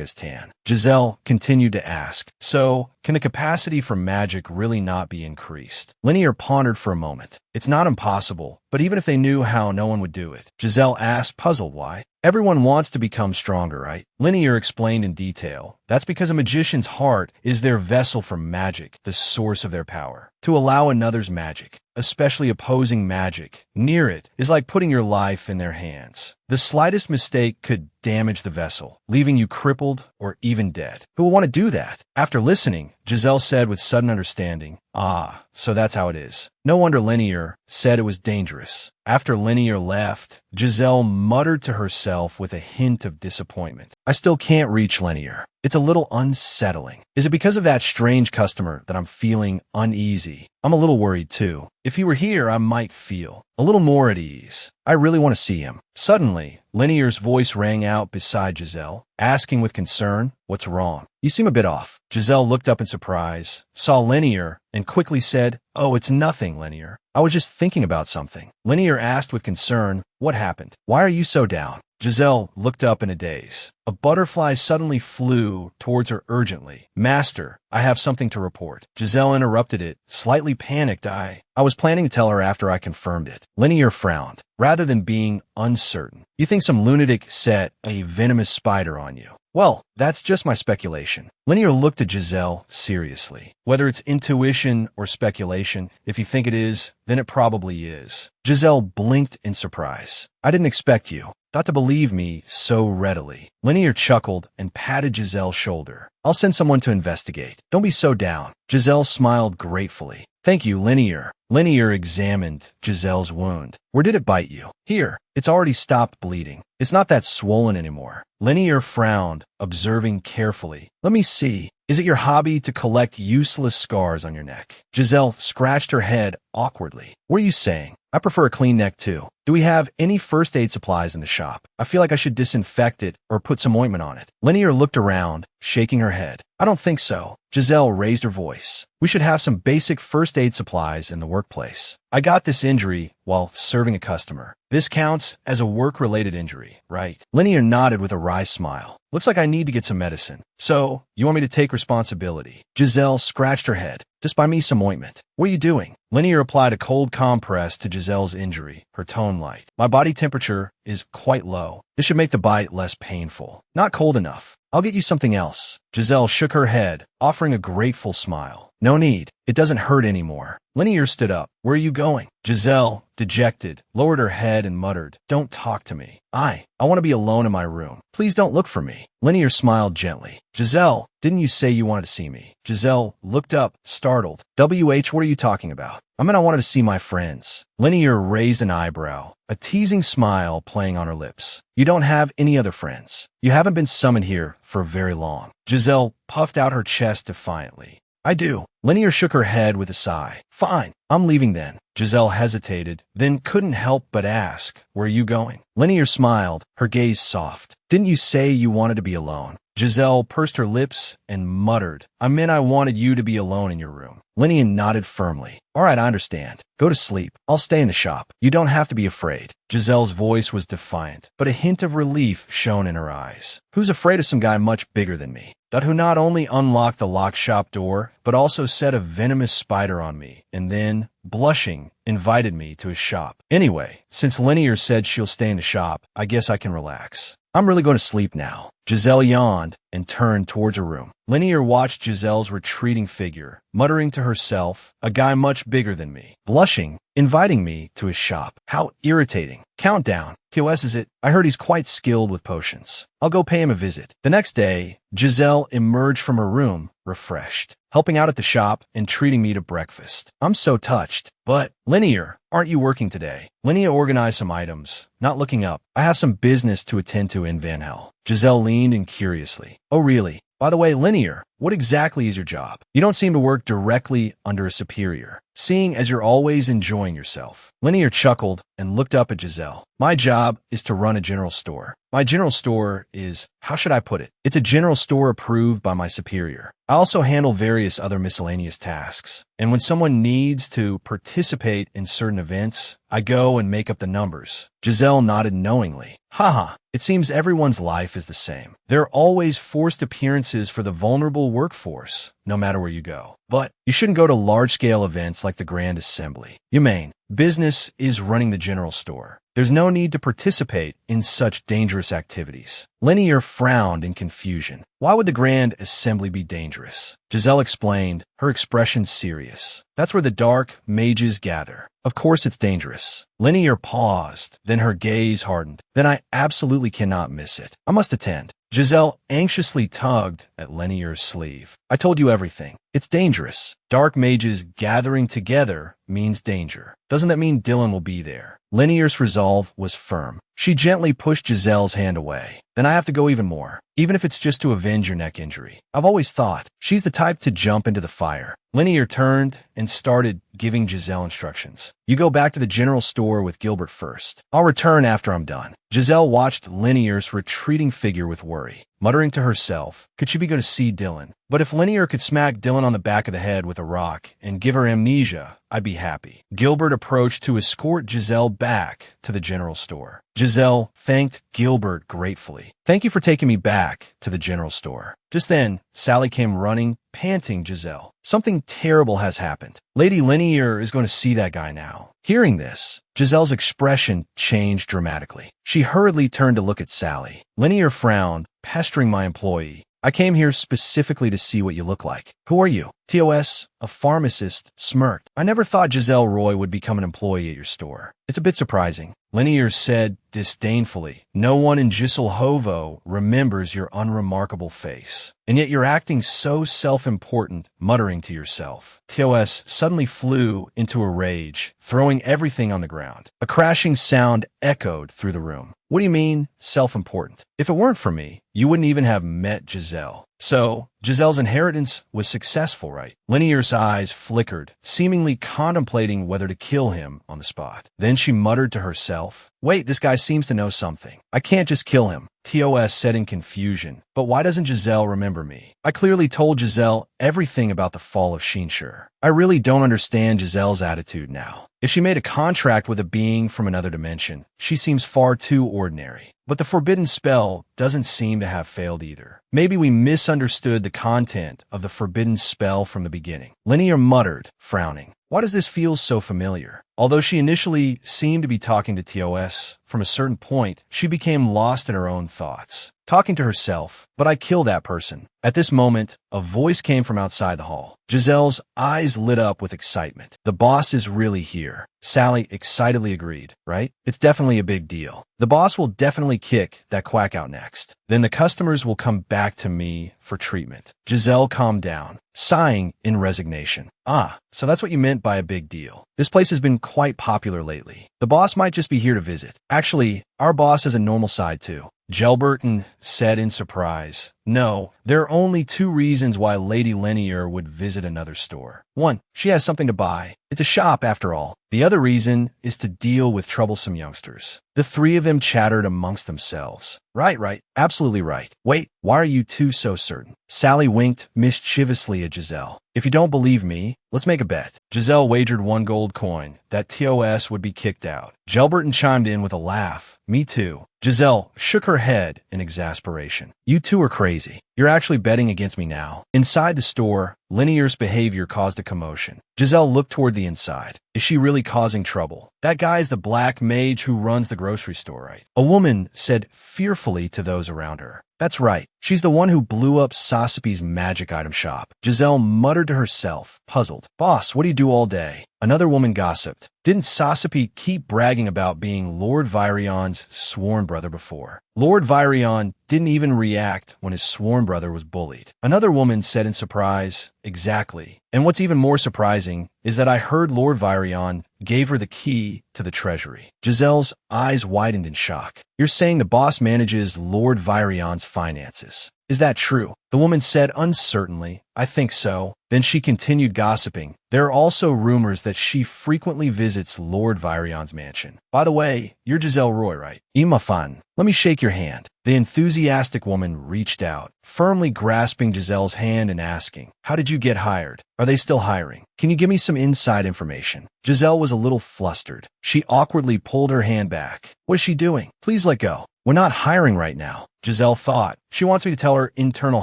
as Tan. Giselle continued to ask, so, can the capacity for magic really not be increased? Linear pondered for a moment. It's not impossible, but even if they knew how, no one would do it. Giselle asked, puzzled, why? Everyone wants to become stronger, right? Linear explained in detail. That's because a magician's heart is their vessel for magic, the source of their power. To allow another's magic, especially opposing magic, near it is like putting your life in their hands. The slightest mistake could damage the vessel, leaving you crippled or even dead. Who will want to do that? After listening, Giselle said with sudden understanding, ah, so that's how it is. No wonder Linear said it was dangerous. After Linear left, Giselle muttered to herself with a hint of disappointment. I still can't reach Linear. It's a little unsettling. Is it because of that strange customer that I'm feeling uneasy? I'm a little worried too. If he were here, I might feel a little more at ease. I really want to see him. Suddenly, Linear's voice rang out beside Giselle, asking with concern, what's wrong? You seem a bit off. Giselle looked up in surprise, saw Linear, and quickly said, oh, it's nothing, Linear. I was just thinking about something. Linear asked with concern, what happened? Why are you so down? Giselle looked up in a daze. A butterfly suddenly flew towards her urgently. Master, I have something to report. Giselle interrupted it, slightly panicked. I was planning to tell her after I confirmed it. Linear frowned. Rather than being uncertain. You think some lunatic set a venomous spider on you? Well, that's just my speculation. Linear looked at Giselle seriously. Whether it's intuition or speculation, if you think it is, then it probably is. Giselle blinked in surprise. I didn't expect you not to believe me so readily. Linear chuckled and patted Giselle's shoulder. I'll send someone to investigate. Don't be so down. Giselle smiled gratefully. Thank you, Linear. Linear examined Giselle's wound. Where did it bite you? Here. It's already stopped bleeding. It's not that swollen anymore. Linear frowned, observing carefully. Let me see. Is it your hobby to collect useless scars on your neck? Giselle scratched her head awkwardly. What are you saying? I prefer a clean neck too. Do we have any first aid supplies in the shop? I feel like I should disinfect it or put some ointment on it. Linear looked around, shaking her head. I don't think so. Giselle raised her voice. We should have some basic first aid supplies in the workplace. I got this injury while serving a customer. This counts as a work-related injury, right? Linear nodded with a wry smile. Looks like I need to get some medicine. So, you want me to take responsibility? Giselle scratched her head. Just buy me some ointment. What are you doing? Linear applied a cold compress to Giselle's injury, her tone light. My body temperature is quite low. This should make the bite less painful. Not cold enough. I'll get you something else. Giselle shook her head, offering a grateful smile. No need. It doesn't hurt anymore. Linear stood up. Where are you going? Giselle, dejected, lowered her head and muttered, Don't talk to me. I want to be alone in my room. Please don't look for me. Linear smiled gently. Giselle, didn't you say you wanted to see me? Giselle looked up, startled. WH, what are you talking about? I meant I wanted to see my friends. Linear raised an eyebrow, a teasing smile playing on her lips. You don't have any other friends. You haven't been summoned here for very long. Giselle puffed out her chest defiantly. I do. Linear shook her head with a sigh. Fine, I'm leaving then. Giselle hesitated, then couldn't help but ask, Where are you going? Linear smiled, her gaze soft. Didn't you say you wanted to be alone? Giselle pursed her lips and muttered, I meant I wanted you to be alone in your room. Linear nodded firmly. All right, I understand. Go to sleep. I'll stay in the shop. You don't have to be afraid. Giselle's voice was defiant, but a hint of relief shone in her eyes. Who's afraid of some guy much bigger than me? That who not only unlocked the locked shop door, but also set a venomous spider on me, and then, blushing, invited me to his shop. Anyway, since Linear said she'll stay in the shop, I guess I can relax. I'm really going to sleep now. Giselle yawned and turned towards her room. Linear watched Giselle's retreating figure, muttering to herself, a guy much bigger than me. Blushing, inviting me to his shop. How irritating. Countdown. TOS is it? I heard he's quite skilled with potions. I'll go pay him a visit. The next day, Giselle emerged from her room, refreshed, helping out at the shop and treating me to breakfast. I'm so touched. But, Linear, aren't you working today? Linear organized some items. Not looking up. I have some business to attend to in Van Hell. Giselle leaned in curiously. Oh, really? By the way, Linear, what exactly is your job? You don't seem to work directly under a superior, seeing as you're always enjoying yourself. Linear chuckled and looked up at Giselle. My job is to run a general store. My general store is, how should I put it? It's a general store approved by my superior. I also handle various other miscellaneous tasks. And when someone needs to participate in certain events, I go and make up the numbers. Giselle nodded knowingly. Haha, it seems everyone's life is the same. There are always forced appearances for the vulnerable workforce, no matter where you go. But you shouldn't go to large-scale events like the Grand Assembly. You mean, business is running the general store. There's no need to participate in such dangerous activities. Linear frowned in confusion. Why would the Grand Assembly be dangerous? Giselle explained, her expression serious. That's where the dark mages gather. Of course it's dangerous. Linear paused, then her gaze hardened. Then I absolutely cannot miss it. I must attend. Giselle anxiously tugged at Linear's sleeve. I told you everything. It's dangerous. Dark mages gathering together means danger. Doesn't that mean Dylan will be there? Linear's resolve was firm. She gently pushed Giselle's hand away. Then I have to go even more, even if it's just to avenge your neck injury. I've always thought she's the type to jump into the fire. Linear turned and started giving Giselle instructions. You go back to the general store with Gilbert first. I'll return after I'm done. Giselle watched Linear's retreating figure with worry, muttering to herself, could she be going to see Dylan? But if Linear could smack Dylan on the back of the head with a rock and give her amnesia, I'd be happy. Gilbert approached to escort Giselle back to the general store. Giselle thanked Gilbert gratefully. Thank you for taking me back to the general store. Just then, Sally came running, panting Giselle. Something terrible has happened. Lady Linear is going to see that guy now. Hearing this, Giselle's expression changed dramatically. She hurriedly turned to look at Sally. Linear frowned, pestering my employee. I came here specifically to see what you look like. Who are you? TOS, a pharmacist, smirked. I never thought Giselle Roy would become an employee at your store. It's a bit surprising. Linear said disdainfully, no one in Gisselhovo remembers your unremarkable face. And yet you're acting so self-important, muttering to yourself. TOS suddenly flew into a rage, throwing everything on the ground. A crashing sound echoed through the room. What do you mean, self-important? If it weren't for me, you wouldn't even have met Giselle. So, Giselle's inheritance was successful, right? Linear's eyes flickered, seemingly contemplating whether to kill him on the spot. Then she muttered to herself, wait, this guy seems to know something. I can't just kill him. TOS said in confusion, but why doesn't Giselle remember me? I clearly told Giselle everything about the fall of Sheenshire. I really don't understand Giselle's attitude now. If she made a contract with a being from another dimension, she seems far too ordinary. But the forbidden spell doesn't seem to have failed either. Maybe we misunderstood the content of the forbidden spell from the beginning. Linear muttered, frowning. Why does this feel so familiar? Although she initially seemed to be talking to TOS, from a certain point, she became lost in her own thoughts. talking to herself, but I kill that person. At this moment, a voice came from outside the hall. Giselle's eyes lit up with excitement. The boss is really here. Sally excitedly agreed, right? It's definitely a big deal. The boss will definitely kick that quack out next. Then the customers will come back to me for treatment. Giselle calmed down, sighing in resignation. Ah, so that's what you meant by a big deal. This place has been quite popular lately. The boss might just be here to visit. Actually, our boss has a normal side too. Gelberton said in surprise. No, there are only two reasons why Lady Lanier would visit another store. One, she has something to buy. It's a shop after all. The other reason is to deal with troublesome youngsters. The three of them chattered amongst themselves. Right, absolutely right. Wait, why are you two so certain? Sally winked mischievously at Giselle. If you don't believe me, let's make a bet. Giselle wagered 1 gold coin that TOS would be kicked out. Gelberton chimed in with a laugh. Me too. Giselle shook her head in exasperation. You two are crazy. You're actually betting against me now. Inside the store, Linier's behavior caused a commotion. Giselle looked toward the inside. Is she really causing trouble? That guy's the black mage who runs the grocery store, right? A woman said fearfully to those around her. That's right. She's the one who blew up Sasapi's magic item shop. Giselle muttered to herself, puzzled. Boss, what do you do all day? Another woman gossiped. Didn't Sasapi keep bragging about being Lord Virion's sworn brother before? Lord Virion didn't even react when his sworn brother was bullied. Another woman said in surprise, exactly. And what's even more surprising is that I heard Lord Virion gave her the key to the treasury. Giselle's eyes widened in shock. You're saying the boss manages Lord Virion's finances. Is that true? The woman said uncertainly, I think so. Then she continued gossiping. There are also rumors that she frequently visits Lord Virion's mansion. By the way, you're Giselle Roy, right? Imafan, let me shake your hand. The enthusiastic woman reached out, firmly grasping Giselle's hand and asking, how did you get hired? Are they still hiring? Can you give me some inside information? Giselle was a little flustered. She awkwardly pulled her hand back. What is she doing? Please let go. We're not hiring right now. Giselle thought. She wants me to tell her internal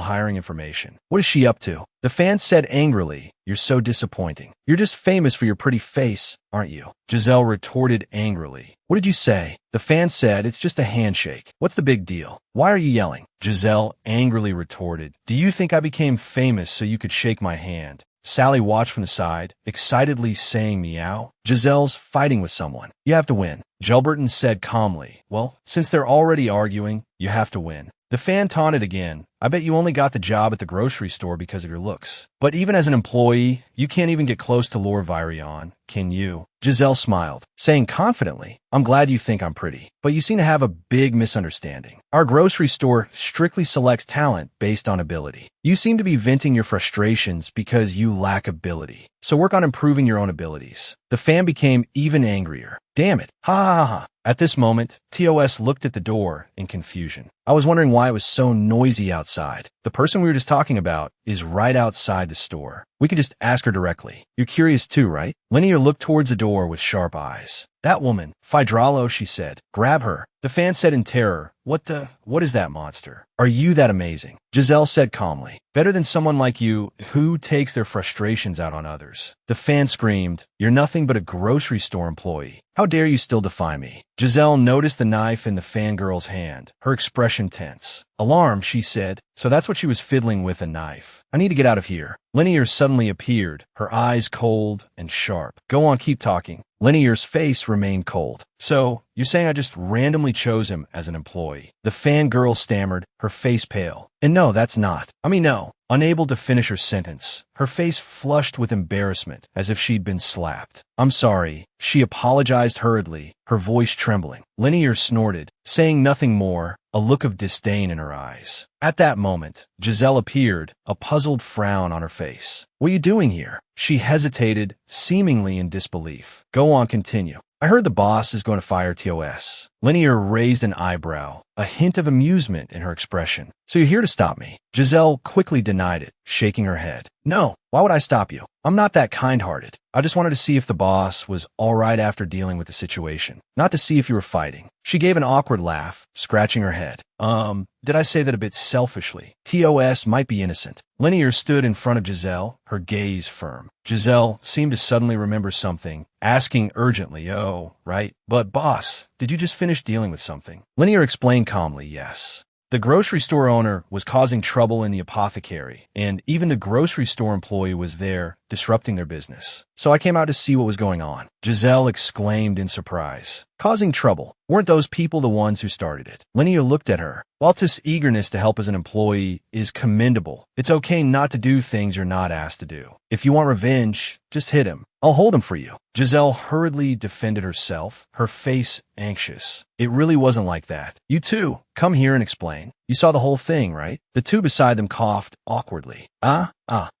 hiring information. What is she up to? The fan said angrily, you're so disappointing. You're just famous for your pretty face, aren't you? Giselle retorted angrily. What did you say? The fan said, it's just a handshake. What's the big deal? Why are you yelling? Giselle angrily retorted. Do you think I became famous so you could shake my hand? Sally watched from the side, excitedly saying meow. Giselle's fighting with someone. You have to win. Gelberton said calmly. Well, since they're already arguing, you have to win. The fan taunted again. I bet you only got the job at the grocery store because of your looks. But even as an employee, you can't even get close to Lord Virion, can you? Giselle smiled, saying confidently, I'm glad you think I'm pretty, but you seem to have a big misunderstanding. Our grocery store strictly selects talent based on ability. You seem to be venting your frustrations because you lack ability. So work on improving your own abilities. The fan became even angrier. Damn it. Ha ha ha. At this moment, TOS looked at the door in confusion. I was wondering why it was so noisy outside. The person we were just talking about is right outside the store. We could just ask her directly. You're curious too, right? Lanier looked towards the door with sharp eyes. That woman, Phydralo, she said. Grab her. The fan said in terror, what is that monster? Are you that amazing? Giselle said calmly. Better than someone like you who takes their frustrations out on others. The fan screamed, you're nothing but a grocery store employee. How dare you still defy me? Giselle noticed the knife in the fangirl's hand, her expression tense. Alarmed, she said, so that's what she was fiddling with, a knife. I need to get out of here. Lanier suddenly appeared, her eyes cold and sharp. Go on, keep talking. Lanier's face remained cold. So, you're saying I just randomly chose him as an employee? The fangirl stammered, her face pale. And no, that's not. No. Unable to finish her sentence, her face flushed with embarrassment, as if she'd been slapped. I'm sorry. She apologized hurriedly, her voice trembling. Lanier snorted, saying nothing more, a look of disdain in her eyes. At that moment, Giselle appeared, a puzzled frown on her face. What are you doing here? She hesitated, seemingly in disbelief. Go on, continue. I heard the boss is going to fire TOS. Lanier raised an eyebrow, a hint of amusement in her expression. So you're here to stop me? Giselle quickly denied it, shaking her head. No, why would I stop you? I'm not that kind-hearted. I just wanted to see if the boss was all right after dealing with the situation, not to see if you were fighting. She gave an awkward laugh, scratching her head. Did I say that a bit selfishly? TOS might be innocent. Lanier stood in front of Giselle, her gaze firm. Giselle seemed to suddenly remember something, asking urgently, oh, right. But boss, did you just finish dealing with something? Lanier explained calmly, yes. The grocery store owner was causing trouble in the apothecary, and even the grocery store employee was there, disrupting their business. So I came out to see what was going on. Giselle exclaimed in surprise. Causing trouble? Weren't those people the ones who started it? Linnea looked at her. While this eagerness to help as an employee is commendable, it's okay not to do things you're not asked to do. If you want revenge, just hit him. I'll hold him for you. Giselle hurriedly defended herself, her face anxious. It really wasn't like that. You too. Come here and explain. You saw the whole thing, right? The two beside them coughed awkwardly.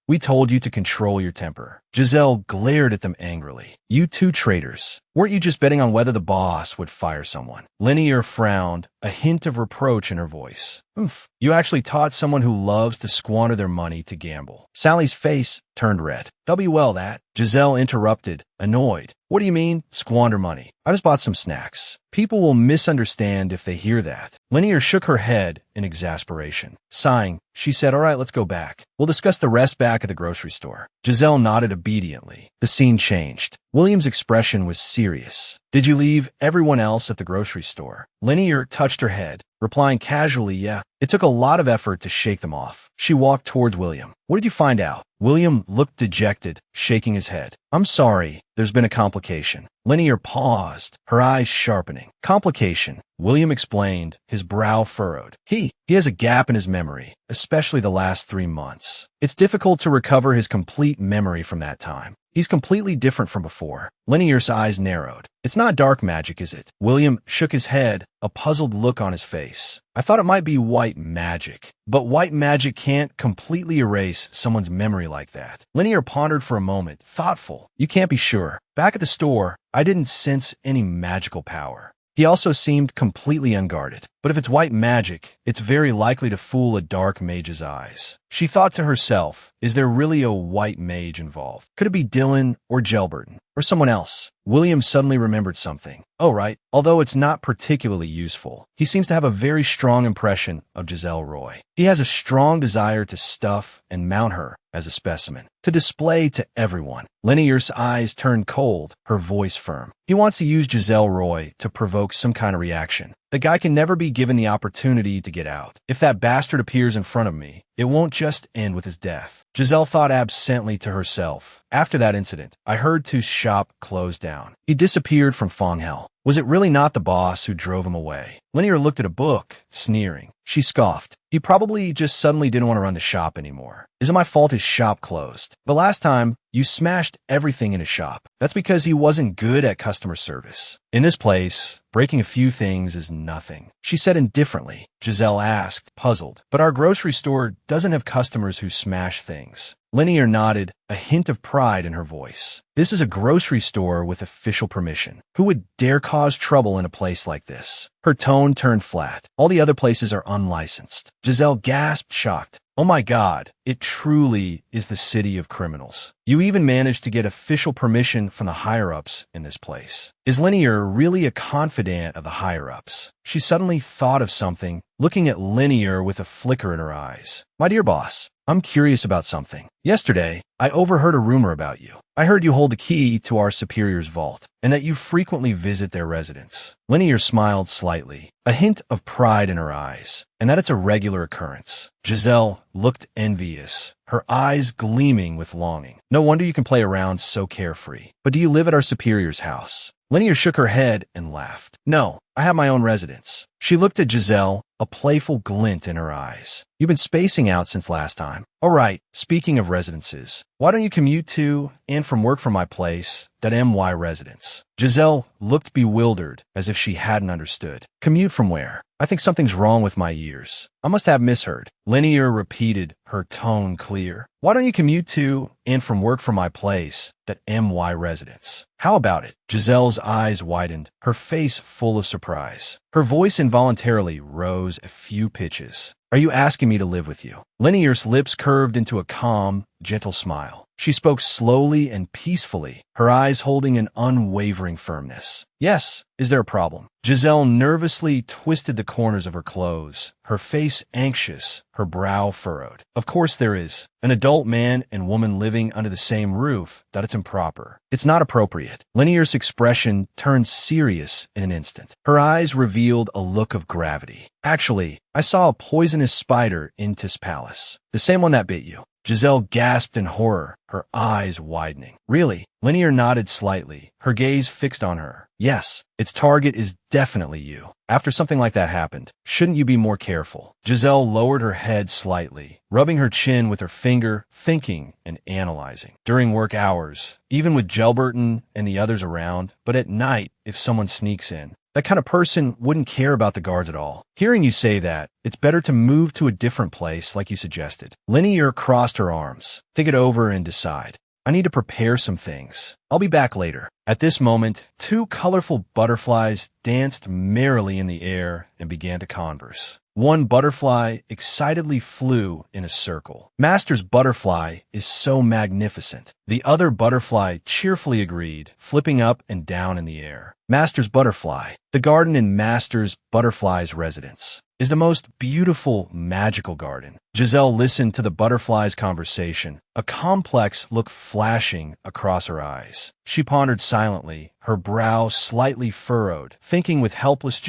We told you to control your temper. Giselle glared at them angrily. You two traitors. Weren't you just betting on whether the boss would fire someone? Linnea frowned, a hint of reproach in her voice. Oof. You actually taught someone who loves to squander their money to gamble. Sally's face turned red. They'll be well that. Giselle interrupted, annoyed. What do you mean, squander money? I just bought some snacks. People will misunderstand if they hear that. Linnea shook her head in exasperation. Sighing, she said, all right, let's go back. We'll discuss the rest back at the grocery store. Giselle nodded obediently. The scene changed. William's expression was serious. Did you leave everyone else at the grocery store? Linnea touched her head, replying casually, yeah. It took a lot of effort to shake them off. She walked towards William. What did you find out? William looked dejected, shaking his head. I'm sorry, there's been a complication. Linnea paused, her eyes sharpening. Complication, William explained, his brow furrowed. He has a gap in his memory, especially the last 3 months. It's difficult to recover his complete memory from that time. He's completely different from before. Linnea's eyes narrowed. It's not dark magic, is it? William shook his head, a puzzled look on his face. I thought it might be white magic. But white magic can't completely erase someone's memory like that. Linnea pondered for a moment, thoughtful. You can't be sure. Back at the store, I didn't sense any magical power. He also seemed completely unguarded. But if it's white magic, it's very likely to fool a dark mage's eyes. She thought to herself, is there really a white mage involved? Could it be Dylan or Gelburton or someone else? William suddenly remembered something. Oh, right. Although it's not particularly useful, he seems to have a very strong impression of Giselle Roy. He has a strong desire to stuff and mount her as a specimen, to display to everyone. Linnea's eyes turned cold, her voice firm. He wants to use Giselle Roy to provoke some kind of reaction. The guy can never be given the opportunity to get out. If that bastard appears in front of me, it won't just end with his death. Giselle thought absently to herself. After that incident, I heard Tu's shop closed down. He disappeared from Fonghell. Was it really not the boss who drove him away? Linnea looked at a book, sneering. She scoffed. He probably just suddenly didn't want to run the shop anymore. Is it my fault his shop closed? But last time, you smashed everything in his shop. That's because he wasn't good at customer service. In this place, breaking a few things is nothing. She said indifferently. Giselle asked, puzzled. But our grocery store doesn't have customers who smash things. Linnea nodded, a hint of pride in her voice. This is a grocery store with official permission. Who would dare cause trouble in a place like this? Her tone turned flat. All the other places are unlicensed. Giselle gasped, shocked. Oh my God, it truly is the city of criminals. You even managed to get official permission from the higher-ups in this place. Is Linnea really a confidant of the higher-ups? She suddenly thought of something, looking at Linnea with a flicker in her eyes. My dear boss, I'm curious about something. Yesterday, I overheard a rumor about you. I heard you hold the key to our superior's vault, and that you frequently visit their residence. Linnea smiled slightly, a hint of pride in her eyes, and that it's a regular occurrence. Giselle looked envious, her eyes gleaming with longing. No wonder you can play around so carefree. But do you live at our superior's house? Linnea shook her head and laughed. No, I have my own residence. She looked at Giselle, a playful glint in her eyes. You've been spacing out since last time. All right, speaking of residences, why don't you commute to and from work from my place, that MY residence? Giselle looked bewildered, as if she hadn't understood. Commute from where? I think something's wrong with my ears. I must have misheard. Linnea repeated, her tone clear. Why don't you commute to and from work from my place, that MY residence? How about it? Giselle's eyes widened, her face full of surprise. Her voice involuntarily rose a few pitches. Are you asking me to live with you? Linnea's lips curved into a calm, gentle smile. She spoke slowly and peacefully, her eyes holding an unwavering firmness. Yes, is there a problem? Giselle nervously twisted the corners of her clothes, her face anxious, her brow furrowed. Of course there is. An adult man and woman living under the same roof, that it's improper. It's not appropriate. Linear's expression turned serious in an instant. Her eyes revealed a look of gravity. Actually, I saw a poisonous spider in this palace. The same one that bit you. Giselle gasped in horror, her eyes widening. Really? Linear nodded slightly, her gaze fixed on her. Yes, its target is definitely you. After something like that happened, shouldn't you be more careful? Giselle lowered her head slightly, rubbing her chin with her finger, thinking and analyzing. During work hours, even with Gelberton and the others around, but at night, if someone sneaks in, that kind of person wouldn't care about the guards at all. Hearing you say that, it's better to move to a different place like you suggested. Linear crossed her arms. Think it over and decide. I need to prepare some things. I'll be back later. At this moment, two colorful butterflies danced merrily in the air and began to converse. One butterfly excitedly flew in a circle. Master's butterfly is so magnificent. The other butterfly cheerfully agreed, flipping up and down in the air. Master's butterfly, the garden in Master's butterfly's residence, is the most beautiful, magical garden. Giselle listened to the butterfly's conversation, a complex look flashing across her eyes. She pondered silently, her brow slightly furrowed, thinking with helpless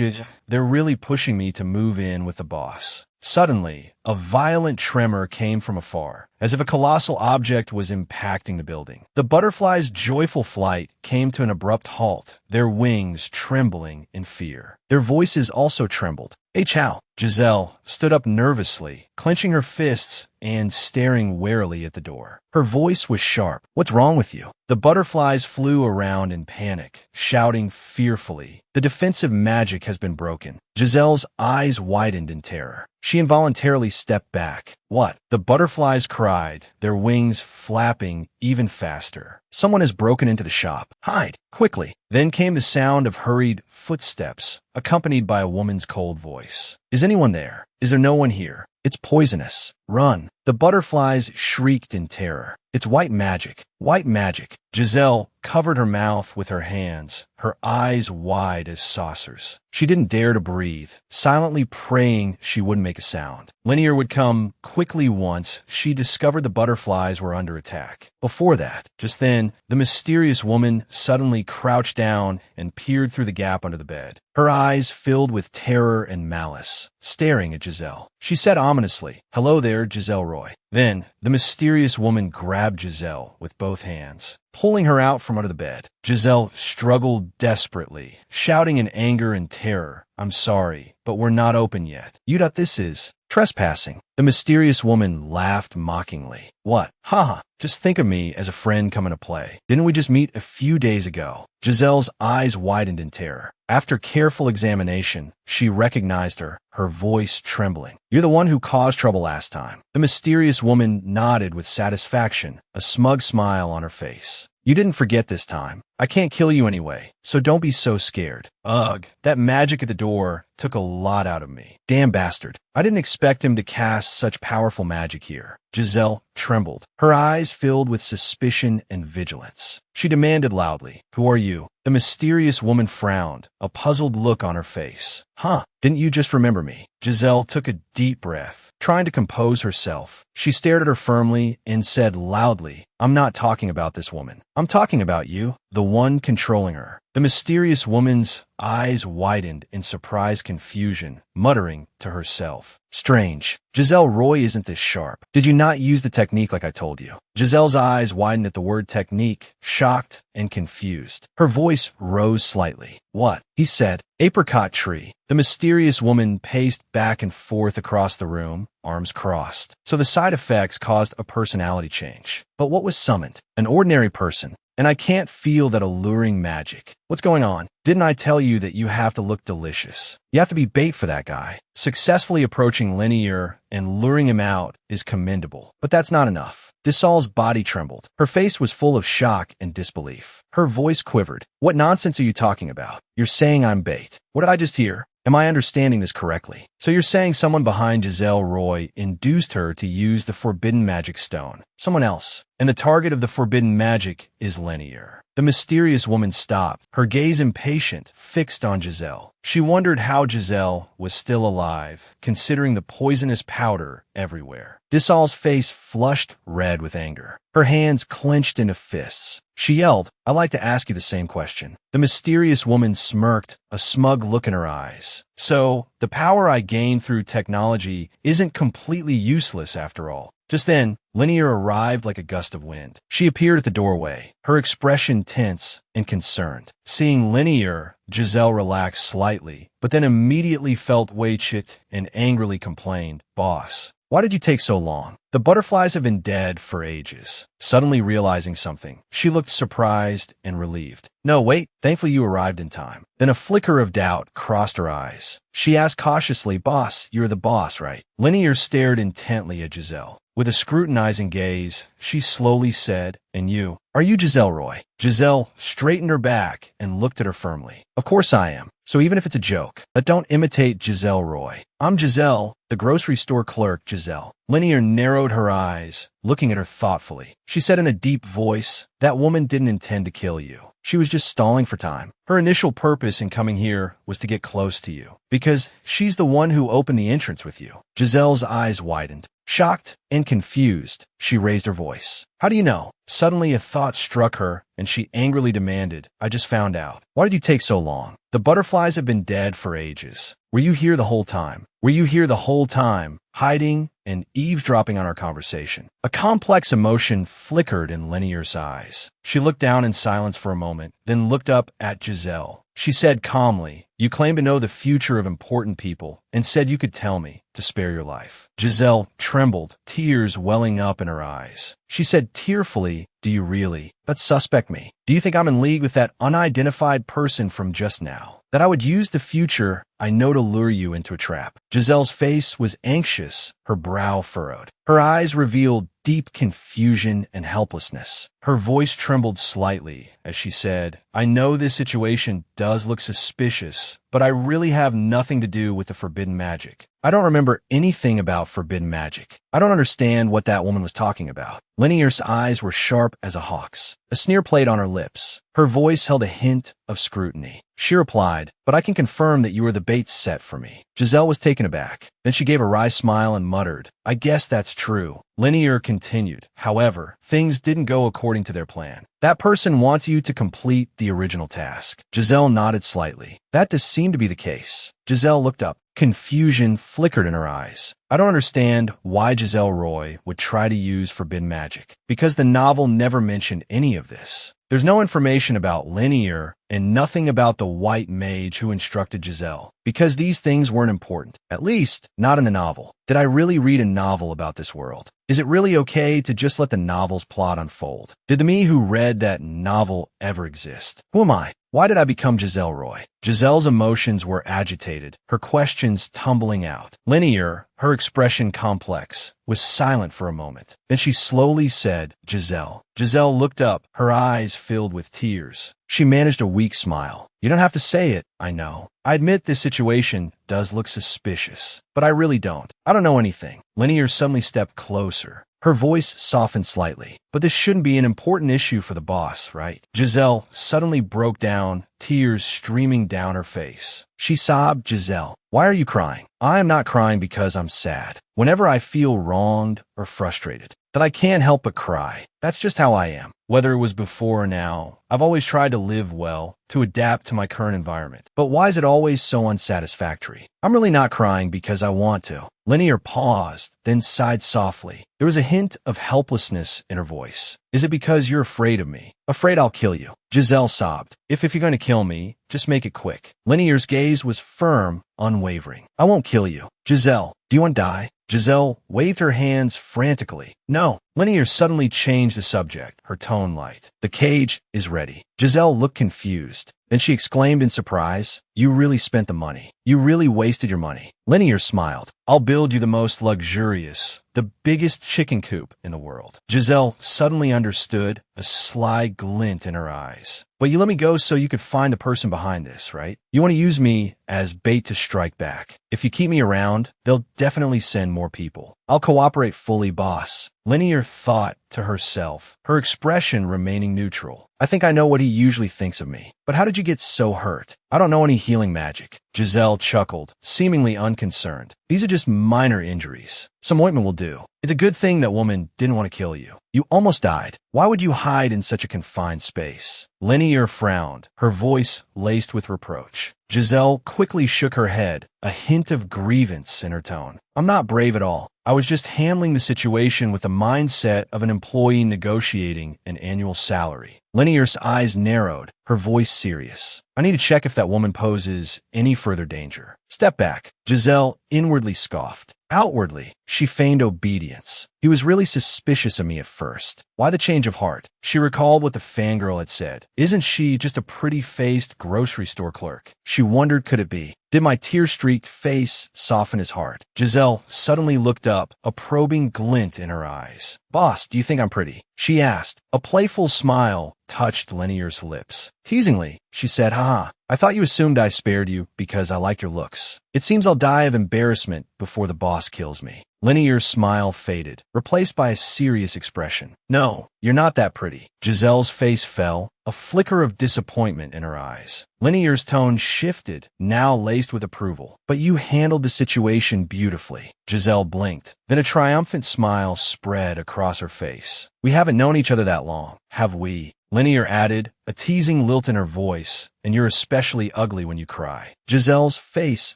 they're really pushing me to move in with the boss. Suddenly, a violent tremor came from afar, as if a colossal object was impacting the building. The butterfly's joyful flight came to an abrupt halt, their wings trembling in fear. Their voices also trembled. Hey, Chow. Giselle stood up nervously, clenching her fists and staring warily at the door. Her voice was sharp. What's wrong with you? The butterflies flew around in panic, shouting fearfully. The defensive magic has been broken. Giselle's eyes widened in terror. She involuntarily stepped back. What? The butterflies cried, their wings flapping even faster. Someone has broken into the shop. Hide, quickly. Then came the sound of hurried footsteps, accompanied by a woman's cold voice. Is anyone there? Is there no one here? It's poisonous. Run. The butterflies shrieked in terror. It's white magic. White magic. Giselle covered her mouth with her hands, her eyes wide as saucers. She didn't dare to breathe, silently praying she wouldn't make a sound. Linear would come quickly once she discovered the butterflies were under attack. Before that, just then, the mysterious woman suddenly crouched down and peered through the gap under the bed. Her eyes filled with terror and malice, staring at Giselle. She said ominously, "Hello there, Giselle Roy." Then, the mysterious woman grabbed Giselle with both hands, pulling her out from under the bed. Giselle struggled desperately, shouting in anger and terror, "I'm sorry, but we're not open yet. You thought this is trespassing." The mysterious woman laughed mockingly. What? Haha, just think of me as a friend coming to play. Didn't we just meet a few days ago? Giselle's eyes widened in terror. After careful examination, she recognized her voice trembling. You're the one who caused trouble last time. The mysterious woman nodded with satisfaction, a smug smile on her face. You didn't forget this time. I can't kill you anyway, so don't be so scared. Ugh, that magic at the door took a lot out of me. Damn bastard. I didn't expect him to cast such powerful magic here. Giselle trembled, her eyes filled with suspicion and vigilance. She demanded loudly, "Who are you?" The mysterious woman frowned, a puzzled look on her face. Huh, didn't you just remember me? Giselle took a deep breath, trying to compose herself. She stared at her firmly and said loudly, "I'm not talking about this woman. I'm talking about you, the one controlling her." The mysterious woman's eyes widened in surprised confusion, muttering to herself, "Strange. Giselle Roy isn't this sharp. Did you not use the technique like I told you?" Giselle's eyes widened at the word technique, shocked and confused. Her voice rose slightly. What? He said, "Apricot tree." The mysterious woman paced back and forth across the room, arms crossed. So the side effects caused a personality change. But what was summoned? An ordinary person. And I can't feel that alluring magic. What's going on? Didn't I tell you that you have to look delicious? You have to be bait for that guy. Successfully approaching Linear and luring him out is commendable. But that's not enough. Dissal's body trembled. Her face was full of shock and disbelief. Her voice quivered. What nonsense are you talking about? You're saying I'm bait. What did I just hear? Am I understanding this correctly? So you're saying someone behind Giselle Roy induced her to use the forbidden magic stone. Someone else. And the target of the forbidden magic is Linear. The mysterious woman stopped, her gaze impatient, fixed on Giselle. She wondered how Giselle was still alive, considering the poisonous powder everywhere. Dissal's face flushed red with anger. Her hands clenched into fists. She yelled, "I'd like to ask you the same question." The mysterious woman smirked, a smug look in her eyes. So, the power I gained through technology isn't completely useless after all. Just then, Linear arrived like a gust of wind. She appeared at the doorway, her expression tense and concerned. Seeing Linear, Giselle relaxed slightly, but then immediately felt weighted and angrily complained, "Boss, why did you take so long? The butterflies have been dead for ages." Suddenly realizing something, she looked surprised and relieved. "No, wait, thankfully you arrived in time." Then a flicker of doubt crossed her eyes. She asked cautiously, "Boss, you're the boss, right?" Linear stared intently at Giselle. With a scrutinizing gaze, she slowly said, "And you? Are you Giselle Roy?" Giselle straightened her back and looked at her firmly. "Of course I am. So even if it's a joke, but don't imitate Giselle Roy. I'm Giselle, the grocery store clerk, Giselle." Linear narrowed her eyes, looking at her thoughtfully. She said in a deep voice, "That woman didn't intend to kill you. She was just stalling for time. Her initial purpose in coming here was to get close to you, because she's the one who opened the entrance with you." Giselle's eyes widened. Shocked and confused, she raised her voice. "How do you know?" Suddenly a thought struck her, and she angrily demanded, "I just found out. Why did you take so long? The butterflies have been dead for ages. Were you here the whole time? Were you here the whole time, hiding and eavesdropping on our conversation?" A complex emotion flickered in Linear's eyes. She looked down in silence for a moment, then looked up at Giselle. She said calmly, "You claim to know the future of important people, and said you could tell me to spare your life." Giselle trembled, tears welling up in her eyes. She said tearfully, "Do you really? That's suspect me. Do you think I'm in league with that unidentified person from just now? That I would use the future I know to lure you into a trap?" Giselle's face was anxious, her brow furrowed. Her eyes revealed deep confusion and helplessness. Her voice trembled slightly as she said, "I know this situation does look suspicious, but I really have nothing to do with the forbidden magic. I don't remember anything about forbidden magic. I don't understand what that woman was talking about." Linear's eyes were sharp as a hawk's. A sneer played on her lips. Her voice held a hint of scrutiny. She replied, "But I can confirm that you were the bait set for me." Giselle was taken aback. Then she gave a wry smile and muttered, "I guess that's true." Linear continued, "However, things didn't go according to their plan. That person wants you to complete the original task." Giselle nodded slightly. That does seem to be the case. Giselle looked up. Confusion flickered in her eyes. "I don't understand why Giselle Roy would try to use forbidden magic, because the novel never mentioned any of this. There's no information about Linear and nothing about the white mage who instructed Giselle, because these things weren't important, at least not in the novel. Did I really read a novel about this world? Is it really okay to just let the novel's plot unfold? Did the me who read that novel ever exist? Who am I? Why did I become Giselle Roy?" Giselle's emotions were agitated, her questions tumbling out. Linear, her expression complex, was silent for a moment. Then she slowly said, "Giselle." Giselle looked up, her eyes filled with tears. She managed a weak smile. "You don't have to say it, I know. I admit this situation does look suspicious, but I really don't. I don't know anything." Linear suddenly stepped closer. Her voice softened slightly. "But this shouldn't be an important issue for the boss, right?" Giselle suddenly broke down, tears streaming down her face. She sobbed, "Giselle, why are you crying?" "I am not crying because I'm sad. Whenever I feel wronged or frustrated, that I can't help but cry. That's just how I am. Whether it was before or now, I've always tried to live well, to adapt to my current environment. But why is it always so unsatisfactory? I'm really not crying because I want to." Linear paused, then sighed softly. There was a hint of helplessness in her voice. "Is it because you're afraid of me? Afraid I'll kill you?" Giselle sobbed. If you're going to kill me, just make it quick." Linear's gaze was firm, unwavering. "I won't kill you." "Giselle, do you want to die?" Giselle waved her hands frantically. "No." Linear suddenly changed the subject, her tone light. "The cage is ready." Giselle looked confused. Then she exclaimed in surprise, "You really spent the money. You really wasted your money." Linear smiled. "I'll build you the most luxurious, the biggest chicken coop in the world." Giselle suddenly understood, a sly glint in her eyes. "But you let me go so you could find the person behind this, right? You want to use me as bait to strike back. If you keep me around, they'll definitely send more people. I'll cooperate fully, boss." Linear thought to herself, her expression remaining neutral. "I think I know what he usually thinks of me. But how did you get so hurt?" "I don't know any healing magic." Giselle chuckled, seemingly unconcerned. "These are just minor injuries. Some ointment will do. It's a good thing that woman didn't want to kill you. You almost died. Why would you hide in such a confined space?" Linear frowned, her voice laced with reproach. Giselle quickly shook her head, a hint of grievance in her tone. "I'm not brave at all. I was just handling the situation with the mindset of an employee negotiating an annual salary." Linear's eyes narrowed, her voice serious. "I need to check if that woman poses any further danger." "Step back." Giselle inwardly scoffed. Outwardly, she feigned obedience. "He was really suspicious of me at first. Why the change of heart?" She recalled what the fangirl had said. Isn't she just a pretty-faced grocery store clerk? She wondered, could it be? Did my tear-streaked face soften his heart? Giselle suddenly looked up, a probing glint in her eyes. "Boss, do you think I'm pretty?" she asked. A playful smile touched Linear's lips. Teasingly, she said, "Haha, I thought you assumed I spared you because I like your looks. It seems I'll die of embarrassment before the boss kills me." Linear's smile faded, replaced by a serious expression. "No, you're not that pretty." Giselle's face fell, a flicker of disappointment in her eyes. Linear's tone shifted, now laced with approval. "But you handled the situation beautifully." Giselle blinked. Then a triumphant smile spread across her face. "We haven't known each other that long, have we?" Linear added, a teasing lilt in her voice, "And you're especially ugly when you cry." Giselle's face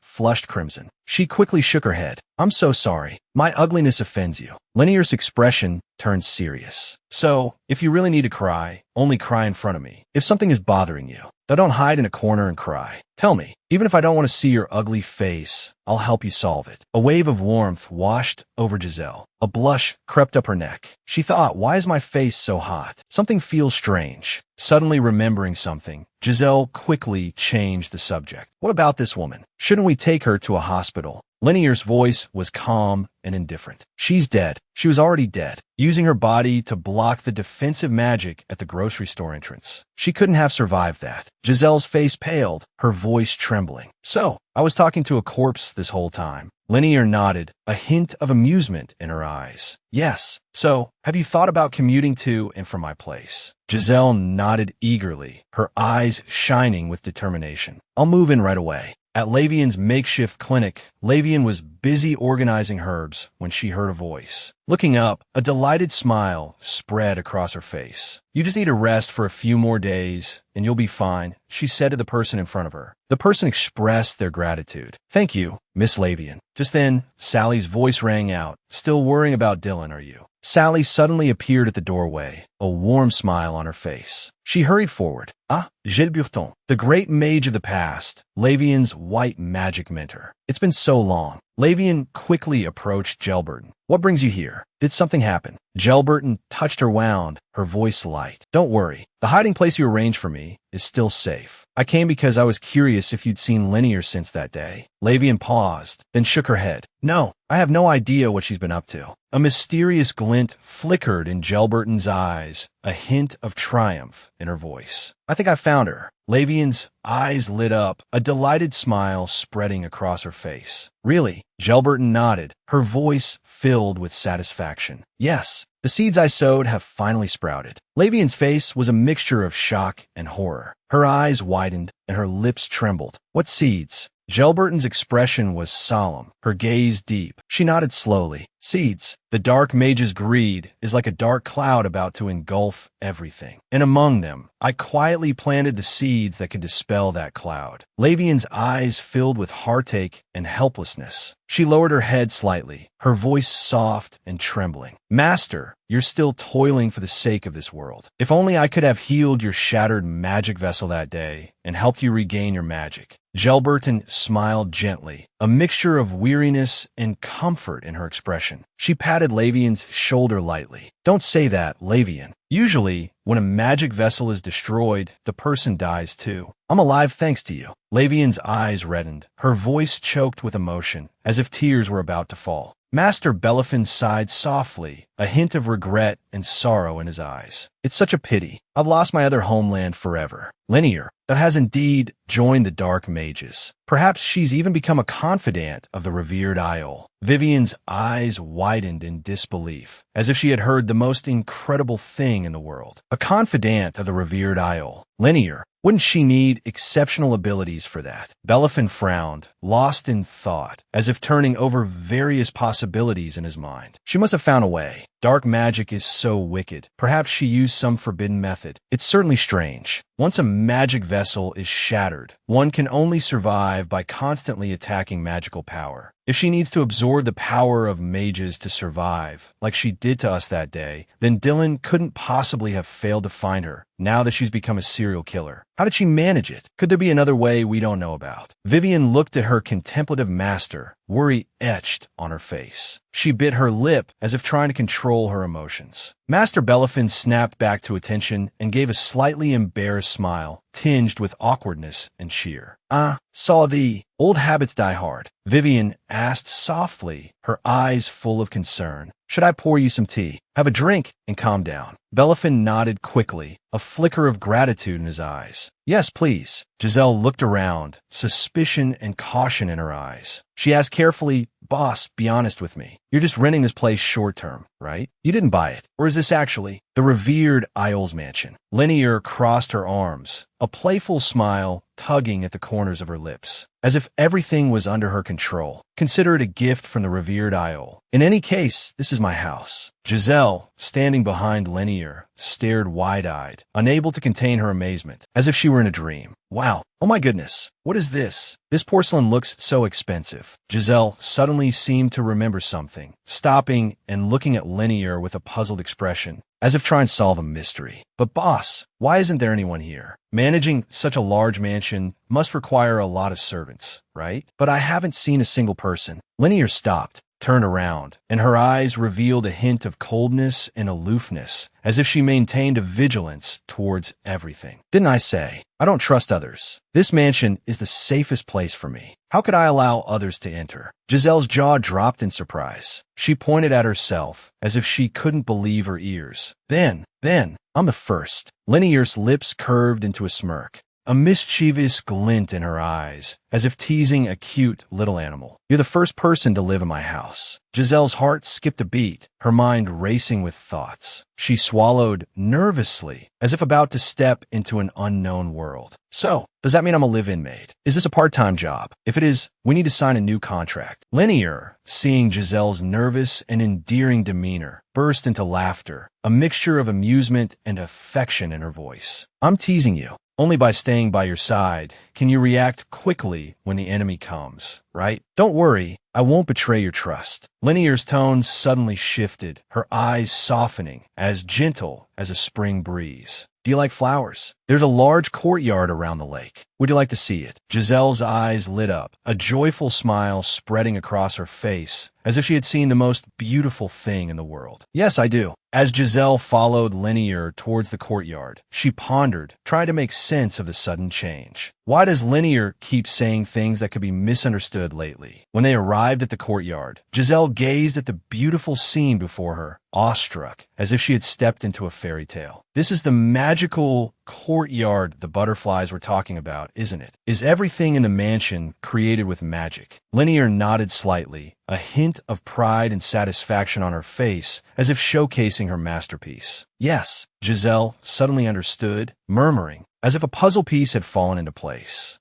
flushed crimson. She quickly shook her head. "I'm so sorry. My ugliness offends you." Linear's expression turned serious. "So, if you really need to cry, only cry in front of me. If something is bothering you, now don't hide in a corner and cry. Tell me. Even if I don't want to see your ugly face, I'll help you solve it." A wave of warmth washed over Giselle. A blush crept up her neck. She thought, why is my face so hot? Something feels strange. Suddenly remembering something, Giselle quickly changed the subject. "What about this woman? Shouldn't we take her to a hospital?" Linear's voice was calm and indifferent. "She's dead. She was already dead, using her body to block the defensive magic at the grocery store entrance. She couldn't have survived that." Giselle's face paled, her voice trembling. "So, I was talking to a corpse this whole time." Linear nodded, a hint of amusement in her eyes. "Yes. So, have you thought about commuting to and from my place?" Giselle nodded eagerly, her eyes shining with determination. "I'll move in right away." At Lavian's makeshift clinic, Lavian was busy organizing herbs when she heard a voice. Looking up, a delighted smile spread across her face. "You just need to rest for a few more days, and you'll be fine," she said to the person in front of her. The person expressed their gratitude. "Thank you, Miss Lavian." Just then, Sally's voice rang out. "Still worrying about Dylan, are you?" Sally suddenly appeared at the doorway, a warm smile on her face. She hurried forward. "Ah, Gilles Burton, the great mage of the past, Lavian's white magic mentor. It's been so long." Lavian quickly approached Gelberton. "What brings you here? Did something happen?" Gelberton touched her wound, her voice light. "Don't worry. The hiding place you arranged for me is still safe. I came because I was curious if you'd seen Linear since that day." Lavian paused, then shook her head. "No, I have no idea what she's been up to." A mysterious glint flickered in Gelberton's eyes, a hint of triumph in her voice. "I think I found her." Lavian's eyes lit up, a delighted smile spreading across her face. "Really?" Gelberton nodded, her voice filled with satisfaction. "Yes. The seeds I sowed have finally sprouted." Lavian's face was a mixture of shock and horror. Her eyes widened, and her lips trembled. "What seeds?" Gelberton's expression was solemn, her gaze deep. She nodded slowly. "Seeds. The dark mage's greed is like a dark cloud about to engulf everything. And among them, I quietly planted the seeds that could dispel that cloud." Lavian's eyes filled with heartache and helplessness. She lowered her head slightly, her voice soft and trembling. "Master, you're still toiling for the sake of this world. If only I could have healed your shattered magic vessel that day and helped you regain your magic. Gelberton smiled gently, a mixture of weariness and comfort in her expression. She patted Lavian's shoulder lightly. Don't say that, Lavian. Usually, when a magic vessel is destroyed, the person dies too. I'm alive thanks to you. Lavian's eyes reddened, her voice choked with emotion, as if tears were about to fall. Master Bellefin sighed softly, a hint of regret and sorrow in his eyes. It's such a pity. I've lost my other homeland forever. Linear, that has indeed joined the Dark Mages. Perhaps she's even become a confidant of the revered Iol. Vivian's eyes widened in disbelief, as if she had heard the most incredible thing in the world. A confidant of the revered Iol. Linear. Wouldn't she need exceptional abilities for that? Bellefin frowned, lost in thought, as if turning over various possibilities in his mind. She must have found a way. Dark magic is so wicked. Perhaps she used some forbidden method. It's certainly strange. Once a magic vessel is shattered, one can only survive by constantly attacking magical power. If she needs to absorb the power of mages to survive, like she did to us that day, then Dylan couldn't possibly have failed to find her, now that she's become a serial killer. How did she manage it? Could there be another way we don't know about? Vivian looked at her contemplative master, worry etched on her face. She bit her lip as if trying to control her emotions. Master Bellefin snapped back to attention and gave a slightly embarrassed smile, tinged with awkwardness and cheer. Saw thee. Old habits die hard. Vivian asked softly, her eyes full of concern. Should I pour you some tea? Have a drink and calm down. Bellefin nodded quickly, a flicker of gratitude in his eyes. Yes, please. Giselle looked around, suspicion and caution in her eyes. She asked carefully, Boss, be honest with me. You're just renting this place short-term, right? You didn't buy it. Or is this actually the revered Iol's mansion? Linear crossed her arms, a playful smile tugging at the corners of her lips, as if everything was under her control. Consider it a gift from the revered Iol. In any case, this is my house. Giselle, standing behind Linear, stared wide-eyed, unable to contain her amazement, as if she were in a dream. Wow. Oh my goodness. What is this? This porcelain looks so expensive. Giselle suddenly seemed to remember something, stopping and looking at Linear with a puzzled expression, as if trying to solve a mystery. But boss, why isn't there anyone here? Managing such a large mansion must require a lot of servants, right? But I haven't seen a single person. Linear stopped, turned around, and her eyes revealed a hint of coldness and aloofness, as if she maintained a vigilance towards everything. Didn't I say? I don't trust others. This mansion is the safest place for me. How could I allow others to enter? Giselle's jaw dropped in surprise. She pointed at herself, as if she couldn't believe her ears. Then, I'm the first. Linear's lips curved into a smirk, a mischievous glint in her eyes, as if teasing a cute little animal. You're the first person to live in my house. Giselle's heart skipped a beat, her mind racing with thoughts. She swallowed nervously, as if about to step into an unknown world. So, does that mean I'm a live-in maid? Is this a part-time job? If it is, we need to sign a new contract. Linear, seeing Giselle's nervous and endearing demeanor, burst into laughter, a mixture of amusement and affection in her voice. I'm teasing you. Only by staying by your side can you react quickly when the enemy comes, right? Don't worry, I won't betray your trust. Linear's tone suddenly shifted, her eyes softening, as gentle as a spring breeze. Do you like flowers? There's a large courtyard around the lake. Would you like to see it? Giselle's eyes lit up, a joyful smile spreading across her face, as if she had seen the most beautiful thing in the world. Yes, I do. As Giselle followed Linear towards the courtyard, she pondered, trying to make sense of the sudden change. Why does Linear keep saying things that could be misunderstood lately? When they arrived at the courtyard, Giselle gazed at the beautiful scene before her, awestruck, as if she had stepped into a fairy tale. This is the magical courtyard the butterflies were talking about, isn't it? Is everything in the mansion created with magic? Linear nodded slightly, a hint of pride and satisfaction on her face, as if showcasing her masterpiece. Yes, Giselle suddenly understood, murmuring, as if a puzzle piece had fallen into place.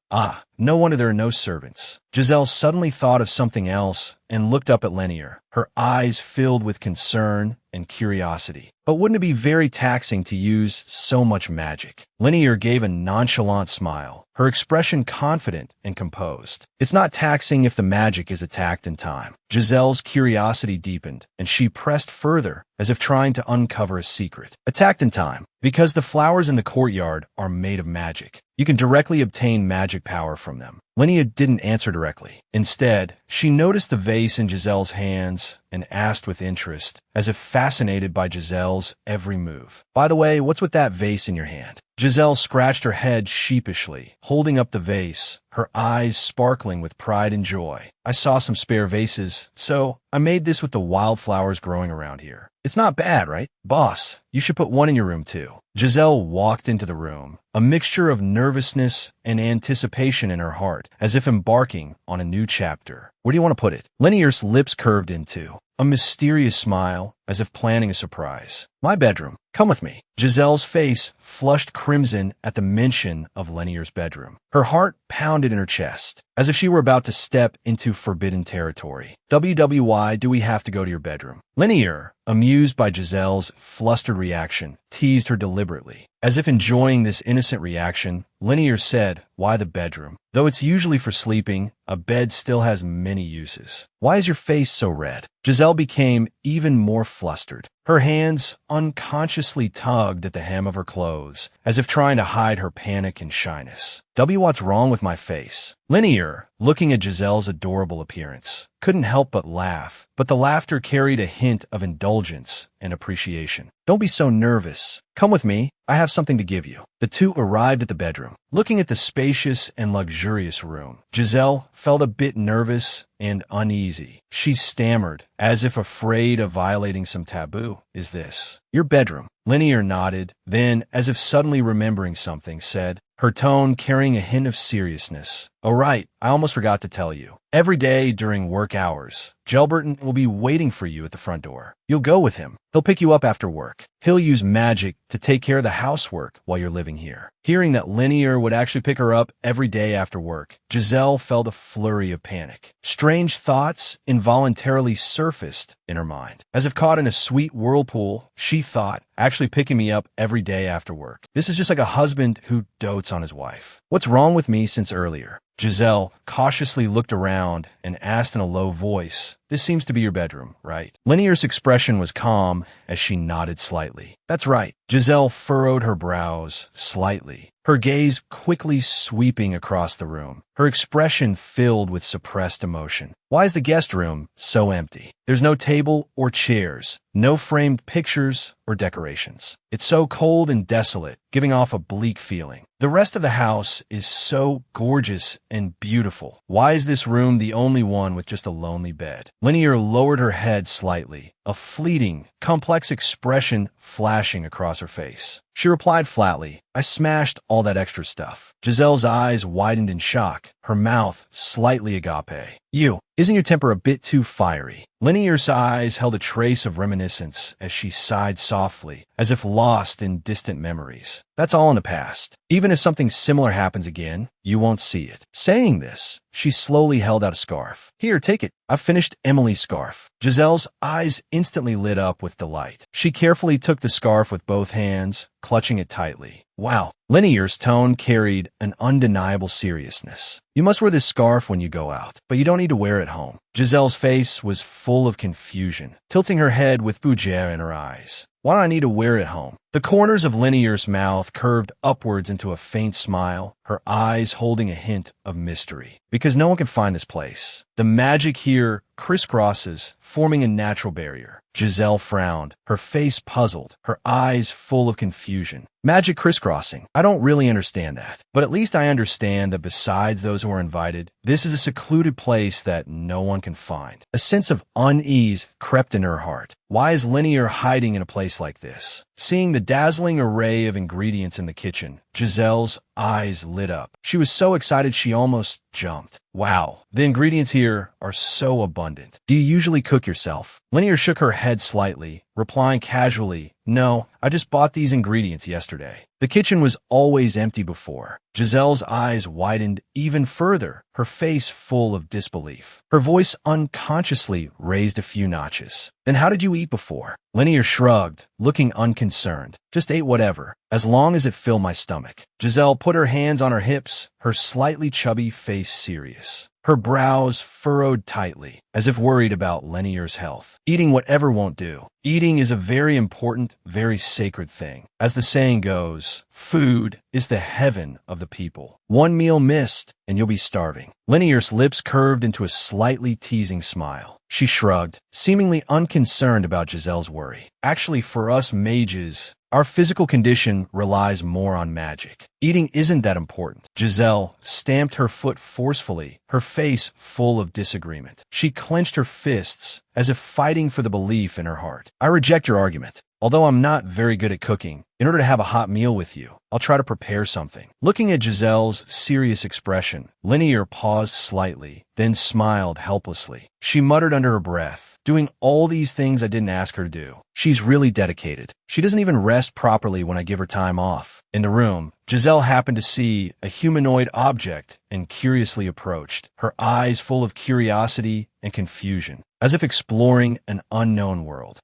No wonder there are no servants. Giselle suddenly thought of something else and looked up at Linear, her eyes filled with concern and curiosity. But wouldn't it be very taxing to use so much magic? Linear gave a nonchalant smile, her expression confident and composed. It's not taxing if the magic is attacked in time. Giselle's curiosity deepened, and she pressed further, as if trying to uncover a secret. Attacked in time, because the flowers in the courtyard are made of magic. You can directly obtain magic power from them. Linnea didn't answer directly. Instead, she noticed the vase in Giselle's hands and asked with interest, as if fascinated by Giselle's every move. "By the way, what's with that vase in your hand?" Giselle scratched her head sheepishly, holding up the vase, her eyes sparkling with pride and joy. "I saw some spare vases, so I made this with the wildflowers growing around here. It's not bad, right? Boss, you should put one in your room too." Giselle walked into the room, a mixture of nervousness and anticipation in her heart, as if embarking on a new chapter. "Where do you want to put it?" Linear's lips curved into a mysterious smile, as if planning a surprise. "My bedroom. Come with me." Giselle's face flushed crimson at the mention of Linear's bedroom. Her heart pounded in her chest, as if she were about to step into forbidden territory. "Why do we have to go to your bedroom?" Linear, amused by Giselle's flustered reaction, teased her deliberately. As if enjoying this innocent reaction, Linear said, "Why the bedroom? Though it's usually for sleeping, a bed still has many uses. Why is your face so red?" Giselle became even more flustered. Her hands unconsciously tugged at the hem of her clothes, as if trying to hide her panic and shyness. What's wrong with my face?" Linear, looking at Giselle's adorable appearance, couldn't help but laugh, but the laughter carried a hint of indulgence and appreciation. "Don't be so nervous. Come with me. I have something to give you." The two arrived at the bedroom. Looking at the spacious and luxurious room, Giselle felt a bit nervous and uneasy. She stammered, as if afraid of violating some taboo. "Is this your bedroom?" Linear nodded, then, as if suddenly remembering something, said, her tone carrying a hint of seriousness, "Oh right, I almost forgot to tell you. Every day during work hours, Gelberton will be waiting for you at the front door. You'll go with him. He'll pick you up after work. He'll use magic to take care of the housework while you're living here." Hearing that Linear would actually pick her up every day after work, Giselle felt a flurry of panic. Strange thoughts involuntarily surfaced in her mind. As if caught in a sweet whirlpool, she thought, "Actually picking me up every day after work. This is just like a husband who dotes on his wife. What's wrong with me since earlier?" Giselle cautiously looked around and asked in a low voice, "This seems to be your bedroom, right?" Linear's expression was calm as she nodded slightly. "That's right." Giselle furrowed her brows slightly, her gaze quickly sweeping across the room, her expression filled with suppressed emotion. "Why is the guest room so empty? There's no table or chairs, no framed pictures or decorations. It's so cold and desolate, giving off a bleak feeling. The rest of the house is so gorgeous and beautiful. Why is this room the only one with just a lonely bed?" Linear lowered her head slightly, a fleeting, complex expression flashing across her face. She replied flatly, "I smashed all that extra stuff." Giselle's eyes widened in shock, her mouth slightly agape. Isn't your temper a bit too fiery?" Linear's eyes held a trace of reminiscence as she sighed softly, as if lost in distant memories. "That's all in the past. Even if something similar happens again, you won't see it." Saying this, she slowly held out a scarf. "Here, take it. I've finished Emily's scarf." Giselle's eyes instantly lit up with delight. She carefully took the scarf with both hands, clutching it tightly. "Wow." Linear's tone carried an undeniable seriousness. "You must wear this scarf when you go out, but you don't need to wear it home." Giselle's face was full of confusion, tilting her head with fougere in her eyes. "Why do I need to wear it home?" The corners of Linear's mouth curved upwards into a faint smile, her eyes holding a hint of mystery. "Because no one can find this place. The magic here crisscrosses, forming a natural barrier." Giselle frowned, her face puzzled, her eyes full of confusion. "Magic crisscrossing? I don't really understand that. But at least I understand that besides those who are invited, this is a secluded place that no one can find." A sense of unease crept in her heart. Why is Linear hiding in a place like this? Seeing the dazzling array of ingredients in the kitchen, Giselle's eyes lit up. She was so excited she almost jumped. "Wow, the ingredients here are so abundant. Do you usually cook yourself?" Linear shook her head slightly, replying casually, "No, I just bought these ingredients yesterday." The kitchen was always empty before. Giselle's eyes widened even further, her face full of disbelief. Her voice unconsciously raised a few notches. "Then how did you eat before?" Linear shrugged, looking unconcerned. "Just ate whatever, as long as it filled my stomach." Giselle put her hands on her hips, her slightly chubby face serious. her brows furrowed tightly, as if worried about Lenier's health. Eating whatever won't do. Eating is a very important, very sacred thing. As the saying goes, food is the heaven of the people. One meal missed, and you'll be starving. Lenier's lips curved into a slightly teasing smile. She shrugged, seemingly unconcerned about Giselle's worry. Actually, for us mages, our physical condition relies more on magic. Eating isn't that important. Giselle stamped her foot forcefully, her face full of disagreement. She clenched her fists, as if fighting for the belief in her heart. I reject your argument. Although I'm not very good at cooking, in order to have a hot meal with you, I'll try to prepare something. Looking at Giselle's serious expression, Lenier paused slightly, then smiled helplessly. She muttered under her breath, doing all these things I didn't ask her to do. She's really dedicated. She doesn't even rest properly when I give her time off. In the room, Giselle happened to see a humanoid object and curiously approached, her eyes full of curiosity and confusion, as if exploring an unknown world.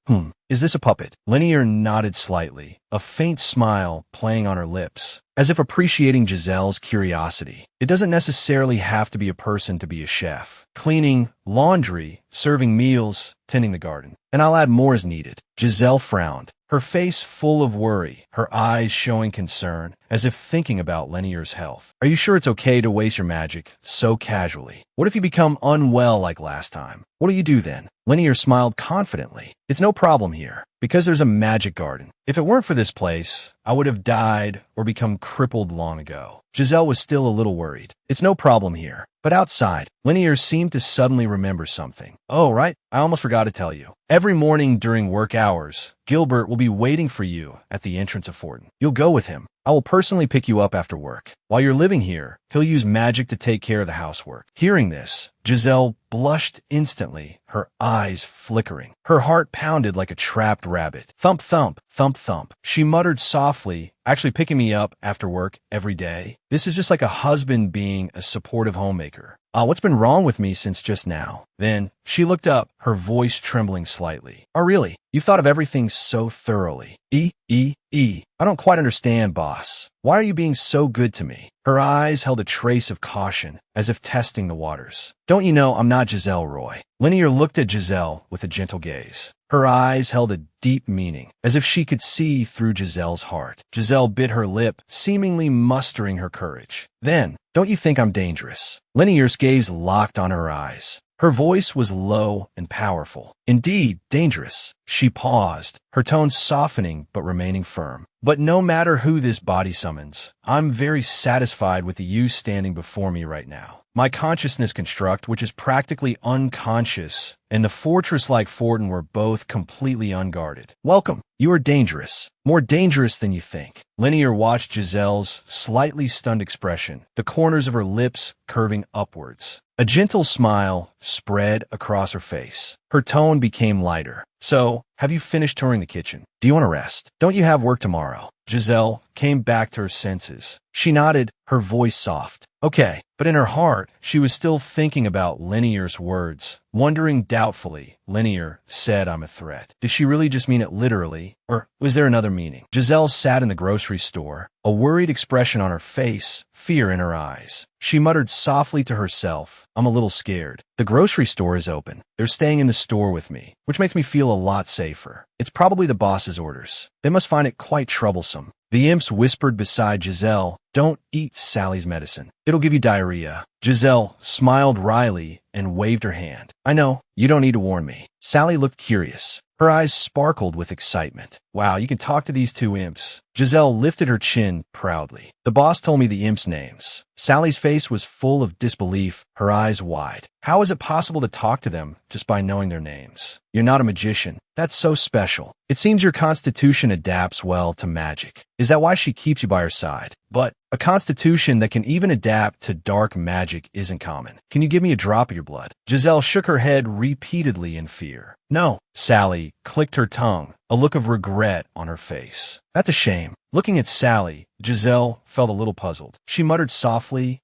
Is this a puppet? Lenier nodded slightly, a faint smile playing on her lips, as if appreciating Giselle's curiosity. It doesn't necessarily have to be a person to be a chef. Cleaning, laundry, serving meals, tending the garden. And I'll add more as needed. Giselle frowned, her face full of worry, her eyes showing concern, as if thinking about Lenier's health. Are you sure it's okay to waste your magic so casually? What if you become unwell like last time? What do you do then? Lenier smiled confidently. It's no problem here, because there's a magic garden. If it weren't for this place, I would have died or become crippled long ago. Giselle was still a little worried. It's no problem here. But outside, Lenier seemed to suddenly remember something. Oh, right, I almost forgot to tell you. Every morning during work hours, Gilbert will be waiting for you at the entrance of Fortin. You'll go with him. I will personally pick you up after work. While you're living here, he'll use magic to take care of the housework. Hearing this, Giselle blushed instantly, her eyes flickering. Her heart pounded like a trapped rabbit. Thump, thump, thump, thump. She muttered softly, actually picking me up after work every day. This is just like a husband being a supportive homemaker. What's been wrong with me since just now? Then she looked up, her voice trembling slightly. Oh, really? You've thought of everything so thoroughly. I don't quite understand, boss. Why are you being so good to me? Her eyes held a trace of caution, as if testing the waters. Don't you know I'm not Giselle Roy? Lenier looked at Giselle with a gentle gaze. Her eyes held a deep meaning, as if she could see through Giselle's heart. Giselle bit her lip, seemingly mustering her courage. Then, don't you think I'm dangerous? Lenier's gaze locked on her eyes. Her voice was low and powerful. Indeed, dangerous. She paused, her tone softening but remaining firm. But no matter who this body summons, I'm very satisfied with you standing before me right now. My consciousness construct, which is practically unconscious, and the fortress like Fortin were both completely unguarded. Welcome. You are dangerous. More dangerous than you think. Lenier watched Giselle's slightly stunned expression, the corners of her lips curving upwards. A gentle smile spread across her face. Her tone became lighter. So, have you finished touring the kitchen? Do you want to rest? Don't you have work tomorrow? Giselle came back to her senses. She nodded, her voice soft. Okay, but in her heart, she was still thinking about Lenier's words. Wondering doubtfully, Lenier said, I'm a threat. Did she really just mean it literally? Or was there another meaning? Giselle sat in the grocery store, a worried expression on her face, fear in her eyes. She muttered softly to herself, I'm a little scared. The grocery store is open. They're staying in the store with me, which makes me feel a lot safer. It's probably the boss's orders. They must find it quite troublesome. The imps whispered beside Giselle, don't eat Sally's medicine. It'll give you diarrhea. Giselle smiled wryly and waved her hand. I know, you don't need to warn me. Sally looked curious. Her eyes sparkled with excitement. Wow, you can talk to these two imps. Giselle lifted her chin proudly. The boss told me the imps' names. Sally's face was full of disbelief, her eyes wide. How is it possible to talk to them just by knowing their names? You're not a magician. That's so special. It seems your constitution adapts well to magic. Is that why she keeps you by her side? But a constitution that can even adapt to dark magic isn't common. Can you give me a drop of your blood? Giselle shook her head repeatedly in fear. No. Sally clicked her tongue, a look of regret on her face. That's a shame. Looking at Sally, Giselle felt a little puzzled. She muttered softly,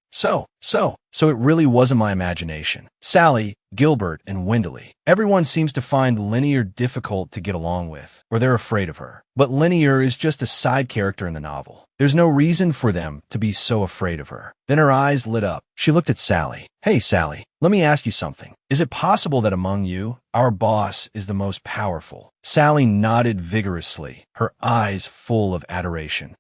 So it really wasn't my imagination. Sally, Gilbert, and Wendeley. Everyone seems to find Linear difficult to get along with, or they're afraid of her. But Linear is just a side character in the novel. There's no reason for them to be so afraid of her. Then her eyes lit up. She looked at Sally. Hey, Sally, let me ask you something. Is it possible that among you, our boss is the most powerful? Sally nodded vigorously, her eyes full of adoration.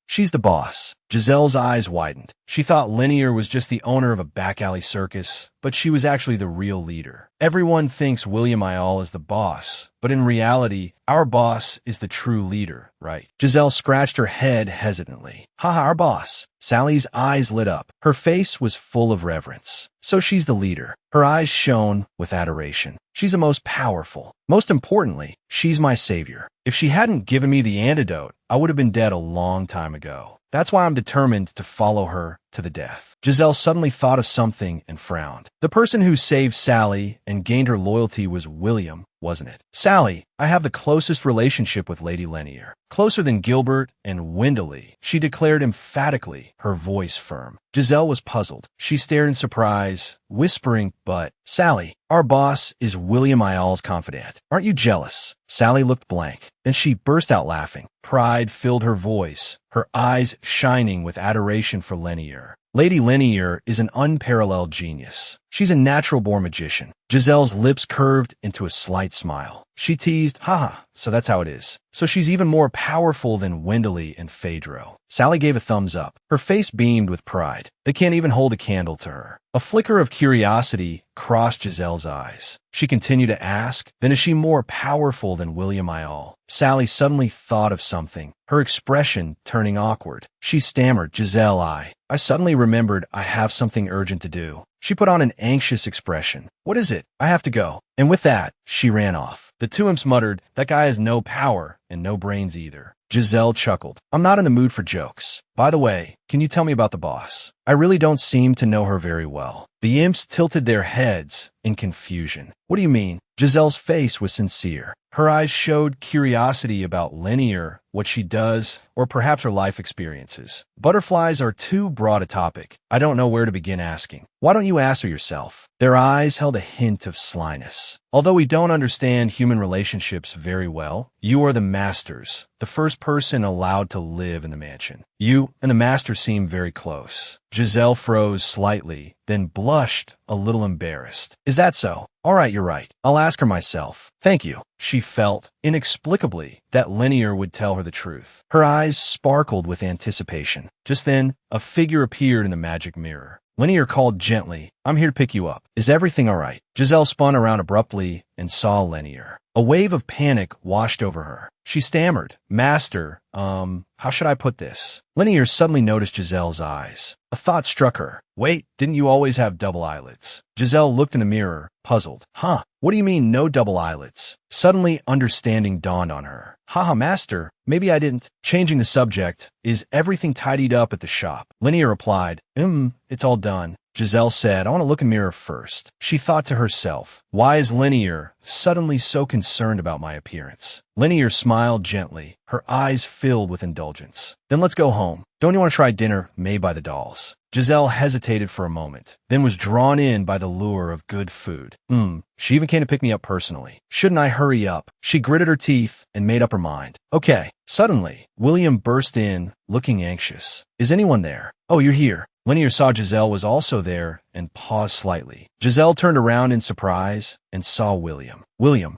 She's the boss. Giselle's eyes widened. She thought Linear was just the owner of a back-alley circus, but she was actually the real leader. Everyone thinks William Ayal is the boss, but in reality, our boss is the true leader, right? Giselle scratched her head hesitantly. Haha, our boss. Sally's eyes lit up. Her face was full of reverence. So she's the leader. Her eyes shone with adoration. She's the most powerful. Most importantly, she's my savior. If she hadn't given me the antidote, I would have been dead a long time ago. That's why I'm determined to follow her to the death. Giselle suddenly thought of something and frowned. The person who saved Sally and gained her loyalty was William, wasn't it? Sally, I have the closest relationship with Lady Linear. Closer than Gilbert and Wendeley, she declared emphatically, her voice firm. Giselle was puzzled. She stared in surprise, whispering, but, Sally, our boss is William Ayal's confidant. Aren't you jealous? Sally looked blank. Then she burst out laughing. Pride filled her voice, her eyes shining with adoration for Linear. Lady Linear is an unparalleled genius. She's a natural-born magician. Giselle's lips curved into a slight smile. She teased, haha, so that's how it is. So she's even more powerful than Wendeley and Phaedro. Sally gave a thumbs up. Her face beamed with pride. They can't even hold a candle to her. A flicker of curiosity crossed Giselle's eyes. She continued to ask, then is she more powerful than William Ayal? Sally suddenly thought of something, her expression turning awkward. She stammered, Giselle, I suddenly remembered I have something urgent to do. She put on an anxious expression. What is it? I have to go. And with that, she ran off. The two imps muttered, that guy has no power and no brains either. Giselle chuckled. I'm not in the mood for jokes. By the way, can you tell me about the boss? I really don't seem to know her very well. The imps tilted their heads in confusion. What do you mean? Giselle's face was sincere. Her eyes showed curiosity about Linear, what she does, or perhaps her life experiences. Butterflies are too broad a topic. I don't know where to begin asking. Why don't you ask her yourself? Their eyes held a hint of slyness. Although we don't understand human relationships very well, you are the masters, the first person allowed to live in the mansion. You and the master seem very close. Giselle froze slightly, then blushed a little embarrassed. Is that so? All right, you're right. I'll ask her myself. Thank you. She felt, inexplicably, that Linear would tell her the truth. Her eyes sparkled with anticipation. Just then, a figure appeared in the magic mirror. Linear called gently, I'm here to pick you up. Is everything all right? Giselle spun around abruptly and saw Linear. A wave of panic washed over her. She stammered, Master, how should I put this? Linear suddenly noticed Giselle's eyes. A thought struck her. Wait, didn't you always have double eyelids? Giselle looked in the mirror, puzzled. Huh, what do you mean no double eyelids? Suddenly, understanding dawned on her. Haha, Master, maybe I didn't. Changing the subject, is everything tidied up at the shop? Linear replied, it's all done. Giselle said, I want to look in the mirror first. She thought to herself, why is Linear suddenly so concerned about my appearance? Linear smiled gently, her eyes filled with indulgence. Then let's go home. Don't you want to try dinner made by the dolls? Giselle hesitated for a moment, then was drawn in by the lure of good food. She even came to pick me up personally. Shouldn't I hurry up? She gritted her teeth and made up her mind. Okay. Suddenly, William burst in, looking anxious. Is anyone there? Oh, you're here. Linear saw Giselle was also there and paused slightly. Giselle turned around in surprise and saw William. William,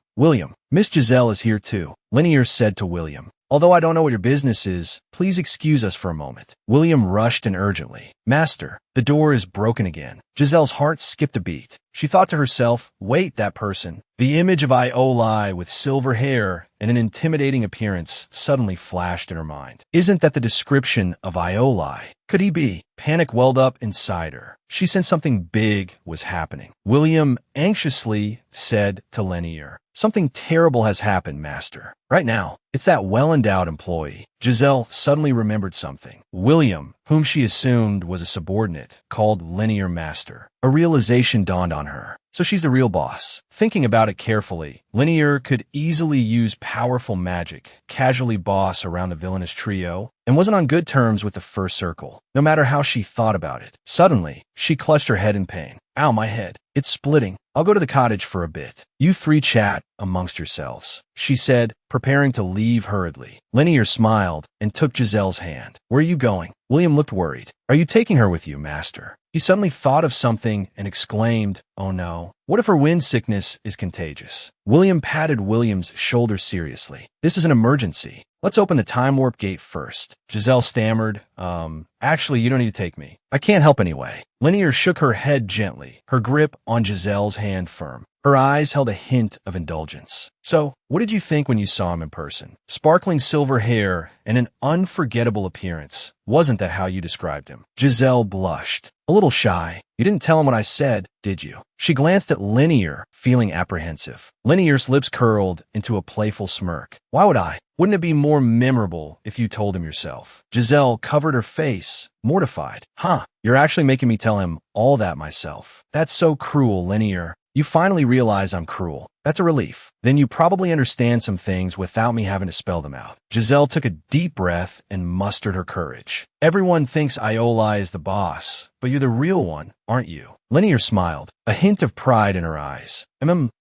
Miss Giselle is here too. Linear said to William. Although I don't know what your business is, please excuse us for a moment. William rushed in urgently. Master, the door is broken again. Giselle's heart skipped a beat. She thought to herself, wait, that person. The image of Ioli with silver hair and an intimidating appearance suddenly flashed in her mind. Isn't that the description of Ioli? Could he be? Panic welled up inside her. She sensed something big was happening. William anxiously said to Linear, something terrible has happened, Master. Right now. It's that well-endowed employee. Giselle suddenly remembered something. William, whom she assumed was a subordinate, called Linear Master. A realization dawned on her. So she's the real boss. Thinking about it carefully, Linear could easily use powerful magic, casually boss around the villainous trio, and wasn't on good terms with the first circle, no matter how she thought about it. Suddenly, she clutched her head in pain. Ow, my head. It's splitting. I'll go to the cottage for a bit. You three chat amongst yourselves, she said, preparing to leave hurriedly. Linear smiled and took Giselle's hand. Where are you going? William looked worried. Are you taking her with you, master? He suddenly thought of something and exclaimed, oh no. What if her wind sickness is contagious? William patted William's shoulder seriously. This is an emergency. Let's open the time warp gate first. Giselle stammered, actually, you don't need to take me. I can't help anyway. Linear shook her head gently, her grip on Giselle's hand firm. Her eyes held a hint of indulgence. So, what did you think when you saw him in person? Sparkling silver hair and an unforgettable appearance. Wasn't that how you described him? Giselle blushed. A little shy. You didn't tell him what I said, did you? She glanced at Linear, feeling apprehensive. Linear's lips curled into a playful smirk. Why would I? Wouldn't it be more memorable if you told him yourself? Giselle covered her face, mortified. Huh, you're actually making me tell him all that myself. That's so cruel, Linear. You finally realize I'm cruel. That's a relief. Then you probably understand some things without me having to spell them out. Giselle took a deep breath and mustered her courage. Everyone thinks Iola is the boss, but you're the real one, aren't you? Linear smiled, a hint of pride in her eyes.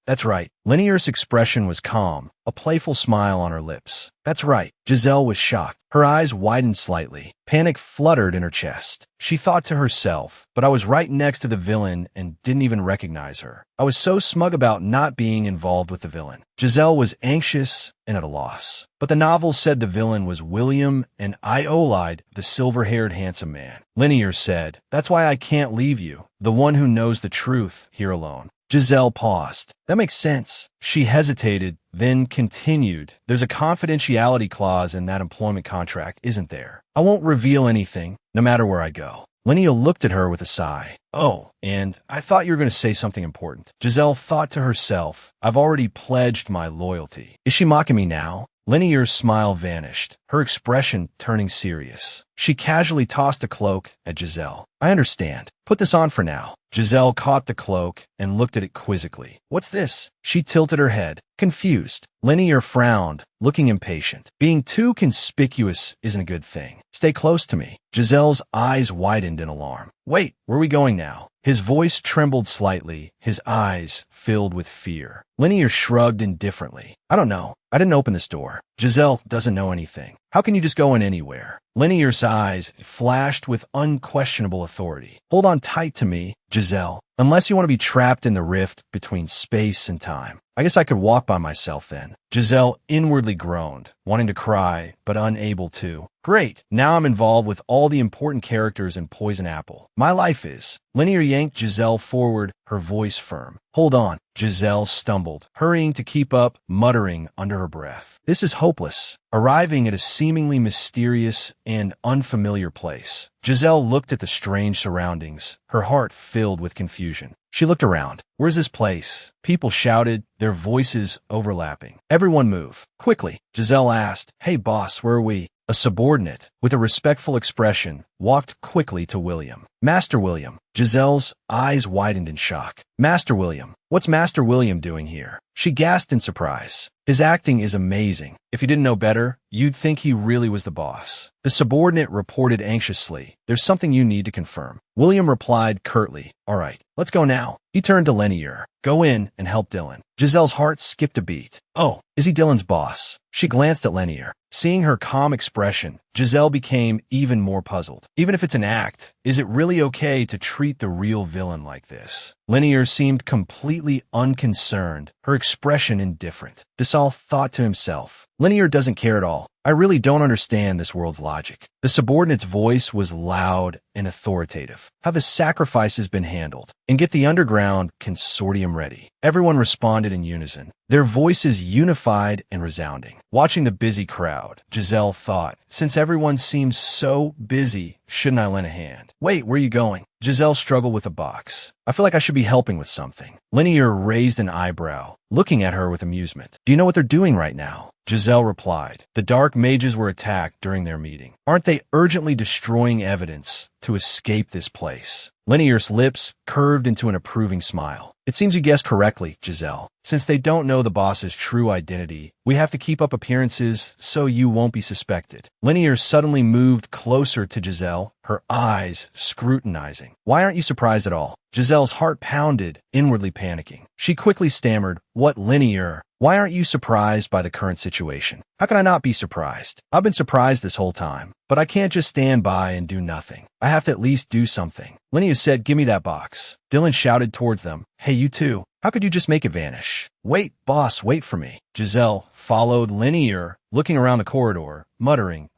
That's right. Linear's expression was calm, a playful smile on her lips. That's right. Giselle was shocked. Her eyes widened slightly. Panic fluttered in her chest. She thought to herself, but I was right next to the villain and didn't even recognize her. I was so smug about not being involved with the villain. Giselle was anxious and at a loss. But the novel said the villain was William and Iolide, the silver-haired handsome man. Linear said, that's why I can't leave you, the one who knows the truth, here alone. Giselle paused. That makes sense. She hesitated, then continued. There's a confidentiality clause in that employment contract, isn't there? I won't reveal anything, no matter where I go. Linnea looked at her with a sigh. Oh, and I thought you were going to say something important. Giselle thought to herself, I've already pledged my loyalty. Is she mocking me now? Linear's smile vanished, her expression turning serious. She casually tossed a cloak at Giselle. I understand. Put this on for now. Giselle caught the cloak and looked at it quizzically. What's this? She tilted her head, confused. Linear frowned, looking impatient. Being too conspicuous isn't a good thing. Stay close to me. Giselle's eyes widened in alarm. Wait, where are we going now? His voice trembled slightly, his eyes filled with fear. Linear shrugged indifferently. I don't know. I didn't open this door. Giselle doesn't know anything. How can you just go in anywhere? Linear's eyes flashed with unquestionable authority. Hold on tight to me, Giselle. Unless you want to be trapped in the rift between space and time. I guess I could walk by myself then. Giselle inwardly groaned, wanting to cry, but unable to. Great, now I'm involved with all the important characters in Poison Apple. My life is. Linear yanked Giselle forward, her voice firm. Hold on. Giselle stumbled, hurrying to keep up, muttering under her breath. This is hopeless. Arriving at a seemingly mysterious and unfamiliar place. Giselle looked at the strange surroundings, her heart filled with confusion. She looked around. Where's this place? People shouted, their voices overlapping. Everyone move. Quickly. Giselle asked, Hey boss, where are we? A subordinate, with a respectful expression, walked quickly to William. Master William. Giselle's eyes widened in shock. Master William. What's Master William doing here? She gasped in surprise. His acting is amazing. If you didn't know better, you'd think he really was the boss. The subordinate reported anxiously. There's something you need to confirm. William replied curtly. All right, let's go now. He turned to Linear. Go in and help Dylan. Giselle's heart skipped a beat. Oh, is he Dylan's boss? She glanced at Linear. Seeing her calm expression, Giselle became even more puzzled. Even if it's an act, is it really okay to treat the real villain like this? Linear seemed completely unconcerned, her expression indifferent. Disal thought to himself, Linear doesn't care at all. I really don't understand this world's logic. The subordinate's voice was loud and authoritative. Have the sacrifices been handled? And get the underground consortium ready. Everyone responded in unison, their voices unified and resounding. Watching the busy crowd, Giselle thought, since everyone seems so busy, shouldn't I lend a hand? Wait, where are you going? Giselle struggled with a box. I feel like I should be helping with something. Linear raised an eyebrow, looking at her with amusement. Do you know what they're doing right now? Giselle replied. The dark mages were attacked during their meeting. Aren't they urgently destroying evidence to escape this place? Linear's lips curved into an approving smile. It seems you guessed correctly, Giselle. Since they don't know the boss's true identity, we have to keep up appearances so you won't be suspected. Linear suddenly moved closer to Giselle, her eyes scrutinizing. Why aren't you surprised at all? Giselle's heart pounded, inwardly panicking. She quickly stammered, "What, Linear? Why aren't you surprised by the current situation?" "How can I not be surprised? I've been surprised this whole time. But I can't just stand by and do nothing. I have to at least do something." Linear said, "Give me that box." Dylan shouted towards them, "Hey, you two. How could you just make it vanish?" "Wait, boss, wait for me." Giselle followed Linear, looking around the corridor, muttering,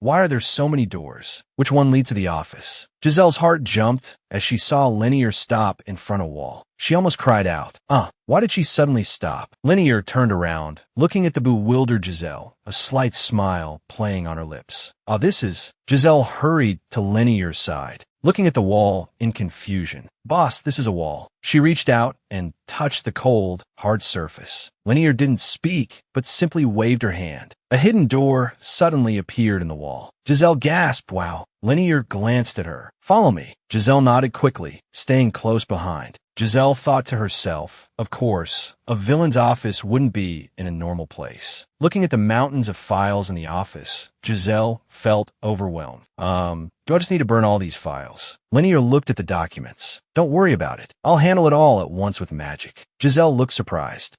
Why are there so many doors? Which one leads to the office?" Giselle's heart jumped as she saw Linear stop in front of a wall. She almost cried out. Why did she suddenly stop? Linear turned around, looking at the bewildered Giselle, a slight smile playing on her lips. This is... Giselle hurried to Linear's side, looking at the wall in confusion. "Boss, this is a wall." She reached out and touched the cold, hard surface. Linear didn't speak, but simply waved her hand. A hidden door suddenly appeared in the wall. Giselle gasped, "Wow." Linear glanced at her. "Follow me." Giselle nodded quickly, staying close behind. Giselle thought to herself, of course, a villain's office wouldn't be in a normal place. Looking at the mountains of files in the office, Giselle felt overwhelmed. Do I just need to burn all these files? Linear looked at the documents. "Don't worry about it. I'll handle it all at once with magic." Giselle looked surprised.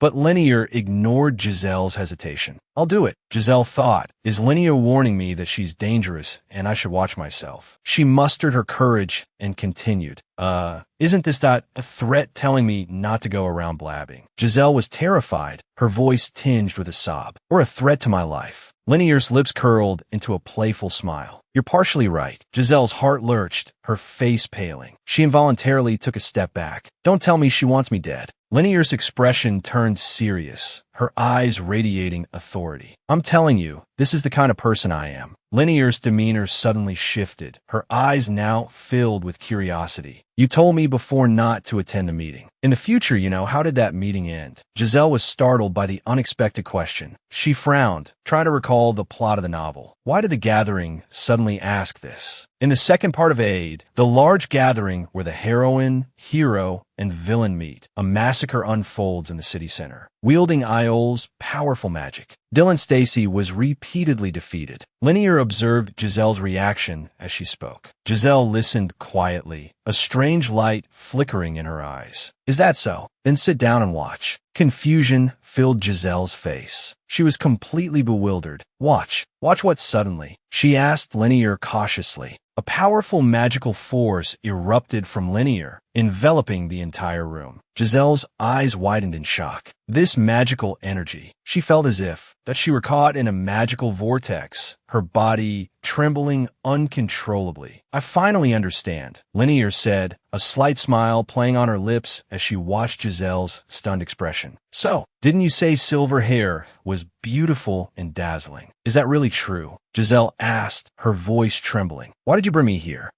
But Linear ignored Giselle's hesitation. "I'll do it." Giselle thought, is Linear warning me that she's dangerous and I should watch myself? She mustered her courage and continued. Isn't this that a threat telling me not to go around blabbing?" Giselle was terrified, her voice tinged with a sob. "Or a threat to my life?" Linear's lips curled into a playful smile. "You're partially right." Giselle's heart lurched, her face paling. She involuntarily took a step back. "Don't tell me she wants me dead." Linear's expression turned serious, her eyes radiating authority. "I'm telling you, this is the kind of person I am." Linear's demeanor suddenly shifted, her eyes now filled with curiosity. "You told me before not to attend a meeting. In the future, how did that meeting end?" Giselle was startled by the unexpected question. She frowned, trying to recall the plot of the novel. Why did the gathering suddenly ask this? In the second part of Aid, the large gathering where the heroine, hero, and villain meet, a massacre unfolds in the city center. Wielding Iol's powerful magic, Dylan Stacy was repeatedly defeated. Linear observed Giselle's reaction as she spoke. Giselle listened quietly, a strange light flickering in her eyes. "Is that so? Then sit down and watch." Confusion filled Giselle's face. She was completely bewildered. Watch what suddenly?" she asked Linear cautiously. A powerful magical force erupted from Linear, enveloping the entire room. Giselle's eyes widened in shock. This magical energy, she felt as if that she were caught in a magical vortex, her body trembling uncontrollably. "I finally understand," Linear said, a slight smile playing on her lips as she watched Giselle's stunned expression. "So, didn't you say silver hair was beautiful and dazzling? Is that really true?" Giselle asked, her voice trembling. "Why did you bring me here?"